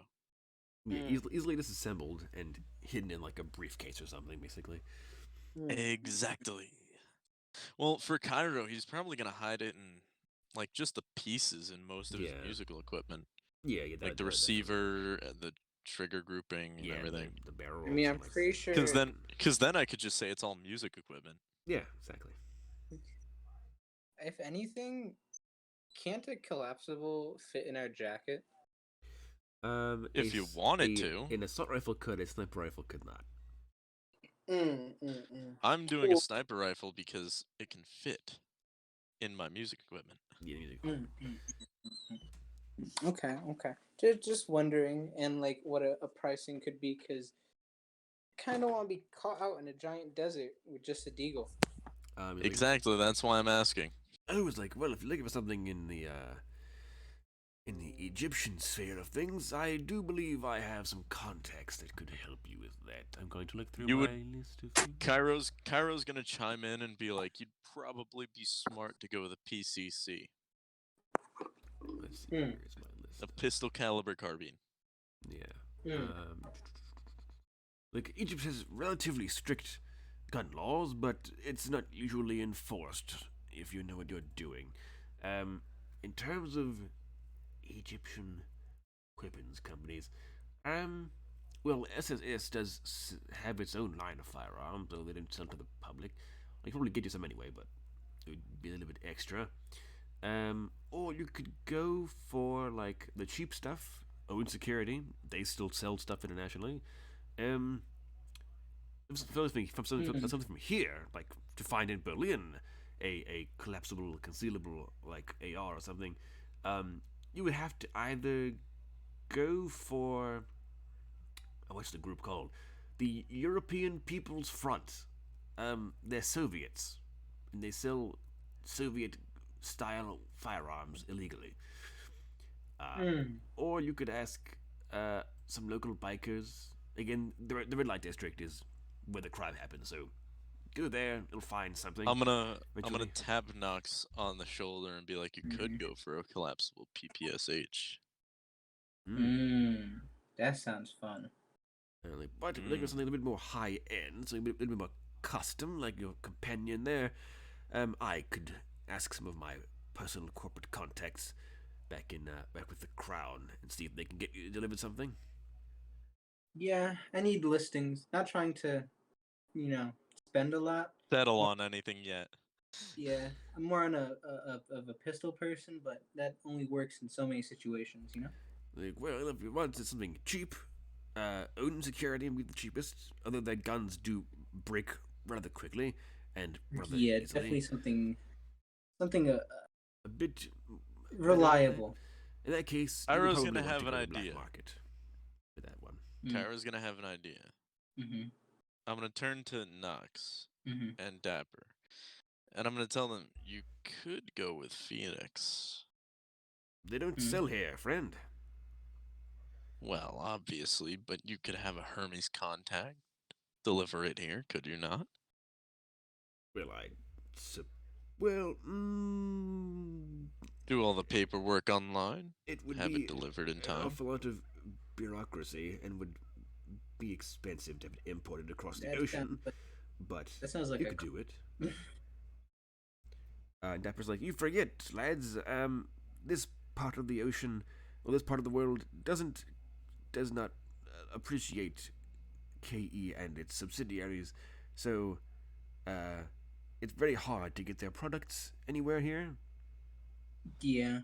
Yeah, Mm. easily disassembled and hidden in like a briefcase or something, basically. Exactly. Well, for Cairo, he's probably gonna hide it in like just the pieces in most of his Yeah. musical equipment, Yeah, like the receiver, and the trigger grouping, and yeah, everything. The barrel. I mean, I'm pretty sure. Because then I could just say it's all music equipment. Yeah, exactly. If anything, can't a collapsible fit in our jacket? If you wanted to. An assault rifle could, a sniper rifle could not. I'm doing a sniper rifle because it can fit in my music equipment. Yeah, music. Okay. Just wondering, and like what a pricing could be, because kind of want to be caught out in a giant desert with just a deagle. Like, Exactly, that's why I'm asking. I was like, well, if you're looking for something in the Egyptian sphere of things, I do believe I have some contacts that could help you with that. I'm going to look through You my would- list of things. Cairo's gonna chime in and be like, "You'd probably be smart to go with a PCC, Let's see, Hmm. where's my list? a pistol caliber carbine." Yeah. Hmm. Like, Egypt has relatively strict gun laws, but it's not usually enforced if you know what you're doing. In terms of Egyptian weapons companies, well, SSS does have its own line of firearms, though they don't sell to the public. They probably get you some anyway, but it would be a little bit extra. Or you could go for like the cheap stuff. Own security. They still sell stuff internationally. Um, something from here, like to find in Berlin, a collapsible, concealable like AR or something. You would have to either go for what's the group called? The European People's Front. They're Soviets, and they sell Soviet style firearms illegally. Or you could ask some local bikers. Again, the red light district is where the crime happens, so go there, you'll find something. I'm gonna eventually. tap Knox on the shoulder and be like, "You could go for a collapsible PPSH." That sounds fun. But looking for something a bit more high end, something a little bit more custom, like your companion there. I could ask some of my personal corporate contacts back with the Crown and see if they can get you delivered something. Yeah, I need listings. Not trying to, spend a lot. Settle on anything yet? Yeah, I'm more on of a pistol person, but that only works in so many situations, Like, well, if you want something cheap, own security and be the cheapest. Although their guns do break rather quickly and rather Yeah, easily. definitely something A bit reliable. In that case, I you would was probably gonna want have to an go to the idea. black market for that one. Kyra's gonna have an idea. I'm gonna turn to Knox and Dapper, and I'm gonna tell them you could go with Phoenix. They don't sell here, friend. Well, obviously, but you could have a Hermes contact deliver it here, could you not? Well, well, Do all the paperwork online, it would have be it delivered in an time. awful lot of bureaucracy and would be expensive to have it imported across the That ocean. sounds But that sounds like you a could do it. Dapper's like, you forget, lads. This part of the ocean, or this part of the world, does not appreciate KE and its subsidiaries. So, it's very hard to get their products anywhere here. Yeah.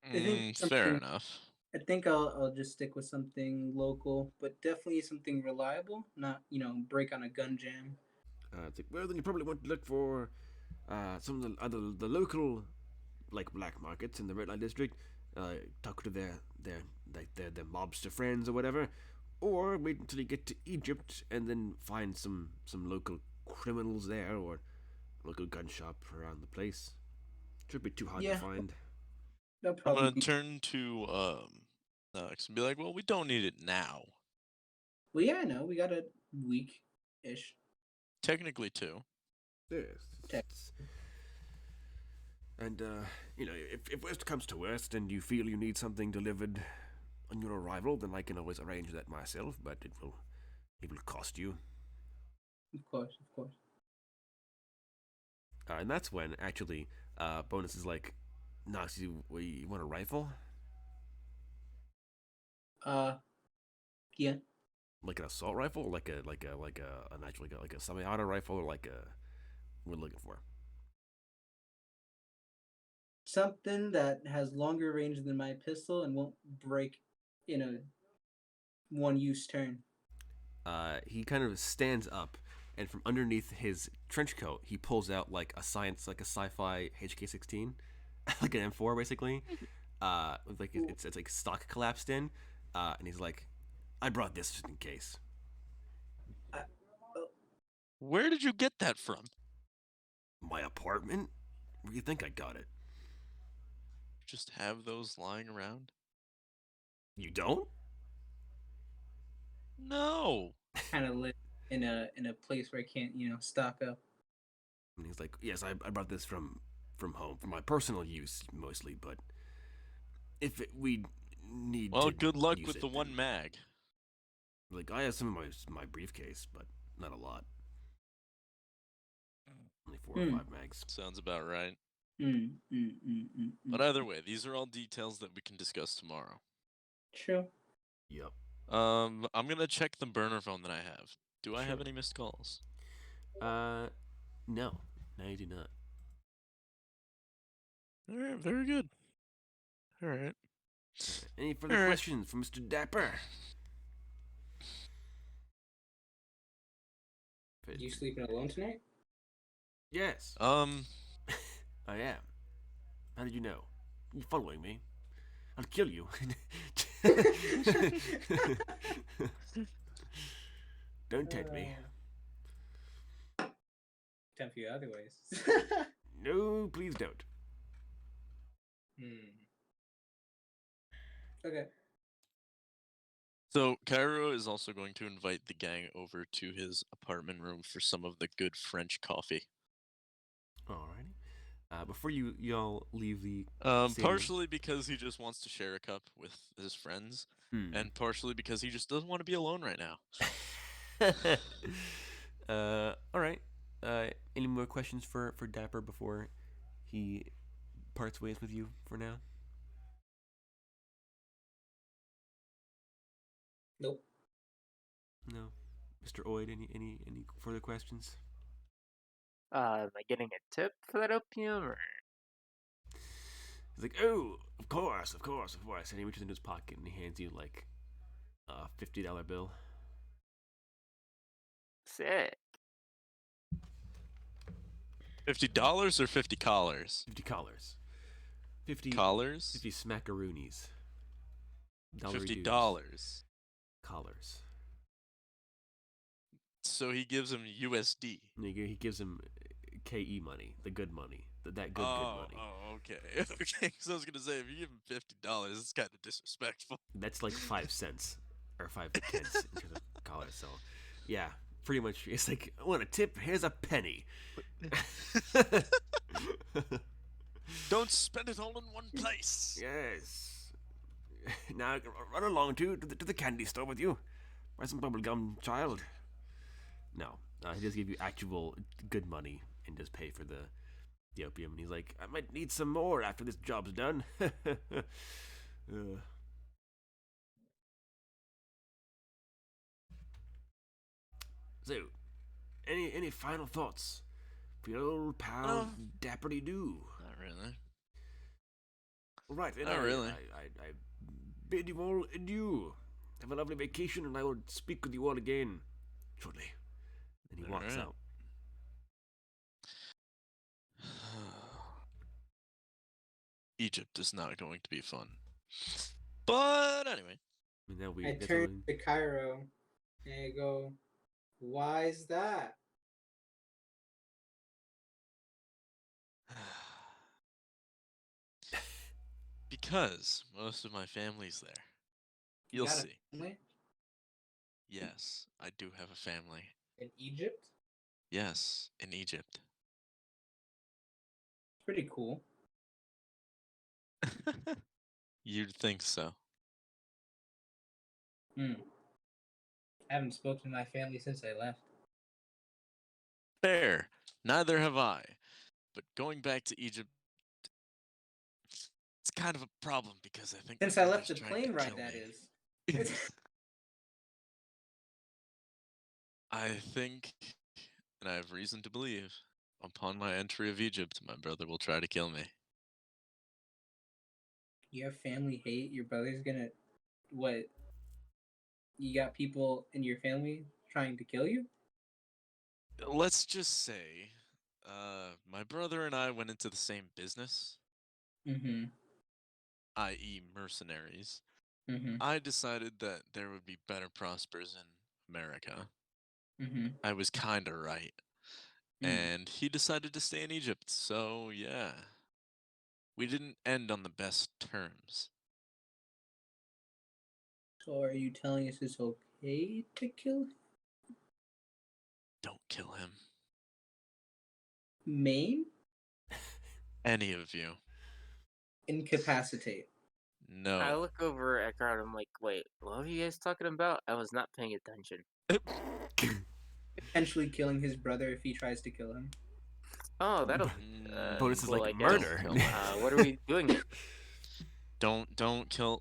I think Fair something- enough. I think I'll just stick with something local, but definitely something reliable, not, break on a gun jam. It's like, well, then you probably want to look for some of the local, like, black markets in the red light district. Talk to their mobster friends or whatever, or wait until you get to Egypt and then find some local criminals there or local gun shop around the place. Should be too hard to find. They'll I'm probably gonna turn to Knox and be like, well, we don't need it now. Well, yeah, I know. We got a week ish. Technically, too. Yes. And if worst comes to worst, and you feel you need something delivered on your arrival, then I can always arrange that myself. But it will cost you. Of course. And that's when actually, Bonus is like, Knox, you want a rifle? Yeah. Like an assault rifle, or like an actual like a semi-auto rifle, or like a what we're looking for. Something that has longer range than my pistol and won't break in a one-use turn. He kind of stands up, and from underneath his trench coat, he pulls out like a sci-fi HK-16, like an M4 basically. With like it's like stock collapsed in, and he's like, "I brought this just in case." Where did you get that from? My apartment. Where do you think I got it? Just have those lying around? You don't? No. Kind of live in a place where I can't, stock up. And he's like, yes, I brought this from home for my personal use mostly, but if we need Well, to good luck use with it, the one then- mag. Like, I have some of my briefcase, but not a lot. Only 4 or 5 mags. Sounds about right. Mm. But either way, these are all details that we can discuss tomorrow. True. Yep. I'm gonna check the burner phone that I have. Do I have Sure. any missed calls? No. No, you do not. All right, very good. All right. Any further Alright. questions from Mr. Dapper? You sleeping alone tonight? Yes, Um, I am. How did you know? You following me? I'll kill you. Don't tempt me. Tempt you other ways. No, please don't. Okay. so Cairo is also going to invite the gang over to his apartment room for some of the good French coffee. Alrighty. Before y'all leave the same room- Partially because he just wants to share a cup with his friends, and partially because he just doesn't want to be alone right now. all right. Any more questions for Dapper before he parts ways with you for now? Nope. No. Mr. Oid, any further questions? Am I getting a tip for that opium, or He's like, oh, of course. And he reaches into his pocket and he hands you like a $50 bill. sick? $50 or 50 collars? 50 collars. 50 Collars? 50 smackaroonies. $50. Collars. So he gives him USD. And he gives him KE money, the good money, that good money. Oh, okay. Okay, so I was gonna say, if you give him $50, it's kind of disrespectful. That's like 5 cents or 5 pence in terms of collars. So, yeah, pretty much. It's like, I want a tip. Here's a penny. Don't spend it all in one place. Yes. Now run along to the candy store with you. Buy some bubble gum, child. No, he does give you actual good money and does pay for the opium. And he's like, I might need some more after this job's done. So, any final thoughts for your old pal Dapperty Doo? Not really. All right, Not really. I bid you all adieu. Have a lovely vacation, and I will speak with you all again shortly. And he walks Alright. out. Egypt is not going to be fun. But anyway. And now I turn to Cairo and I go, why is that? Because most of my family's there. You You'll got a see. family Yes, I do have a family. in Egypt? Yes, in Egypt. Pretty cool. You'd think so. I haven't spoken to my family since I left. Fair. Neither have I. But going back to Egypt, it's kind of a problem because I think Since my I left the brother's trying to plane ride, kill that me. is. I think, and I have reason to believe, upon my entry of Egypt, my brother will try to kill me. You have family hate? Your brother's gonna. What? You got people in your family trying to kill you? Let's just say, my brother and I went into the same business, Mm-hmm. i.e., mercenaries. Mm-hmm. I decided that there would be better prospers in America. Mm-hmm. I was kinda right. and he decided to stay in Egypt. So yeah, we didn't end on the best terms. So are you telling us it's okay to kill him? Don't kill him. Maim? Any of you. Incapacitate. No. I look over at Guard. I'm like, wait, what are you guys talking about? I was not paying attention. Potentially killing his brother if he tries to kill him. Oh, that'll. Bonus is cool, like I guess. murder. Don't kill him. What are we doing here? Don't kill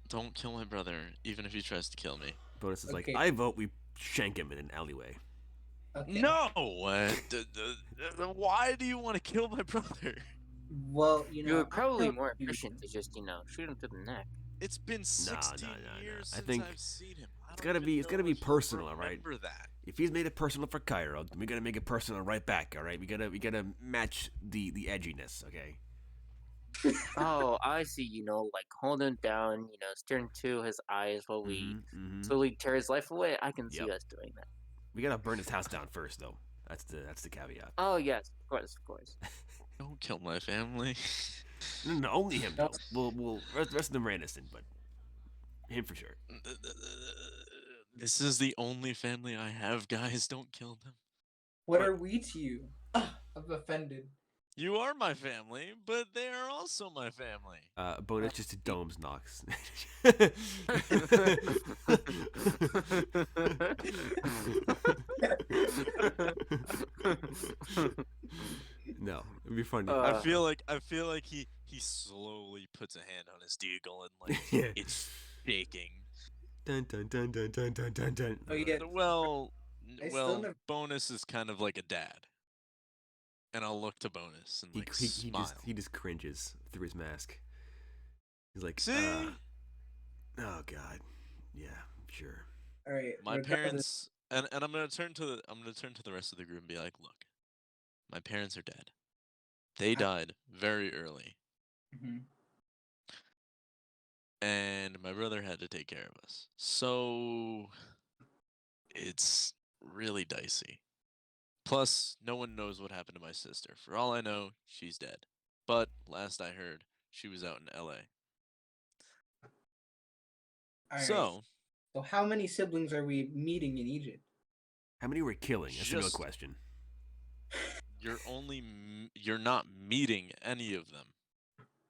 my brother, even if he tries to kill me. Bonus is like, Okay. I vote we shank him in an alleyway. Okay. No! Why do you want to kill my brother? Well, It would probably be more efficient to just, shoot him through the neck. It's been 16 years I since think I've seen him. it's gotta be personal, all right? Remember that. If he's made it personal for Cairo, then we gotta make it personal right back, all right? We gotta match the edginess, okay? Oh, I see. Like hold him down. Stare into his eyes while we slowly tear his life away. I can see Yep. us doing that. We gotta burn his house down first, though. That's the caveat. Oh yes, of course. Don't kill my family. No, only him though. We'll rest of them are innocent, but him for sure. This is the only family I have, guys. Don't kill them. What are we to you? I'm offended. You are my family, but they are also my family. Bonus just to Dome's knocks. No, it'd be funny. I feel like he slowly puts a hand on his deagle and like Yeah. it's shaking. Dun dun dun dun dun dun dun dun. Oh, yeah. Well, I still never- Bonus is kind of like a dad, and I'll look to Bonus and like smile. He just cringes through his mask. He's like, See? oh god, yeah, sure. All right. My regardless- parents, and I'm gonna turn to the rest of the group and be like, look, my parents are dead. They died very early, Mhm. and my brother had to take care of us. So it's really dicey. Plus, no one knows what happened to my sister. For all I know, she's dead. But last I heard, she was out in LA. All right. So, So how many siblings are we meeting in Egypt? How many we're killing? That's a real Just- question. you're not meeting any of them.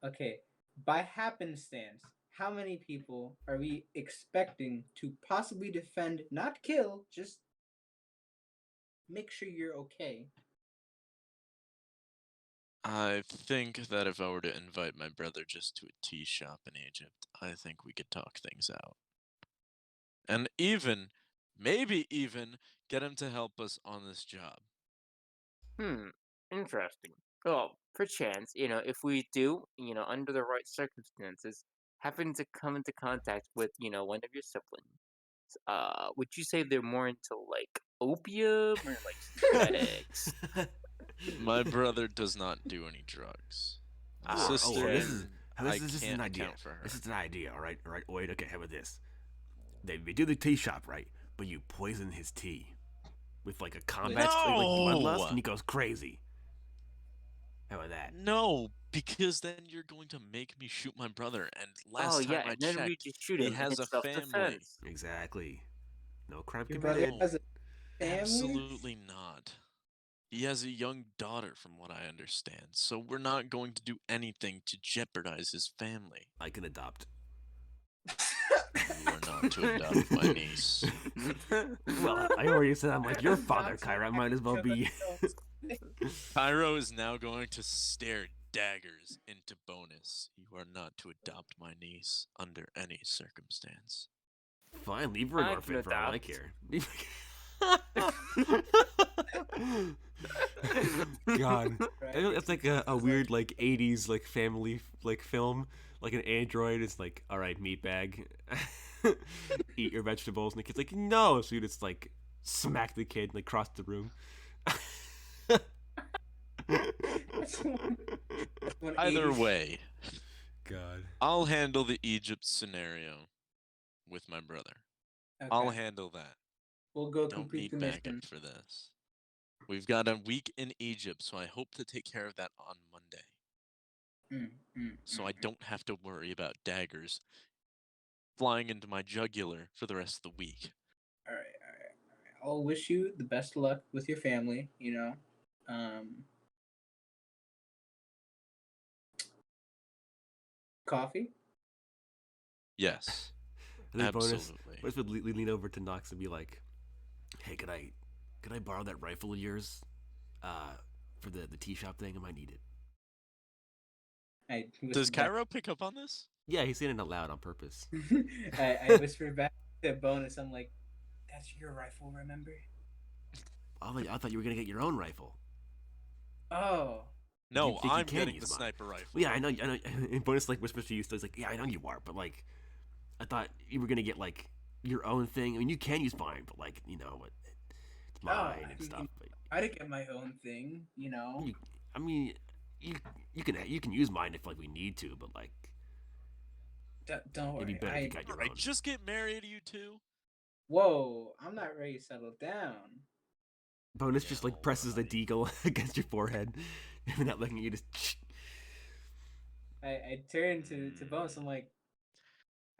Okay. By happenstance, how many people are we expecting to possibly defend, not kill, just make sure you're okay? I think that if I were to invite my brother just to a tea shop in Egypt, I think we could talk things out. And maybe even, get him to help us on this job. Interesting. Well, perchance, if we do, under the right circumstances, happen to come into contact with, one of your siblings, would you say they're more into like opium or like synthetics? My brother does not do any drugs. My Ah, sister, okay. this is I can't an idea. account for her. This is an idea. All right. Wait. Okay. How about this? They do the tea shop, right? But you poison his tea with like a combat like bloodlust, No! and he goes crazy. How about that? No, because then you're going to make me shoot my brother. And last Oh time yeah, I and then we checked, just shoot he him. has and a it's family. self-defense. Exactly. No crime Your brother committed. No. has a family? Absolutely not. He has a young daughter, from what I understand. So we're not going to do anything to jeopardize his family. I can adopt. You are not to adopt my niece. Well, I already said I'm like your father, Kyra. I might as well be. Pyro is now going to stare daggers into Bonus. You are not to adopt my niece under any circumstance. Fine, leave her an I can orphan for all I adopt. care. God, it's like a weird like '80s like family like film. Like an android is like, all right, meatbag, eat your vegetables, and the kid's like, no. So you just like smack the kid and like cross the room. Either way, God. I'll handle the Egypt scenario with my brother. I'll Okay. handle that. We'll go Don't complete need the mission. backup for this. We've got a week in Egypt, so I hope to take care of that on Monday. So I don't have to worry about daggers flying into my jugular for the rest of the week. All right. I'll wish you the best luck with your family. Coffee. Yes, And then bonus absolutely. would lean over to Knox and be like, "Hey, could I borrow that rifle of yours, for the tea shop thing? I might need it." I Does whispered back. Cairo pick up on this? Yeah, he's saying it out loud on purpose. I whispered back to Bonus. I'm like, "That's your rifle, remember?" I thought you were gonna get your own rifle. Oh. No, You think you I'm can getting use the mine. sniper rifle. Well, yeah, I know. And bonus like whispers to you, so he's like, "Yeah, I know you are, but like, I thought you were gonna get like your own thing. I mean, you can use mine, but like, it's mine and stuff. But I to get my own thing. I mean, you can use mine if like we need to, but like, Don't it'd be worry. better if you got your I own." just get married, you two. Whoa, I'm not ready to settle down. Bonus Yeah, just like well, presses the buddy. deagle against your forehead, and not looking at you. Just I turned to Bonus. I'm like,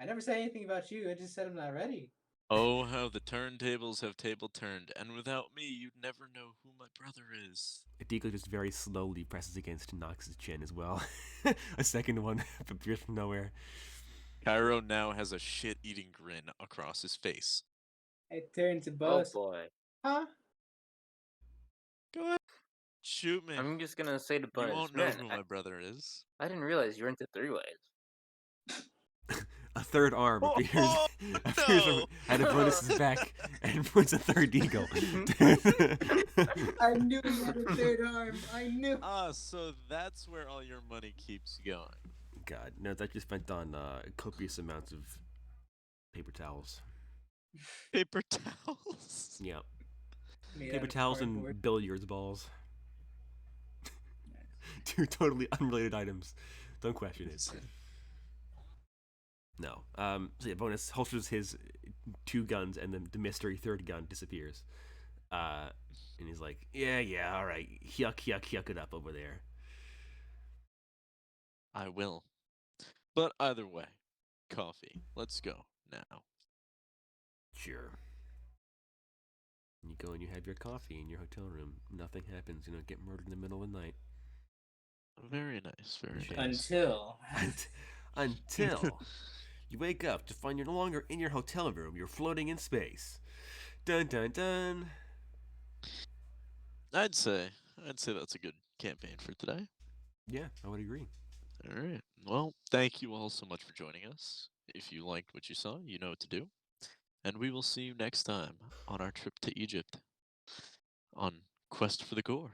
I never said anything about you. I just said I'm not ready. Oh, how the turntables have table turned, and without me, you'd never know who my brother is. deagle just very slowly presses against Knox's chin as well. A second one appears from nowhere. Cairo now has a shit-eating grin across his face. I turned to Oh Bonus. boy. Huh? Go ahead, shoot me. I'm just gonna say to You Bonus, won't know man, who my brother is. I didn't realize you're into three-ways. A third arm Oh, appears no! out of Bonus's back and puts a third eagle. I knew you had a third arm. I knew. So that's where all your money keeps going. God, no, that just spent on copious amounts of paper towels. Paper towels. Yeah, Made out paper of towels cardboard. and billiards balls. Two totally unrelated items. Don't question it. No. So yeah, Bonus holsters his two guns, and then the mystery third gun disappears. And he's like, "Yeah, all right, yuck it up over there." I will. But either way, coffee. Let's go now. Sure. You go and you have your coffee in your hotel room. Nothing happens. You don't get murdered in the middle of the night. Very nice, very Shit. nice. Until you wake up to find you're no longer in your hotel room. You're floating in space. Dun dun dun. I'd say that's a good campaign for today. Yeah, I would agree. All right. Well, thank you all so much for joining us. If you liked what you saw, you know what to do. And we will see you next time on our trip to Egypt on Quest for the Gore.